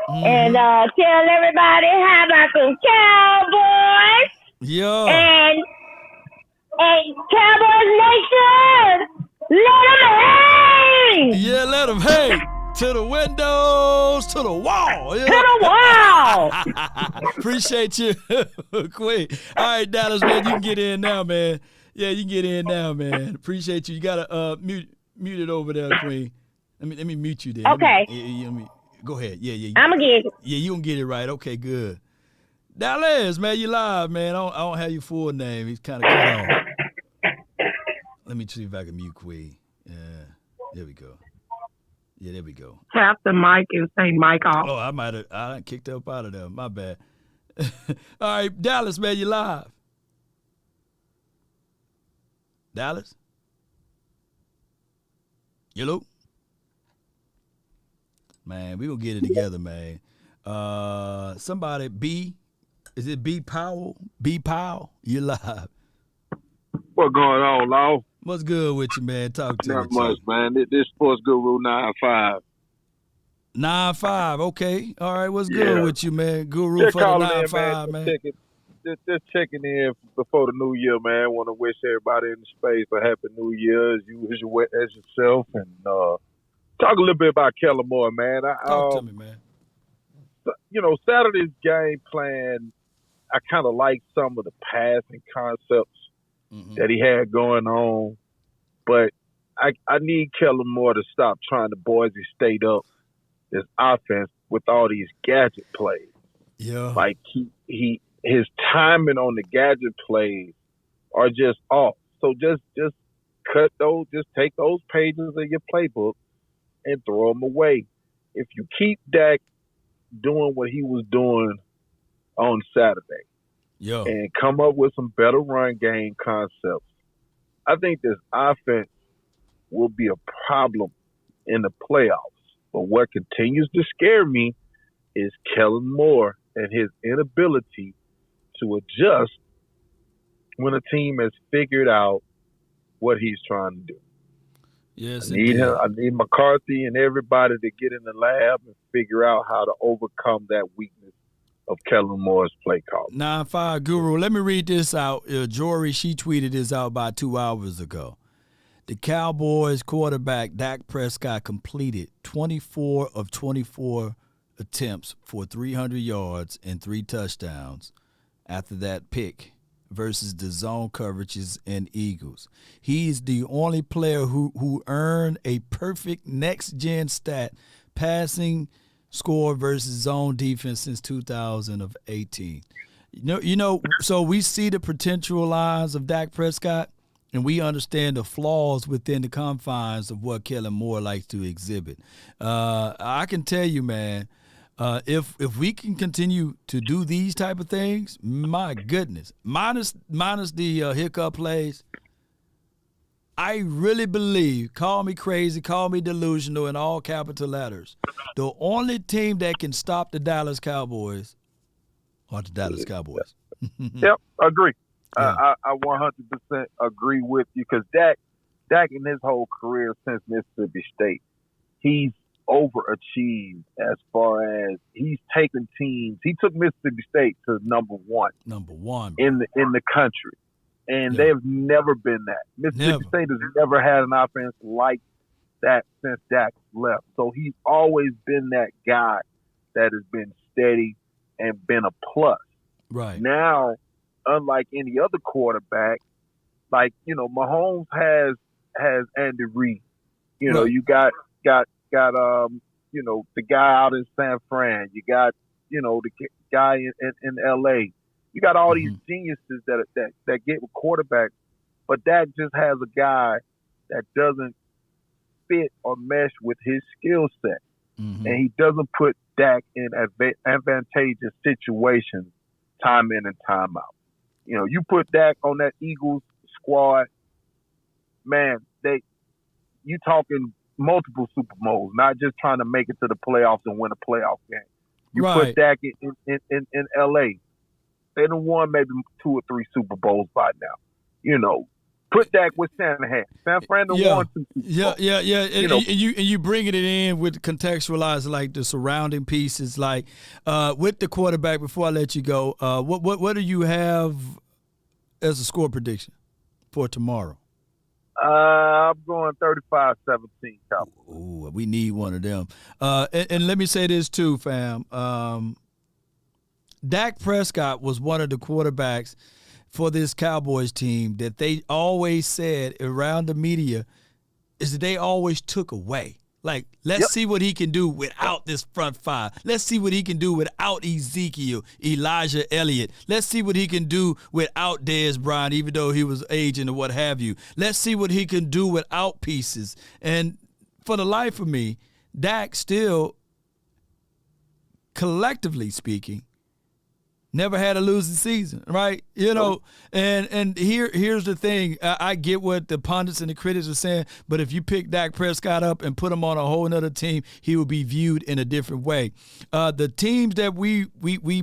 and tell everybody how about some Cowboys. Yeah. And Cowboys Nation, let them hang. Yeah, let them hang. To the windows, to the wall. Yeah. To the wall. Appreciate you, Queen. All right, Dallas, man, you can get in now, man. Yeah, you can get in now, man. Appreciate you. You got to mute it over there, Queen. Let me mute you there. Okay. Go ahead. Yeah. I'm going to get it. Yeah, you going to get it right. Okay, good. Dallas, man, you live, man. I don't have your full name. He's kind of cut off. Let me see if I can mute Queen. Yeah, there we go. Yeah, there we go. Tap the mic and say mic off. Oh, I kicked up out of there. My bad. All right, Dallas, man, you live. Dallas? Hello? Man, we gonna get it together, man. Somebody, is it B Powell? B Powell, you live. What going on, Law? What's good with you, man? Talk to me. Not much, man. This Sports Guru 9-5. 9-5, okay. All right, what's good with you, man? Guru just for the 9-5, man. Just checking in before the new year, man. Want to wish everybody in the space a happy new year as yourself, and talk a little bit about Kellen Moore, man. Talk to me, man. Saturday's game plan, I kind of like some of the passing concepts that he had going on, but I need Kellen Moore to stop trying to Boise State up this offense with all these gadget plays. Yeah, like his timing on the gadget plays are just off. So just cut those, just take those pages of your playbook and throw them away. If you keep Dak doing what he was doing on Saturday, and come up with some better run game concepts, I think this offense will be a problem in the playoffs. But what continues to scare me is Kellen Moore and his inability to adjust when a team has figured out what he's trying to do. Yes, I need McCarthy and everybody to get in the lab and figure out how to overcome that weakness of Kellen Moore's play call. 9-5 Guru. Let me read this out. Jory, she tweeted this out about 2 hours ago. The Cowboys quarterback Dak Prescott completed 24 of 24 attempts for 300 yards and 3 touchdowns after that pick versus the zone coverages and Eagles. He's the only player who earned a perfect next-gen stat passing score versus zone defense since 2018. So we see the potential lines of Dak Prescott, and we understand the flaws within the confines of what Kellen Moore likes to exhibit. I can tell you, man, if we can continue to do these type of things, my goodness, minus the hiccup plays, I really believe, call me crazy, call me delusional in all capital letters, the only team that can stop the Dallas Cowboys are the Dallas Cowboys. Yep, agree. Yeah. I 100% agree with you because Dak in his whole career since Mississippi State, he's overachieved as far as he's taken teams. He took Mississippi State to number one in the country, and they have never been that. Mississippi State has never had an offense like that since Dak left. So he's always been that guy that has been steady and been a plus. Right now, unlike any other quarterback, like Mahomes has Andy Reid. You got the guy out in San Fran. You got the guy in L.A. You got all these geniuses that get with quarterbacks, but Dak just has a guy that doesn't fit or mesh with his skill set, and he doesn't put Dak in advantageous situations time in and time out. You put Dak on that Eagles squad, man, you talking multiple Super Bowls, not just trying to make it to the playoffs and win a playoff game. You put Dak in L.A., they done won maybe 2 or 3 Super Bowls by now. Put Dak with Shanahan. San Fran won 2 Super Bowls. Yeah. And you bringing it in with contextualize like the surrounding pieces, like with the quarterback. Before I let you go, what do you have as a score prediction for tomorrow? I'm going 35-17 Cowboys. Ooh, we need one of them. And let me say this too, fam. Dak Prescott was one of the quarterbacks for this Cowboys team that they always said around the media is that they always took away. Like, let's see what he can do without this front five. Let's see what he can do without Ezekiel, Elijah Elliott. Let's see what he can do without Dez Bryant, even though he was aging or what have you. Let's see what he can do without pieces. And for the life of me, Dak still, collectively speaking, never had a losing season, right? And here's the thing. I get what the pundits and the critics are saying, but if you pick Dak Prescott up and put him on a whole nother team, he will be viewed in a different way. The teams that we've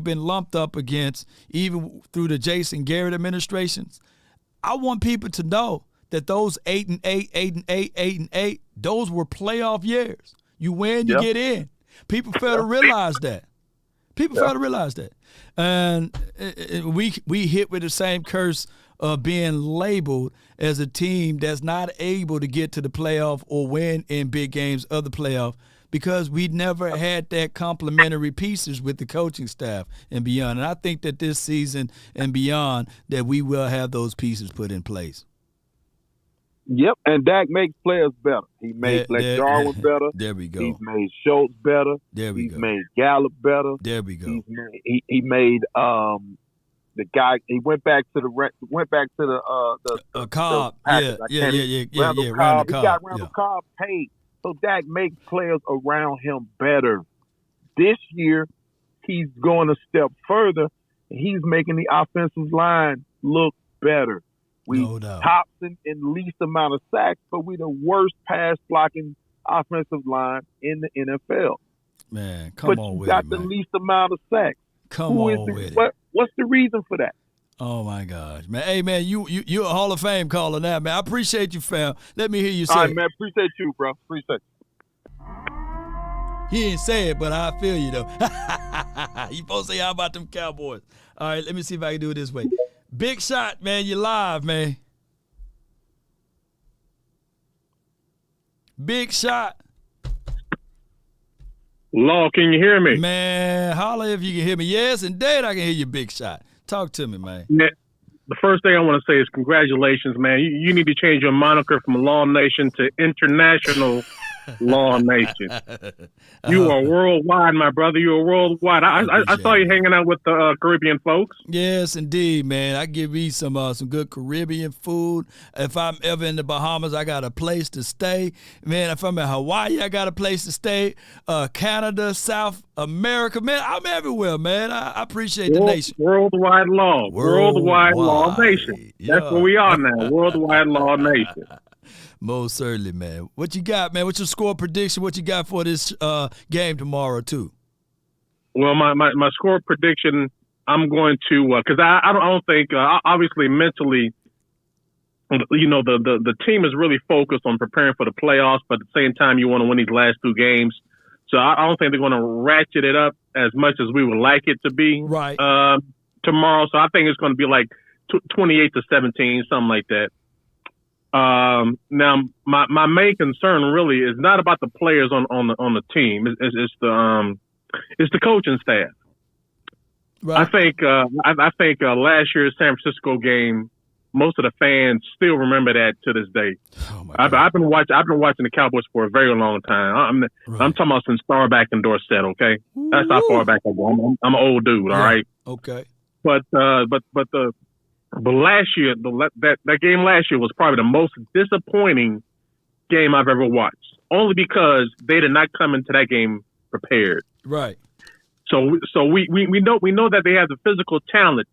been lumped up against, even through the Jason Garrett administrations, I want people to know that those 8-8, 8-8, 8-8, those were playoff years. You win, you get in. People fail to realize that. Fail to realize that. And we hit with the same curse of being labeled as a team that's not able to get to the playoff or win in big games of the playoff because we never had that complementary pieces with the coaching staff and beyond. And I think that this season and beyond that we will have those pieces put in place. Yep, and Dak makes players better. He made Blake Jarwin better. There we go. He's made Schultz better. There we go. He's made Gallup better. There we go. He made the guy. He went back to the Cobb. Randall Cobb. He got Randall Cobb paid. So Dak makes players around him better. This year, he's going a step further He's making the offensive line look better. We tops in least amount of sacks, but we're the worst pass blocking offensive line in the NFL. Man, come on with it, man. But you got the least amount of sacks. Come on with it. What's the reason for that? Oh my gosh, man! Hey, man, you're a Hall of Fame caller now, man. I appreciate you, fam. Let me hear you say. All right, man. Appreciate you, bro. Appreciate you. He ain't say it, but I feel you though. You supposed to say how about them Cowboys? All right, let me see if I can do it this way. Big Shot, man. You live, man. Big Shot. Law, can you hear me? Man, holla if you can hear me. Yes, indeed, I can hear you, Big Shot. Talk to me, man. The first thing I want to say is congratulations, man. You need to change your moniker from Law Nation to International Law Nation. You are worldwide, my brother. You are worldwide. I saw you hanging out with the Caribbean folks. Yes, indeed, man. I give you some good Caribbean food. If I'm ever in the Bahamas, I got a place to stay. Man, if I'm in Hawaii, I got a place to stay. Canada, South America, man, I'm everywhere, man. I appreciate the nation. Worldwide law. Worldwide law nation. That's where we are now. Worldwide law nation. Most certainly, man. What you got, man? What's your score prediction? What you got for this game tomorrow, too? Well, my score prediction, I'm going to because I don't think obviously mentally, you know, the team is really focused on preparing for the playoffs, but at the same time, you want to win these last two games. So I don't think they're going to ratchet it up as much as we would like it to be tomorrow. So I think it's going to be like 28-17, something like that. Now my main concern really is not about the players on the team. It's the coaching staff. Right. I think last year's San Francisco game, most of the fans still remember that to this day. Oh my God. I've been watching the Cowboys for a very long time. I'm talking about since Starback and Dorsett. Okay, that's how far back I go. I'm an old dude. All right. Okay. But last year, that game last year was probably the most disappointing game I've ever watched. Only because they did not come into that game prepared. Right. So we know that they have the physical talent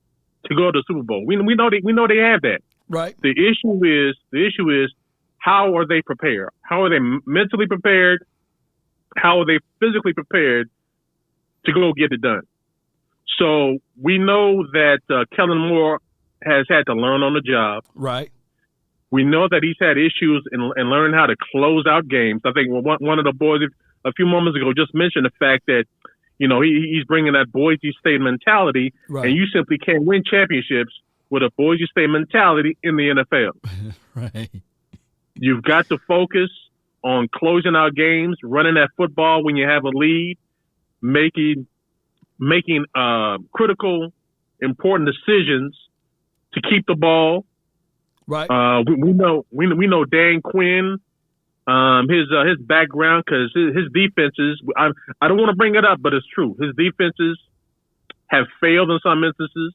to go to the Super Bowl. We know they have that. Right. The issue is how are they prepared? How are they mentally prepared? How are they physically prepared to go get it done? So we know that Kellen Moore has had to learn on the job. Right. We know that he's had issues in learning how to close out games. I think one of the boys a few moments ago just mentioned the fact that, you know, he's bringing that Boise State mentality, and you simply can't win championships with a Boise State mentality in the NFL. Right. You've got to focus on closing out games, running that football when you have a lead, making critical, important decisions to keep the ball. Right. We know Dan Quinn, his background, because his defenses. I don't want to bring it up, but it's true. His defenses have failed in some instances.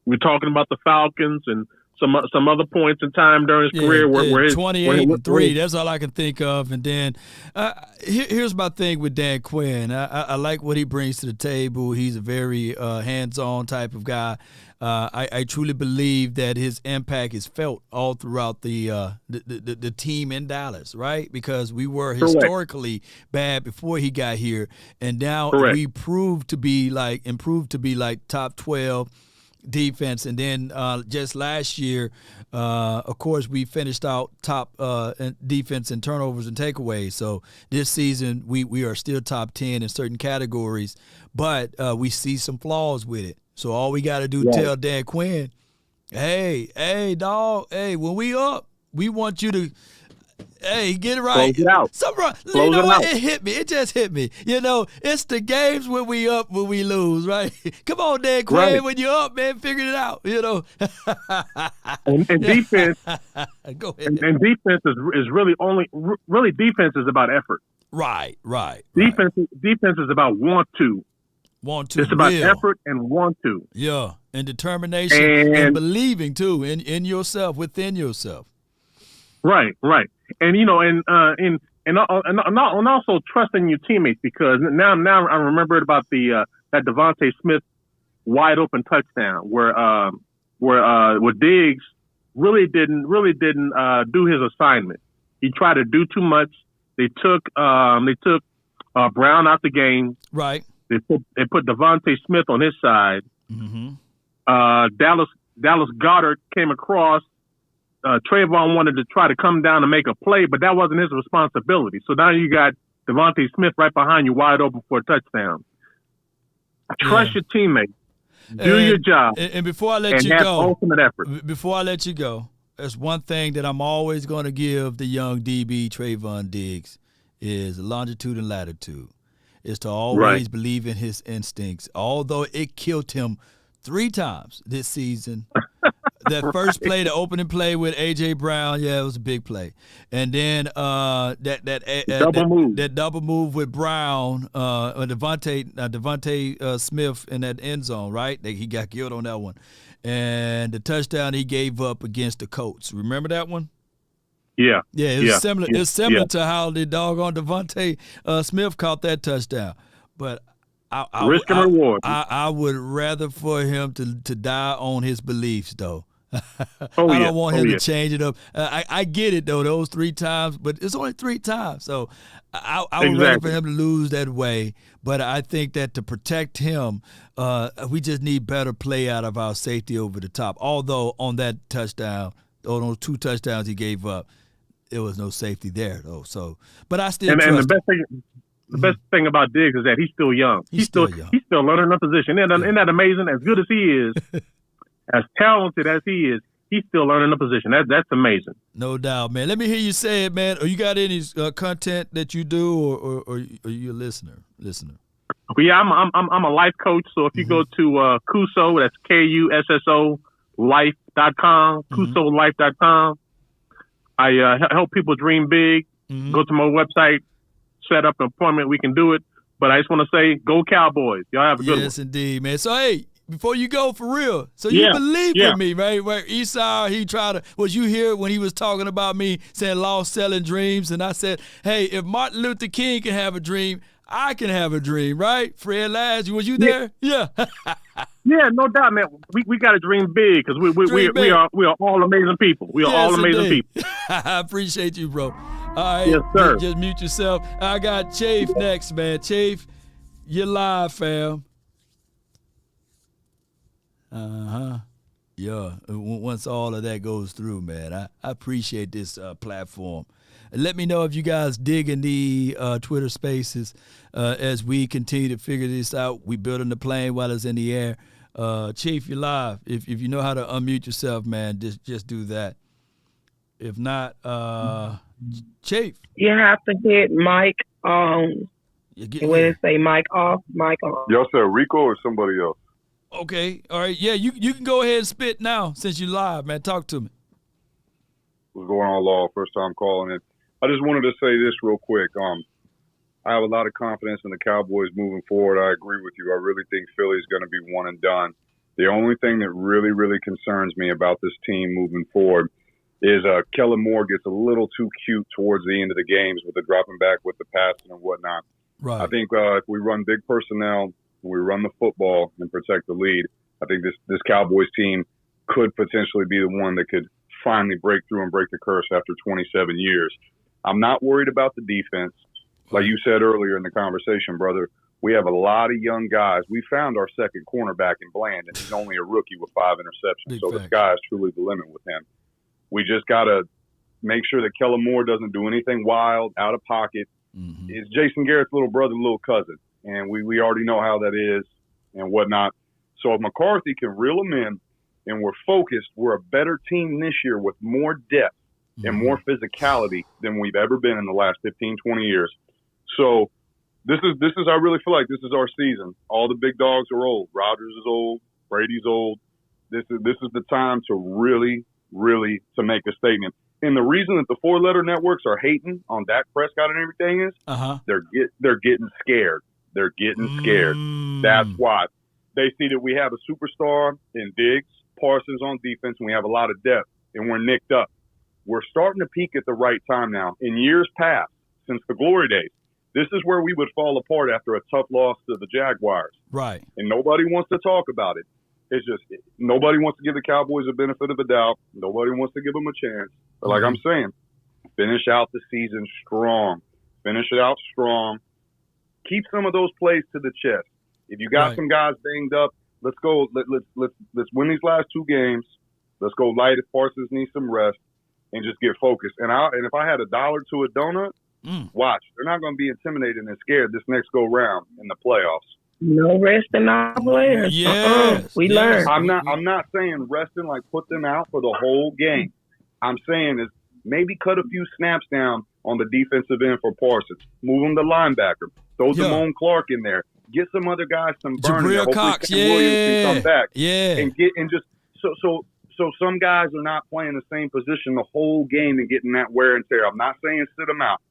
We're talking about the Falcons and some other points in time during his career where 28-3. That's all I can think of. And then here's my thing with Dan Quinn. I like what he brings to the table. He's a very hands-on type of guy. I truly believe that his impact is felt all throughout the team in Dallas, right? Because we were historically bad before he got here, and now we improved to be like top 12 defense. And then just last year, of course, we finished out top defense in turnovers and takeaways. So this season we are still top 10 in certain categories, but we see some flaws with it. So all we got to do tell Dan Quinn, hey, dog, when we up, we want you to, get it right. Close it out. It hit me. It just hit me. You know, it's the games when we up, when we lose, right? Come on, Dan Quinn, when you're up, man, figure it out, you know. and defense, go ahead. And defense is really defense is about effort. Right. Defense is about want to. It's about effort and want to. Yeah, and determination and believing too in yourself, within yourself. Right. And you know, and also trusting your teammates, because now I remembered about that Devontae Smith wide open touchdown where Diggs really didn't do his assignment. He tried to do too much. They took Brown out the game. Right. They put Devontae Smith on his side. Mm-hmm. Dallas Goedert came across. Trayvon wanted to try to come down and make a play, but that wasn't his responsibility. So now you got Devontae Smith right behind you, wide open for a touchdown. Trust your teammates. Do your job. And before I let you have go, ultimate effort. Before I let you go, there's one thing that I'm always going to give the young DB Trayvon Diggs is longitude and latitude. Is to always believe in his instincts. Although it killed him 3 times this season. That first play, the opening play with A.J. Brown, it was a big play. And then that double move with Brown, Devontae Smith in that end zone, right? He got killed on that one. And the touchdown he gave up against the Colts. Remember that one? Yeah. Yeah, it's similar. It's similar to how the doggone Devontae Smith caught that touchdown. But risk and reward. I would rather for him to die on his beliefs, though. I don't want him to change it up. I get it, though, those 3 times, but it's only 3 times. So I would rather for him to lose that way. But I think that to protect him, we just need better play out of our safety over the top. Although on that touchdown, on those 2 touchdowns he gave up, there was no safety there, though. So, but I still trust him. The best thing about Diggs is that he's still young. He's still learning the position. Isn't that amazing? As good as he is, as talented as he is, he's still learning the position. That's amazing. No doubt, man. Let me hear you say it, man. You got any content that you do, or are you a listener? Yeah, I'm a life coach. So if you go to Kusso, that's KUSSO life.com, KussoLife.com. I help people dream big. Go to my website. Set up an appointment, we can do it. But I just want to say, go Cowboys. Y'all have a good one. Yes, indeed, man. So, hey, before you go, for real, so you believe in me, right? Where Esau, was you here when he was talking about me saying lost selling dreams? And I said, hey, if Martin Luther King can have a dream, I can have a dream, right? Fred Lash, was you there? Yeah. Yeah, no doubt, man. We got to dream big because we are all amazing people. We are all amazing people. I appreciate you, bro. All right, yes, sir. Just mute yourself. I got Chafe next, man. Chafe, you're live, fam. Yeah, once all of that goes through, man, I appreciate this platform. Let me know if you guys digging the Twitter Spaces as we continue to figure this out. We building the plane while it's in the air. Chief, you're live. If you know how to unmute yourself, man, just do that. If not, Chief. You have to hit mic on. When it say mic off, mic on. Y'all said Rico or somebody else? Okay. All right. Yeah, you can go ahead and spit now since you're live, man. Talk to me. What's going on, Law? First time calling in. I just wanted to say this real quick. I have a lot of confidence in the Cowboys moving forward. I agree with you. I really think Philly's going to be one and done. The only thing that really, really concerns me about this team moving forward is Kellen Moore gets a little too cute towards the end of the games with the dropping back with the passing and whatnot. Right. I think if we run big personnel, we run the football and protect the lead, I think this Cowboys team could potentially be the one that could finally break through and break the curse after 27 years. I'm not worried about the defense. Like you said earlier in the conversation, brother, we have a lot of young guys. We found our second cornerback in Bland, and he's only a rookie with 5 interceptions. So the sky is truly the limit with him. We just got to make sure that Kellen Moore doesn't do anything wild, out of pocket. Mm-hmm. It's Jason Garrett's little brother, little cousin, and we already know how that is and whatnot. So if McCarthy can reel them in and we're focused, we're a better team this year with more depth and more physicality than we've ever been in the last 15, 20 years. So this is I really feel like this is our season. All the big dogs are old. Rodgers is old. Brady's old. This is the time to really to make a statement. And the reason that the 4-letter networks are hating on Dak Prescott and everything is they're getting scared. They're getting scared. That's why. They see that we have a superstar in Diggs, Parsons on defense, and we have a lot of depth, and we're nicked up. We're starting to peak at the right time now. In years past, since the glory days, This is where we would fall apart after a tough loss to the Jaguars. Right. And nobody wants to talk about it. It's just nobody wants to give the Cowboys a benefit of the doubt. Nobody wants to give them a chance. But like I'm saying, finish out the season strong. Finish it out strong. Keep some of those plays to the chest. If you got some guys banged up, let's go. Let's win these last 2 games. Let's go light if Parsons needs some rest, and just get focused. And if I had $1 to a donut, watch. They're not going to be intimidated and scared this next go round in the playoffs. No resting our players. Yes. We learn. I'm not saying resting like put them out for the whole game. I'm saying is maybe cut a few snaps down on the defensive end for Parsons. Move him to linebacker. Throw Damone Clark in there. Get some other guys some burn. Jabril Cox. Williams can come back. Yeah. And just so some guys are not playing the same position the whole game and getting that wear and tear. I'm not saying sit them out.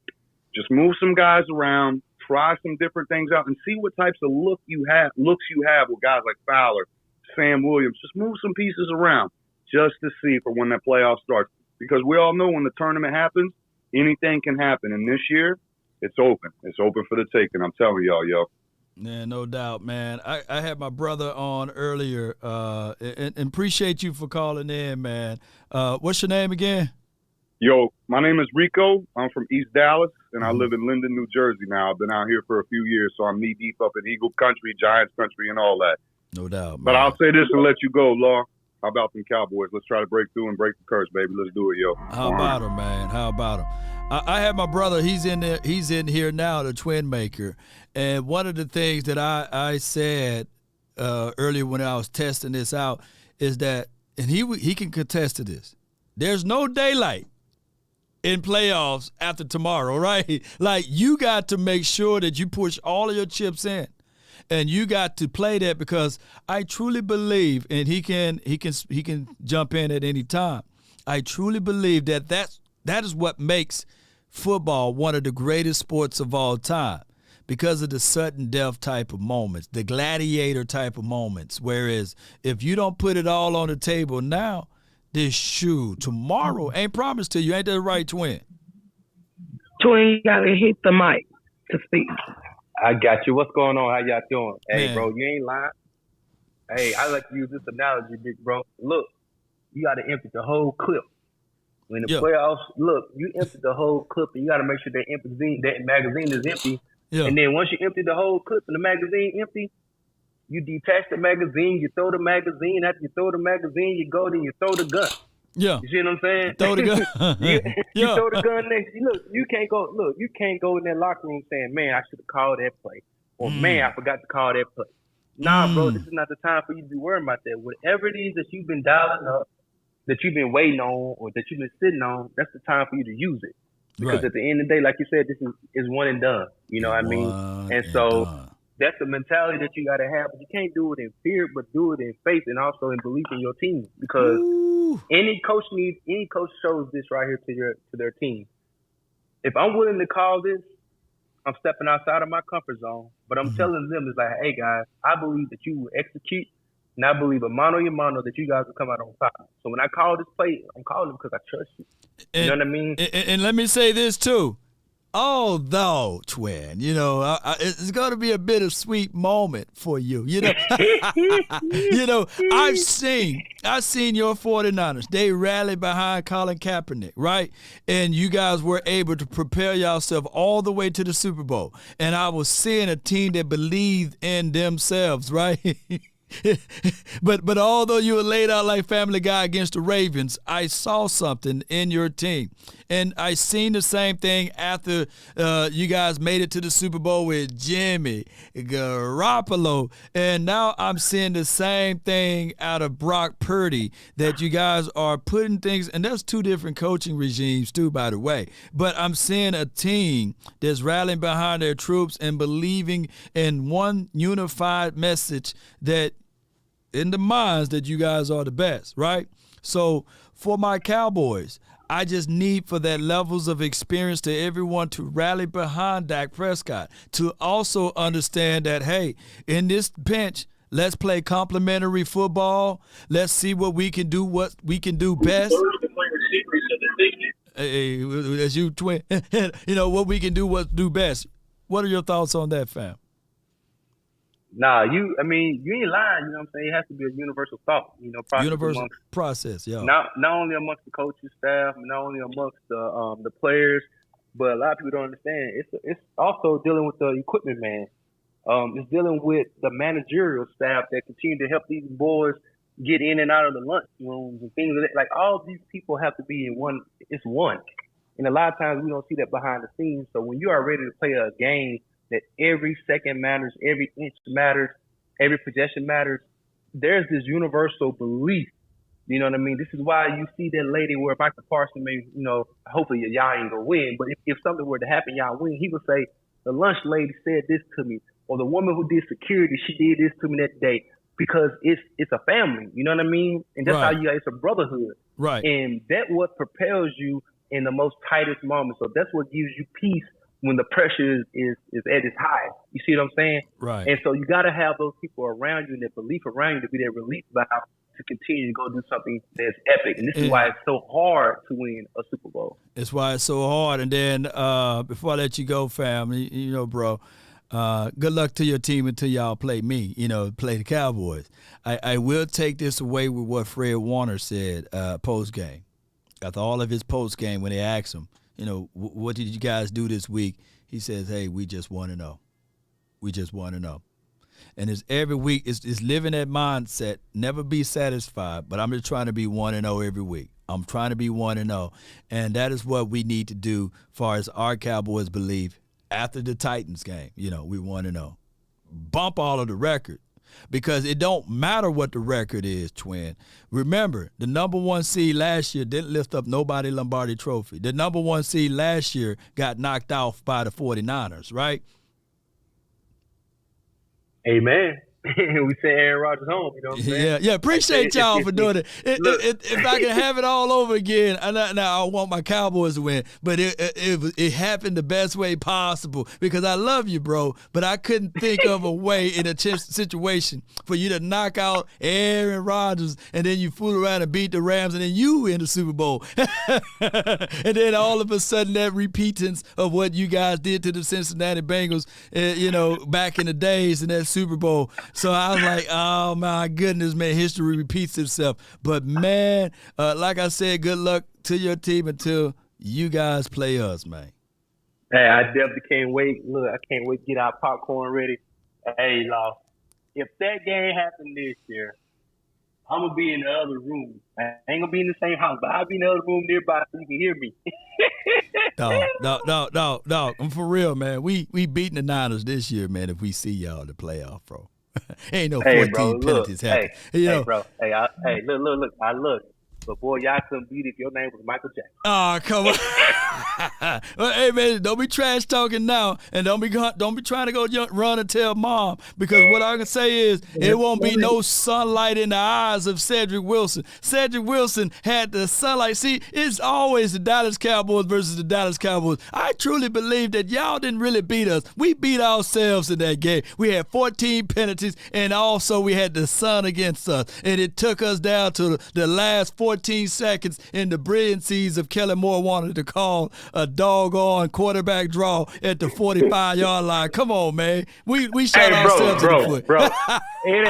Just move some guys around. Try some different things out and see what types of looks you have with guys like Fowler, Sam Williams. Just move some pieces around just to see for when that playoff starts. Because we all know when the tournament happens, anything can happen. And this year, it's open. It's open for the taking. I'm telling y'all, yo. Yeah, no doubt, man. I had my brother on earlier, and appreciate you for calling in, man. What's your name again? Yo, my name is Rico. I'm from East Dallas, and I live in Linden, New Jersey now. I've been out here for a few years, so I'm knee-deep up in Eagle Country, Giants Country, and all that. No doubt, man. But I'll say this and let you go, Law. How about them Cowboys? Let's try to break through and break the curse, baby. Let's do it, yo. How about him, man? How about him? I have my brother. He's in there. He's in here now, the Twin Maker. And one of the things that I said earlier when I was testing this out is that, and he can contest to this, there's no daylight in playoffs after tomorrow, right? Like, you got to make sure that you push all of your chips in, and you got to play that, because I truly believe, and he can jump in at any time. I truly believe that is what makes football one of the greatest sports of all time, because of the sudden death type of moments, the gladiator type of moments. Whereas if you don't put it all on the table now, this shoe tomorrow ain't promised to you. Ain't that right, Twin? Twin, you gotta hit the mic to speak. I got you. What's going on? How y'all doing? Hey, Man. bro, you ain't lying. Hey, I like to use this analogy, big bro. Look, you got to empty the whole clip. When the playoffs, look, you empty the whole clip, and you got to make sure that magazine is empty. Yeah. And then once you empty the whole clip and the magazine empty, you detach the magazine, you throw the magazine. After you throw the magazine, you go, then you throw the gun. Yeah. You see what I'm saying? Throw the gun. You throw the gun next. Look, you can't go in that locker room saying, man, I should have called that play. Or, man, I forgot to call that play. Nah, bro, this is not the time for you to be worrying about that. Whatever it is that you've been dialing up, that you've been waiting on, or that you've been sitting on, that's the time for you to use it. Because at the end of the day, like you said, this is one and done. You know what I mean? And so that's the mentality that you got to have. But you can't do it in fear, but do it in faith and also in belief in your team. Because any coach shows this right here to their team. If I'm willing to call this, I'm stepping outside of my comfort zone. But I'm telling them, it's like, hey, guys, I believe that you will execute. And I believe a mano y mano that you guys will come out on top. So when I call this play, I'm calling because I trust you. You know what I mean? And let me say this too. Although, Twin, you know, it's going to be a bittersweet moment for you. You know, you know, I've seen your 49ers. They rallied behind Colin Kaepernick, right? And you guys were able to prepare yourself all the way to the Super Bowl. And I was seeing a team that believed in themselves, right? But although you were laid out like Family Guy against the Ravens, I saw something in your team. And I seen the same thing after you guys made it to the Super Bowl with Jimmy Garoppolo. And now I'm seeing the same thing out of Brock Purdy, that you guys are putting things, and that's two different coaching regimes too, by the way. But I'm seeing a team that's rallying behind their troops and believing in one unified message, that in the minds that you guys are the best, right? So for my Cowboys, I just need for that levels of experience to everyone to rally behind Dak Prescott, to also understand that, hey, in this bench, let's play complementary football. Let's see what we can do best. Hey, as you, Twin, you know what we can do best. What are your thoughts on that, fam? Nah, you ain't lying. You know what I'm saying? It has to be a universal thought. Universal process, yeah. Not only amongst the coaching staff, not only amongst the players, but a lot of people don't understand. It's also dealing with the equipment man. It's dealing with the managerial staff that continue to help these boys get in and out of the lunch rooms and things like that. Like, all these people have to be in one. It's one. And a lot of times we don't see that behind the scenes. So when you are ready to play a game that every second matters, every inch matters, every possession matters, there's this universal belief. You know what I mean? This is why you see that lady where Michael Parsons may, hopefully y'all ain't gonna win, but if something were to happen, y'all win, he would say, the lunch lady said this to me, or the woman who did security, she did this to me that day, because it's a family. You know what I mean? And that's how it's a brotherhood. Right. And that's what propels you in the most tightest moments. So that's what gives you peace when the pressure is at its high. You see what I'm saying? Right. And so you got to have those people around you and that belief around you to be that relief valve to continue to go do something that's epic. And this is why it's so hard to win a Super Bowl. It's why it's so hard. And then before I let you go, fam, bro, good luck to your team until y'all play me, play the Cowboys. I will take this away with what Fred Warner said post-game. After all of his post-game, when they asked him, what did you guys do this week? He says, hey, we just want to know. We just want to know. And it's every week, it's living that mindset, never be satisfied, but I'm just trying to be 1-0 every week. I'm trying to be 1-0. And that is what we need to do as far as our Cowboys believe after the Titans game. We 1-0. Bump all of the record. Because it don't matter what the record is, twin. Remember, the number 1 seed last year didn't lift up nobody Lombardi trophy. The number 1 seed last year got knocked off by the 49ers, right? Amen. We sent Aaron Rodgers home, you know what I'm saying? Yeah. Appreciate y'all for doing it. If I can have it all over again, now I want my Cowboys to win, but it happened the best way possible because I love you, bro, but I couldn't think of a way in a situation for you to knock out Aaron Rodgers and then you fool around and beat the Rams and then you win the Super Bowl. And then all of a sudden that repeatance of what you guys did to the Cincinnati Bengals, back in the days in that Super Bowl. So I was like, oh, my goodness, man, history repeats itself. But, man, like I said, good luck to your team until you guys play us, man. Hey, I definitely can't wait. Look, I can't wait to get our popcorn ready. Hey, Law, if that game happened this year, I'm going to be in the other room. I ain't going to be in the same house, but I'll be in the other room nearby so you can hear me. No. I'm for real, man. We beating the Niners this year, man, if we see y'all in the playoff, bro. Ain't no 14 penalties happening. Hey, bro. Hey, look. I look. But, boy, y'all couldn't beat if your name was Michael Jackson. Oh, come on. Well, hey, man, don't be trash talking now, and don't be trying to go run and tell mom, because what I can say is it won't be no sunlight in the eyes of Cedric Wilson. Cedric Wilson had the sunlight. See, it's always the Dallas Cowboys versus the Dallas Cowboys. I truly believe that y'all didn't really beat us. We beat ourselves in that game. We had 14 penalties, and also we had the sun against us, and it took us down to the last 14 seconds in the brilliancies of Kellen Moore wanted to call a doggone quarterback draw at the 45-yard line. Come on, man. We shot ourselves in the foot. Bro. It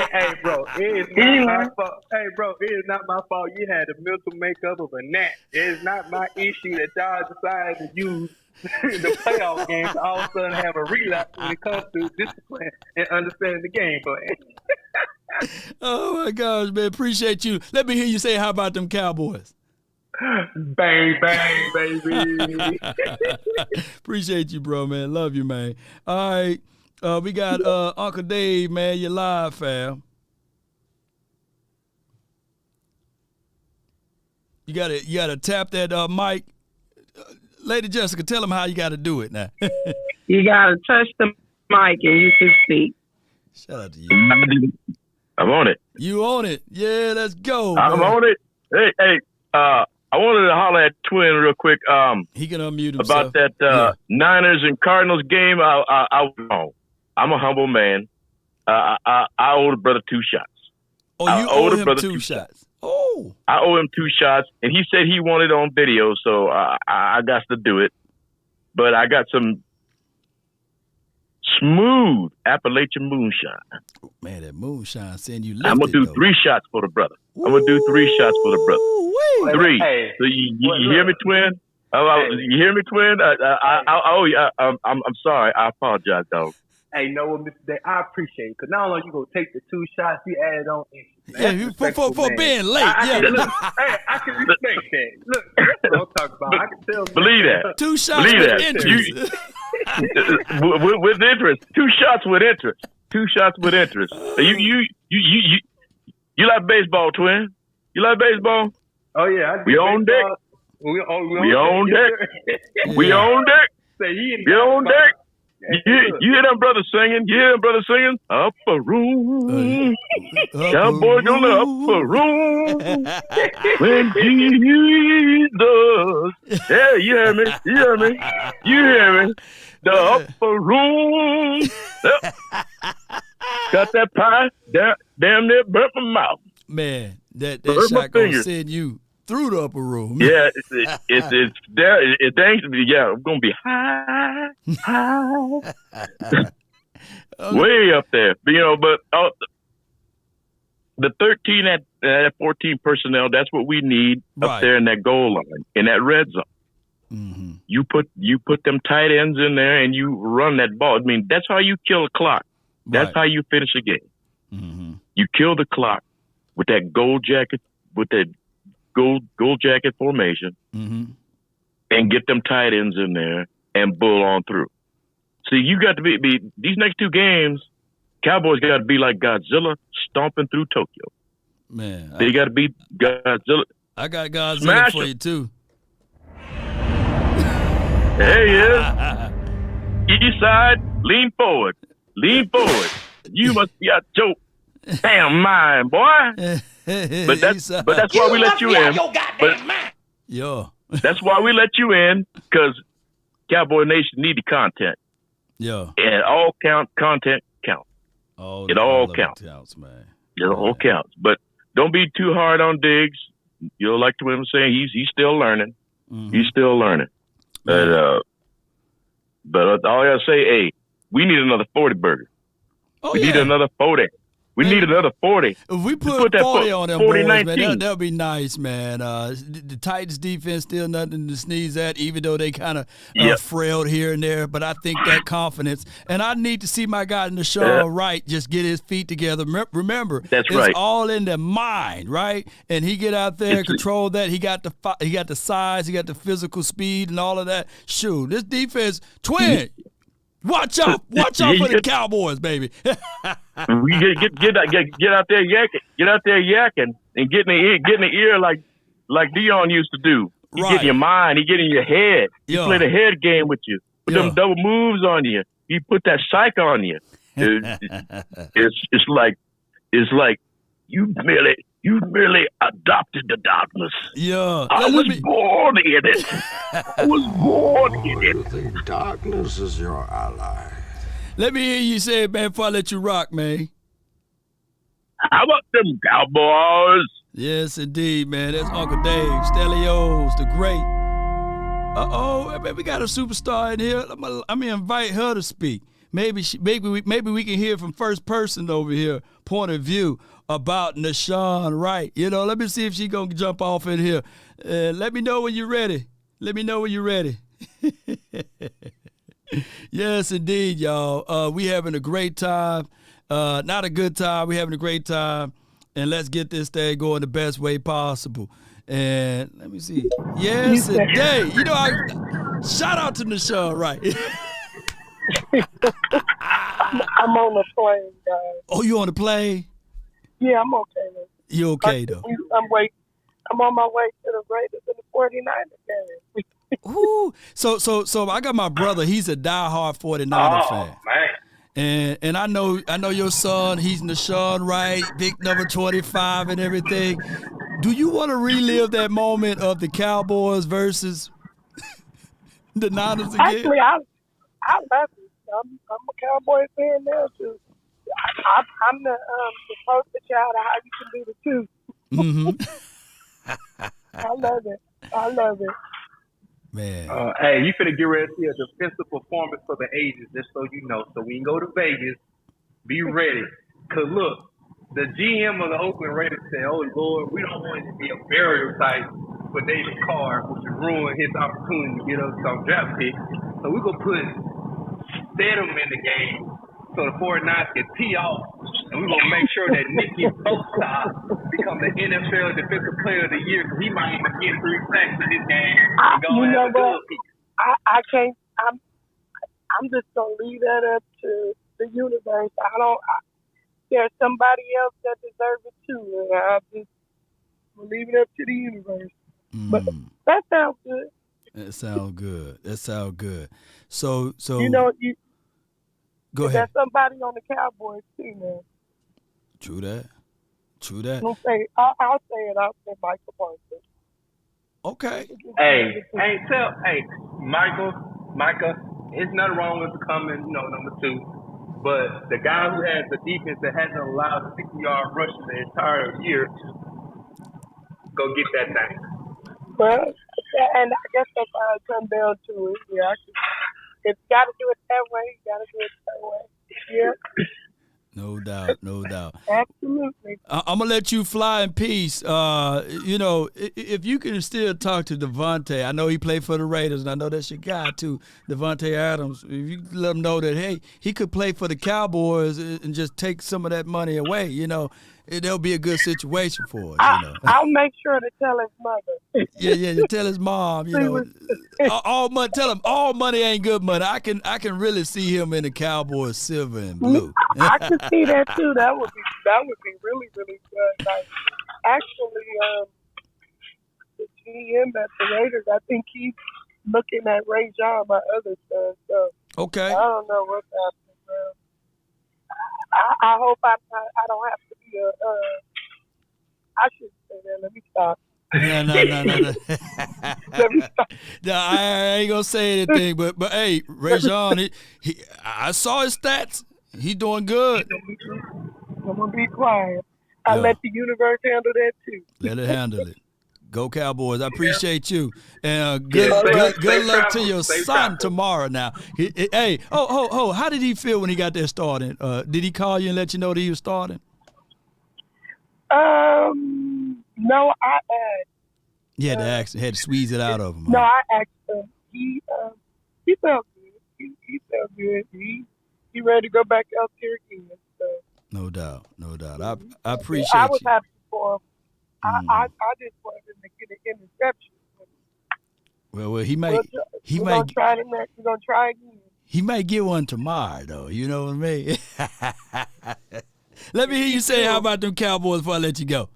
is not my fault. Hey, bro, it is not my fault. You had the mental makeup of a gnat. It is not my issue that y'all decided to use the playoff games to all of a sudden have a relapse when it comes to discipline and understanding the game plan. Oh, my gosh, man. Appreciate you. Let me hear you say, how about them Cowboys? Bang, bang, baby. Appreciate you, bro, man. Love you, man. All right. We got Uncle Dave, man. You're live, fam. You gotta tap that mic. Lady Jessica, tell them how you got to do it now. You got to touch the mic and you can speak. Shout out to you. I'm on it. You on it. Yeah, let's go. I'm on it. Hey, I wanted to holler at Twin real quick. He can unmute himself. About that Niners and Cardinals game. I I'm a humble man. I owe the brother 2 shots. Oh, you owe him 2 shots. Oh. I owe him 2 shots, and he said he wanted it on video, so I got to do it. But I got some smooth Appalachian moonshine. Man, that moonshine saying you I'm going to do 3 shots for the brother. I'm going to do 3 shots for the brother. 3. Hey, so you hear me, twin? You hear me, twin? I'm sorry. I apologize, dog. Hey, you know what, Mr. Day? I appreciate it. Because not only you going to take the 2 shots, you added on interest. Yeah, for being late. I can respect that. Look, that's what I'm talking about. I can tell. Believe that. 2 shots with interest. With interest. 2 shots with interest. 2 shots with interest. You like baseball, twin? You like baseball? Oh yeah. We on deck. We on deck. We on deck. We on deck. You hear them brothers singing? Upper room. Cowboys on the upper room. When Jesus. Yeah, you hear me? The upper room. Got that pie damn near burnt my mouth. Man, that shot gonna send you through the upper room. Yeah, it's there. It's dangerous. Yeah, I'm gonna be high, way up there. But the 13 at 14 personnel. That's what we need up there in that goal line, in that red zone. Mm-hmm. You put them tight ends in there and you run that ball. I mean, that's how you kill a clock. That's how you finish a game. Mm-hmm. You kill the clock with that gold jacket, with that gold jacket formation, and get them tight ends in there and bull on through. See, you got to be these next 2 games. Cowboys got to be like Godzilla stomping through Tokyo. Man, they got to be Godzilla. I got Godzilla Smash for him. you too. There he is. East side, lean forward. You must be a joke. Damn mind, boy. But that's why we let you in. That's why we let you in, because Cowboy Nation need the content. Yeah. And all content counts. It all counts. Man. It all counts. But don't be too hard on Diggs. Like the women saying, he's still learning. He's still learning. But all I gotta say, hey, we need another 40 burger. We need another 40. We need another 40. If we put that 40 on them boys, man, 19. that'll be nice, man. The Titans defense still nothing to sneeze at, even though they kind of frailed here and there. But I think that confidence, and I need to see my guy Nashawn Wright just get his feet together. Remember, that's it's right. all in the mind, right? And he get out there, control that. He got the size, he got the physical speed, and all of that. Shoot, this defense, twin. Watch out for the Cowboys, baby. We get out there yakking, and get in the ear like Dion used to do. He get in your mind, he get in your head. He play the head game with you. Put them double moves on you. He put that psych on you. It's like you merely adopted the darkness. Yeah. I was born in it. The darkness is your ally. Let me hear you say it, man, before I let you rock, man. How about them Cowboys? Yes, indeed, man. That's Uncle Dave, Stelios, the great. We got a superstar in here. I'm gonna invite her to speak. Maybe we can hear from first person over here, point of view about Nashawn Wright. Let me see if she gonna jump off in here. Let me know when you're ready. Yes, indeed, y'all. We having a great time. Not a good time. We having a great time. And let's get this thing going the best way possible. And let me see. Yes, indeed. Shout out to Nashawn Wright. I'm on the plane, guys. Oh, you on the plane? Yeah, I'm okay. You okay, though? I'm on my way to the Raiders and the 49ers game. Ooh. So I got my brother. He's a diehard 49er fan. Man. And I know your son. He's Nashawn Wright, big number 25 and everything. Do you want to relive that moment of the Cowboys versus the Niners again? Actually, I love it. I'm a Cowboy fan now too. I'm the poster child of how you can do the two. Mm-hmm. I love it. Man. Hey, you finna get ready to see a defensive performance for the ages, just so you know. So when you go to Vegas, be ready. Because look, the GM of the Oakland Raiders said, oh, Lord, we don't want it to be a burial site for David Carr, which would ruin his opportunity to get us some draft pick. So we're going to put Stedham in the game so the 49ers can tee off. And we're going to make sure that Nicky Bosa become the NFL Defensive Player of the Year because he might even get 3 sacks in this game and go and have a good piece. I can't. I'm just gonna leave that up to the universe. There's somebody else that deserves it too, and I'll just leave it up to the universe. But that sounds good. That sounds good. That sounds good. So you know, go ahead. There's somebody on the Cowboys too, man. True that. True that. I'll say it. I'll say Michael Parsons. Okay. Hey, Micah, there's nothing wrong with becoming, number 2. But the guy who has the defense that hasn't allowed a 60-yard rush the entire year, go get that thing. Well, and I guess that's how it comes down to it. Yeah, it's got to do it that way. Yeah. No doubt, no doubt. Absolutely. I'm going to let you fly in peace. If you can still talk to Devontae, I know he played for the Raiders, and I know that's your guy too, Devontae Adams. If you let him know that, hey, he could play for the Cowboys and just take some of that money away, there'll be a good situation for us. I'll make sure to tell his mother. Yeah, tell his mom. All money. Tell him all money ain't good money. I can really see him in the Cowboys silver and blue. I can see that too. That would be really, really good. Like, actually, the GM at the Raiders, I think he's looking at Ray John, my other son. So okay. I don't know what's happening, bro. I hope I don't have to be I shouldn't say that. Let me stop. No. Let me stop. No, I ain't gonna say anything, but hey, Rajon, I saw his stats. He doing good. I'm gonna be quiet. I let the universe handle that too. Let it handle it. Go Cowboys! I appreciate you, and good luck to your son tomorrow. Now, hey, how did he feel when he got there starting? Did he call you and let you know that he was starting? No, I You had to ask, had to squeeze it out of him. No, I asked him. He felt good. He felt good. He ready to go back out there again. So. No doubt. I appreciate I was you. happy for him. I just wanted him to get an interception. Well, he might. We're gonna try again. He might get one tomorrow, though. You know what I mean? Let me hear you say, "How about them Cowboys?" Before I let you go.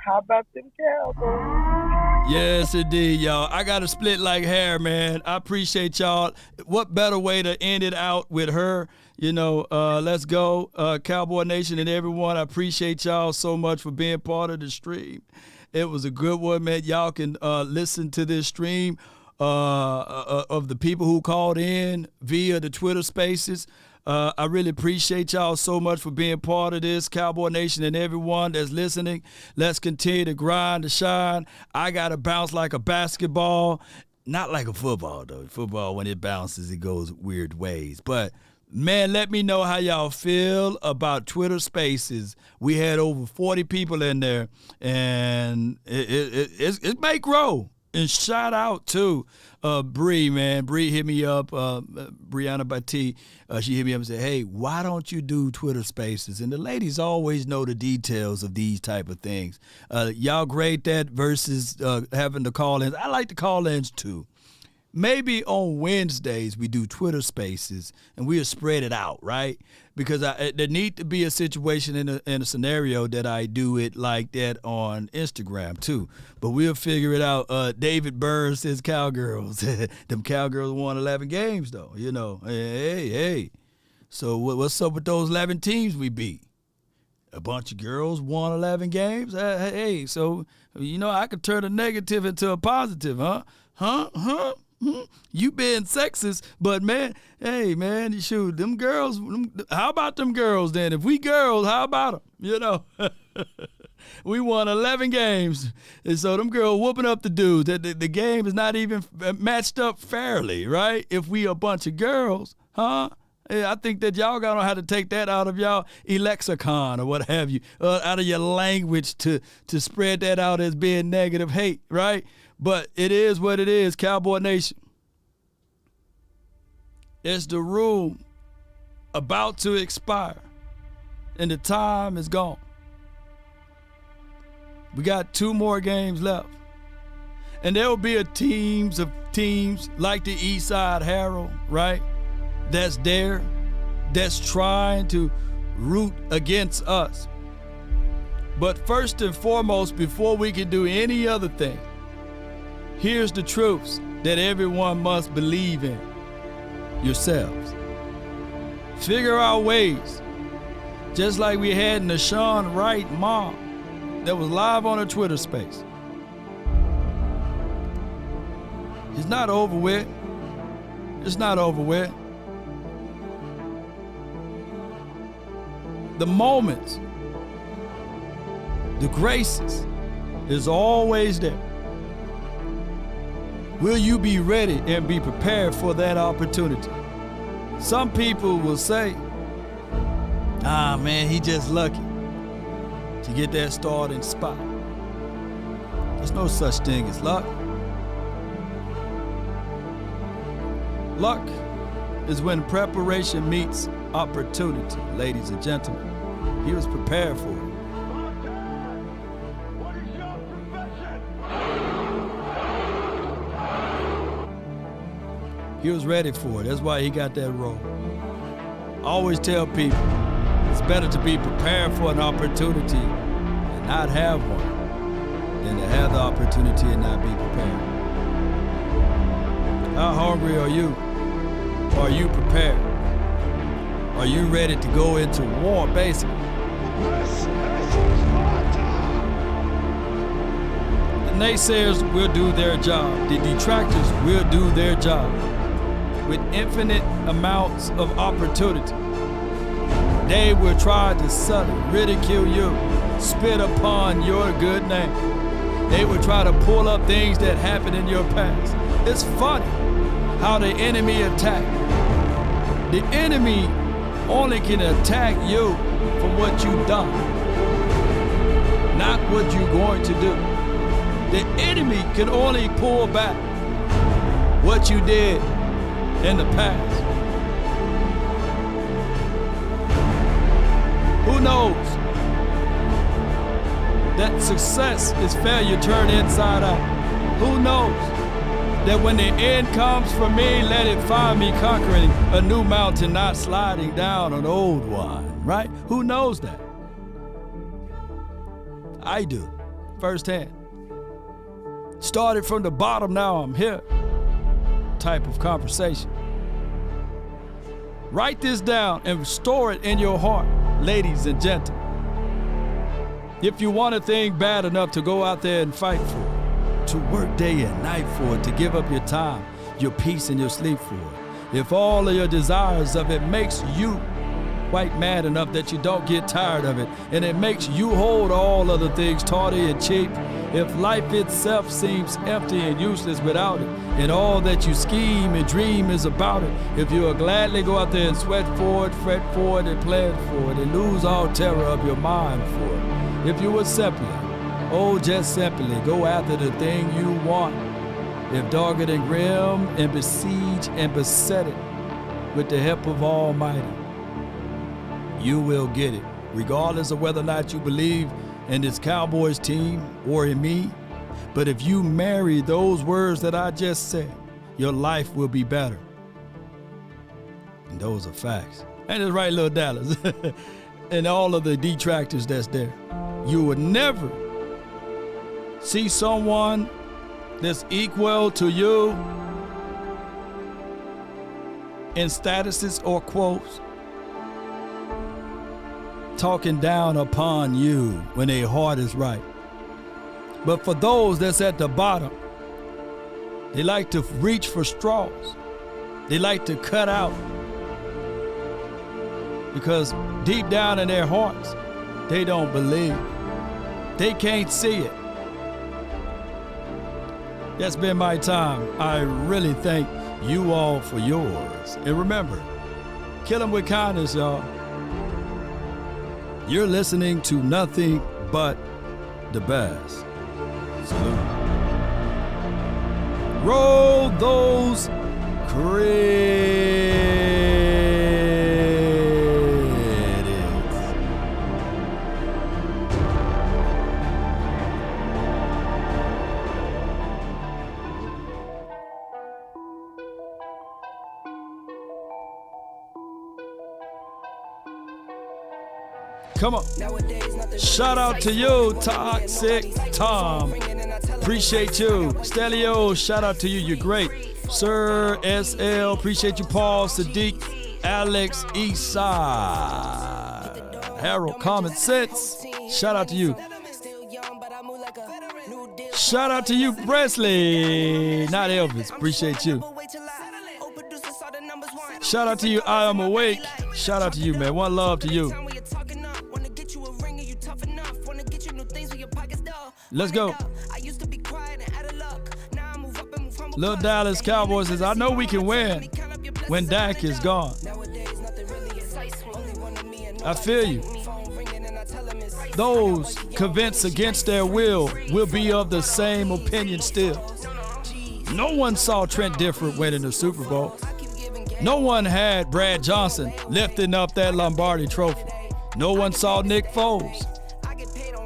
How about them Cowboys? Yes, indeed, y'all. I got to split like hair, man. I appreciate y'all. What better way to end it out with her? Let's go, Cowboy Nation and everyone. I appreciate y'all so much for being part of the stream. It was a good one, man. Y'all can listen to this stream of the people who called in via the Twitter Spaces. I really appreciate y'all so much for being part of this, Cowboy Nation and everyone that's listening. Let's continue to grind, to shine. I got to bounce like a basketball, not like a football, though. Football, when it bounces, it goes weird ways. But, man, let me know how y'all feel about Twitter Spaces. We had over 40 people in there, and it may grow. And shout out to Bree, man. Bree hit me up, Brianna Bati. She hit me up and said, hey, why don't you do Twitter Spaces? And the ladies always know the details of these type of things. Y'all grade that versus having the call-ins. I like the call-ins, too. Maybe on Wednesdays we do Twitter Spaces and we'll spread it out, right? Because there need to be a situation in a scenario that I do it like that on Instagram too. But we'll figure it out. David Burns says Cowgirls. Them Cowgirls won 11 games though, Hey. So what's up with those 11 teams we beat? A bunch of girls won 11 games? Hey, so, I could turn a negative into a positive, huh? You being sexist, but man, hey man, shoot, them girls. How about them girls then? If we girls, how about them? We won 11 games. And so them girls whooping up the dudes. The game is not even matched up fairly, right? If we a bunch of girls, huh? Yeah, I think that y'all got to know how to take that out of y'all lexicon or what have you, out of your language to spread that out as being negative hate, right? But it is what it is, Cowboy Nation. It's the rule about to expire, and the time is gone. We got 2 more games left. And there will be a teams like the Eastside Herald, right? That's there, that's trying to root against us. But first and foremost, before we can do any other thing, here's the truths that everyone must believe in. Yourselves. Figure out ways. Just like we had Nashawn Wright mom that was live on a Twitter space. It's not over with. It's not over with. The moments, the graces is always there. Will you be ready and be prepared for that opportunity? Some people will say, man, he just lucky to get that starting spot. There's no such thing as luck. Luck is when preparation meets opportunity, ladies and gentlemen. He was prepared for it. He was ready for it. That's why he got that role. I always tell people, it's better to be prepared for an opportunity and not have one than to have the opportunity and not be prepared. How hungry are you? Are you prepared? Are you ready to go into war, basically? The naysayers will do their job. The detractors will do their job. With infinite amounts of opportunity, they will try to subtly ridicule you, spit upon your good name. They will try to pull up things that happened in your past. It's funny how the enemy attack. The enemy only can attack you for what you've done, not what you're going to do. The enemy can only pull back what you did in the past. Who knows that success is failure turned inside out? Who knows that when the end comes for me, let it find me conquering a new mountain, not sliding down an old one, right? Who knows that? I do, firsthand. Started from the bottom, now I'm here. Type of conversation. Write this down and store it in your heart, ladies and gentlemen. If you want a thing bad enough to go out there and fight for it, to work day and night for it, to give up your time, your peace, and your sleep for it, if all of your desires of it makes you quite mad enough that you don't get tired of it, and it makes you hold all other things tawdry and cheap, if life itself seems empty and useless without it, and all that you scheme and dream is about it, if you'll gladly go out there and sweat for it, fret for it, and plan for it, and lose all terror of your mind for it, if you would simply, just simply go after the thing you want, if dogged and grim and besiege and beset it with the help of Almighty, you will get it, regardless of whether or not you believe in this Cowboys team or in me. But if you marry those words that I just said, your life will be better. And those are facts. And it's right, little Dallas. And all of the detractors that's there. You would never see someone that's equal to you in statuses or quotes talking down upon you when their heart is right. But for those that's at the bottom, they like to reach for straws. They like to cut out because deep down in their hearts, they don't believe. They can't see it. That's been my time. I really thank you all for yours. And remember, kill 'em with kindness, y'all. You're listening to nothing but the best. Salute. Roll those credits. Come on. Shout out to you, Toxic Tom. Appreciate you. Stelio, shout out to you. You're great. Sir SL, appreciate you. Paul, Sadiq, Alex, Eastside. Harold, Common Sense. Shout out to you. Shout out to you, Presley. Not Elvis. Appreciate you. Shout out to you, I Am Awake. Shout out to you, man. One love to you. Let's go. Little Dallas Cowboys says, I know we can win when Dak is gone. I feel you. Those convinced against their will be of the same opinion still. No one saw Trent Dilfer winning the Super Bowl. No one had Brad Johnson lifting up that Lombardi trophy. No one saw Nick Foles.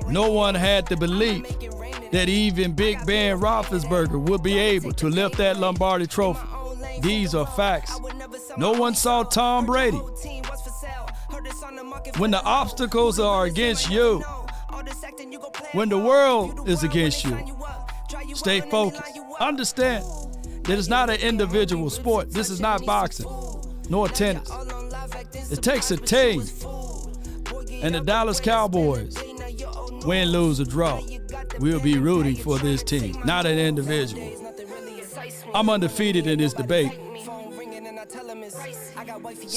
No one had the belief that even Big Ben Roethlisberger would be able to lift that Lombardi trophy. These are facts. No one saw Tom Brady. When the obstacles are against you, when the world is against you, stay focused. Understand that it's not an individual sport. This is not boxing, nor tennis. It takes a team. And the Dallas Cowboys, win, lose, or draw, we'll be rooting for this team, not an individual. I'm undefeated in this debate.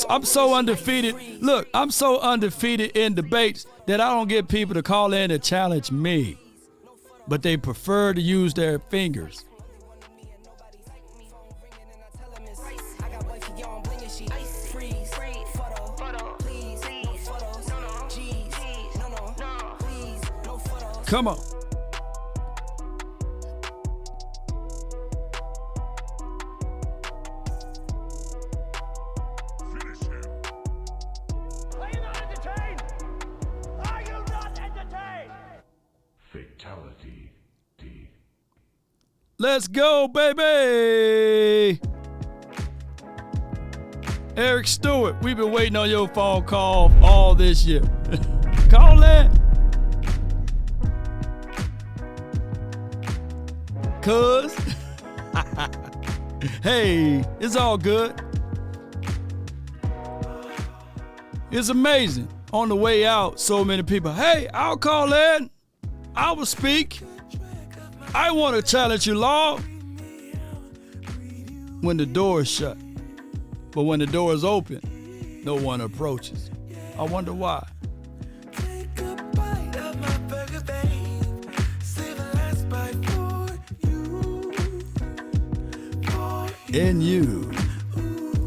I'm so undefeated. Look, I'm so undefeated in debates that I don't get people to call in to challenge me, but they prefer to use their fingers. Come on. Fatality. Let's go, baby. Eric Stewart, we've been waiting on your phone call all this year. Call in. Cuz. Hey, it's all good. It's amazing. On the way out, so many people, hey, I'll call in. I will speak. I want to challenge you, Law. When the door is shut. But when the door is open, no one approaches. I wonder why. And you.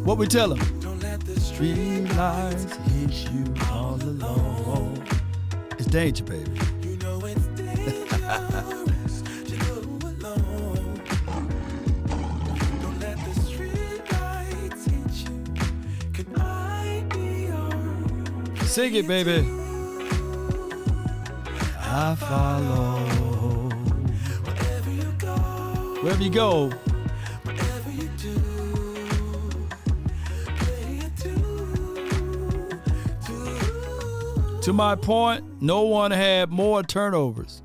What we tell them? Don't let the street lights hit you all alone. It's danger, baby. You know it's dangerous to go alone. Don't let the street lights hit you. Can I be yours? Sing it, baby. I follow. Wherever you go. To my point, no one had more turnovers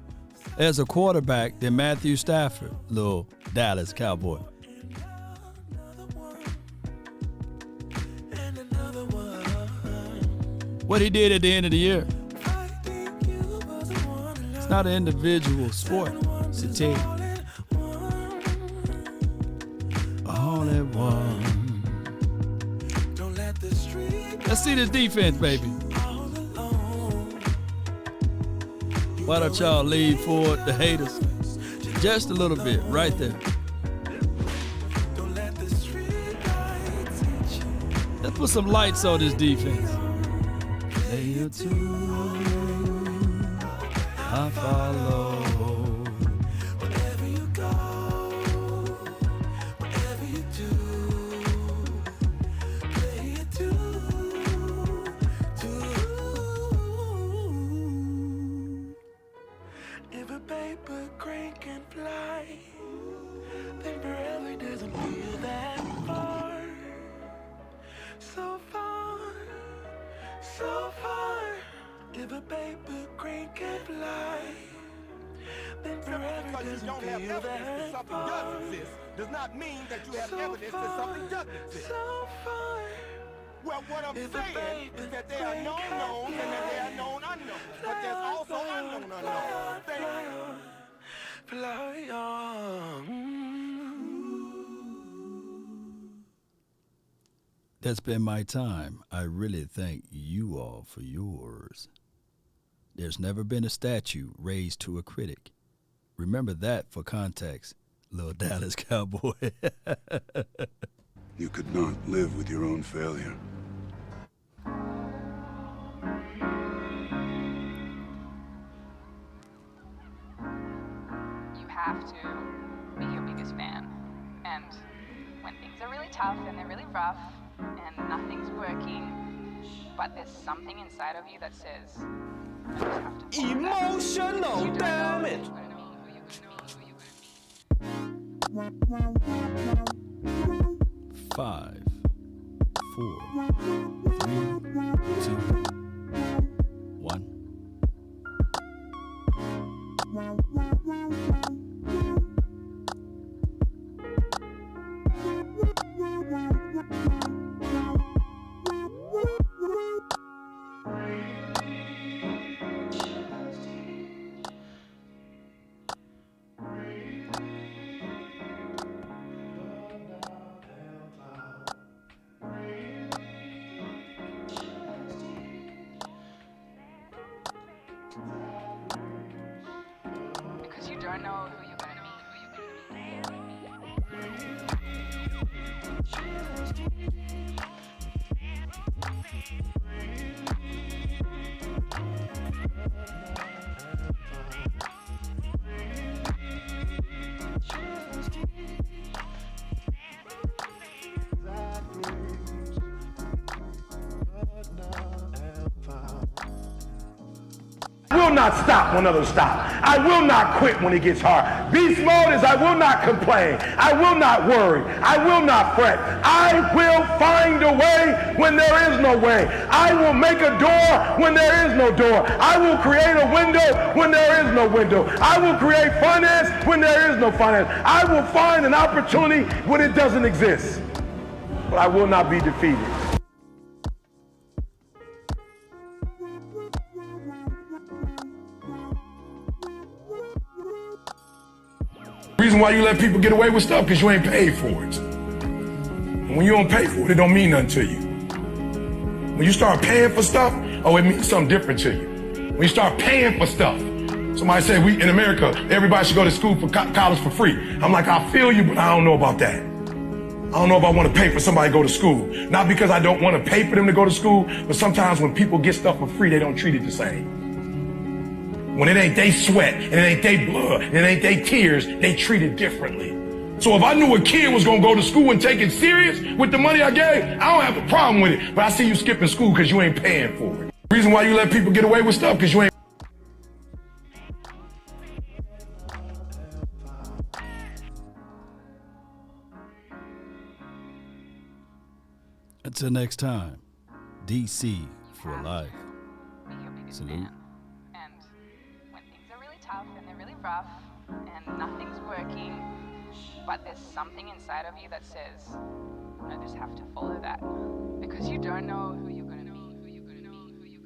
as a quarterback than Matthew Stafford, little Dallas Cowboy. What he did at the end of the year. It's not an individual sport, it's a team. All at one. Let's see this defense, baby. Why don't y'all lean forward, the haters? Just a little bit, right there. Let's put some lights on this defense. Layer 2, I follow. Wherever you go, whatever you do, play it If a paper crane can fly, then forever doesn't feel that far. So far, so far. If a paper crane can fly, then forever doesn't feel that far. Does not mean that you have evidence that something doesn't exist. So far. Well, what I'm saying is that there are known knowns and that there are known unknowns. But there's also unknown unknowns. Fly on. That's been my time. I really thank you all for yours. There's never been a statue raised to a critic. Remember that for context, little Dallas Cowboy. You could not live with your own failure. You have to be your biggest fan. And when things are really tough and they're really rough and nothing's working, but there's something inside of you that says, I just have to Emotional damage. 5, 4, 3, 2, 1. Because you don't know who you're gonna meet. I will not stop when others stop. I will not quit when it gets hard. Beast mode is I will not complain. I will not worry. I will not fret. I will find a way when there is no way. I will make a door when there is no door. I will create a window when there is no window. I will create finance when there is no finance. I will find an opportunity when it doesn't exist. But I will not be defeated. Reason why you let people get away with stuff, because you ain't paid for it. And when you don't pay for it, it don't mean nothing to you. When you start paying for stuff, oh, it means something different to you. When you start paying for stuff, somebody said, in America, everybody should go to school for college for free. I'm like, I feel you, but I don't know about that. I don't know if I want to pay for somebody to go to school. Not because I don't want to pay for them to go to school, but sometimes when people get stuff for free, they don't treat it the same. When it ain't they sweat, and it ain't they blood, and it ain't they tears, they treat it differently. So if I knew a kid was going to go to school and take it serious with the money I gave, I don't have a problem with it. But I see you skipping school because you ain't paying for it. The reason why you let people get away with stuff, because you ain't. Until next time, DC for life. Salute. Tough and they're really rough and nothing's working, but there's something inside of you that says, I just have to follow that because you don't know who you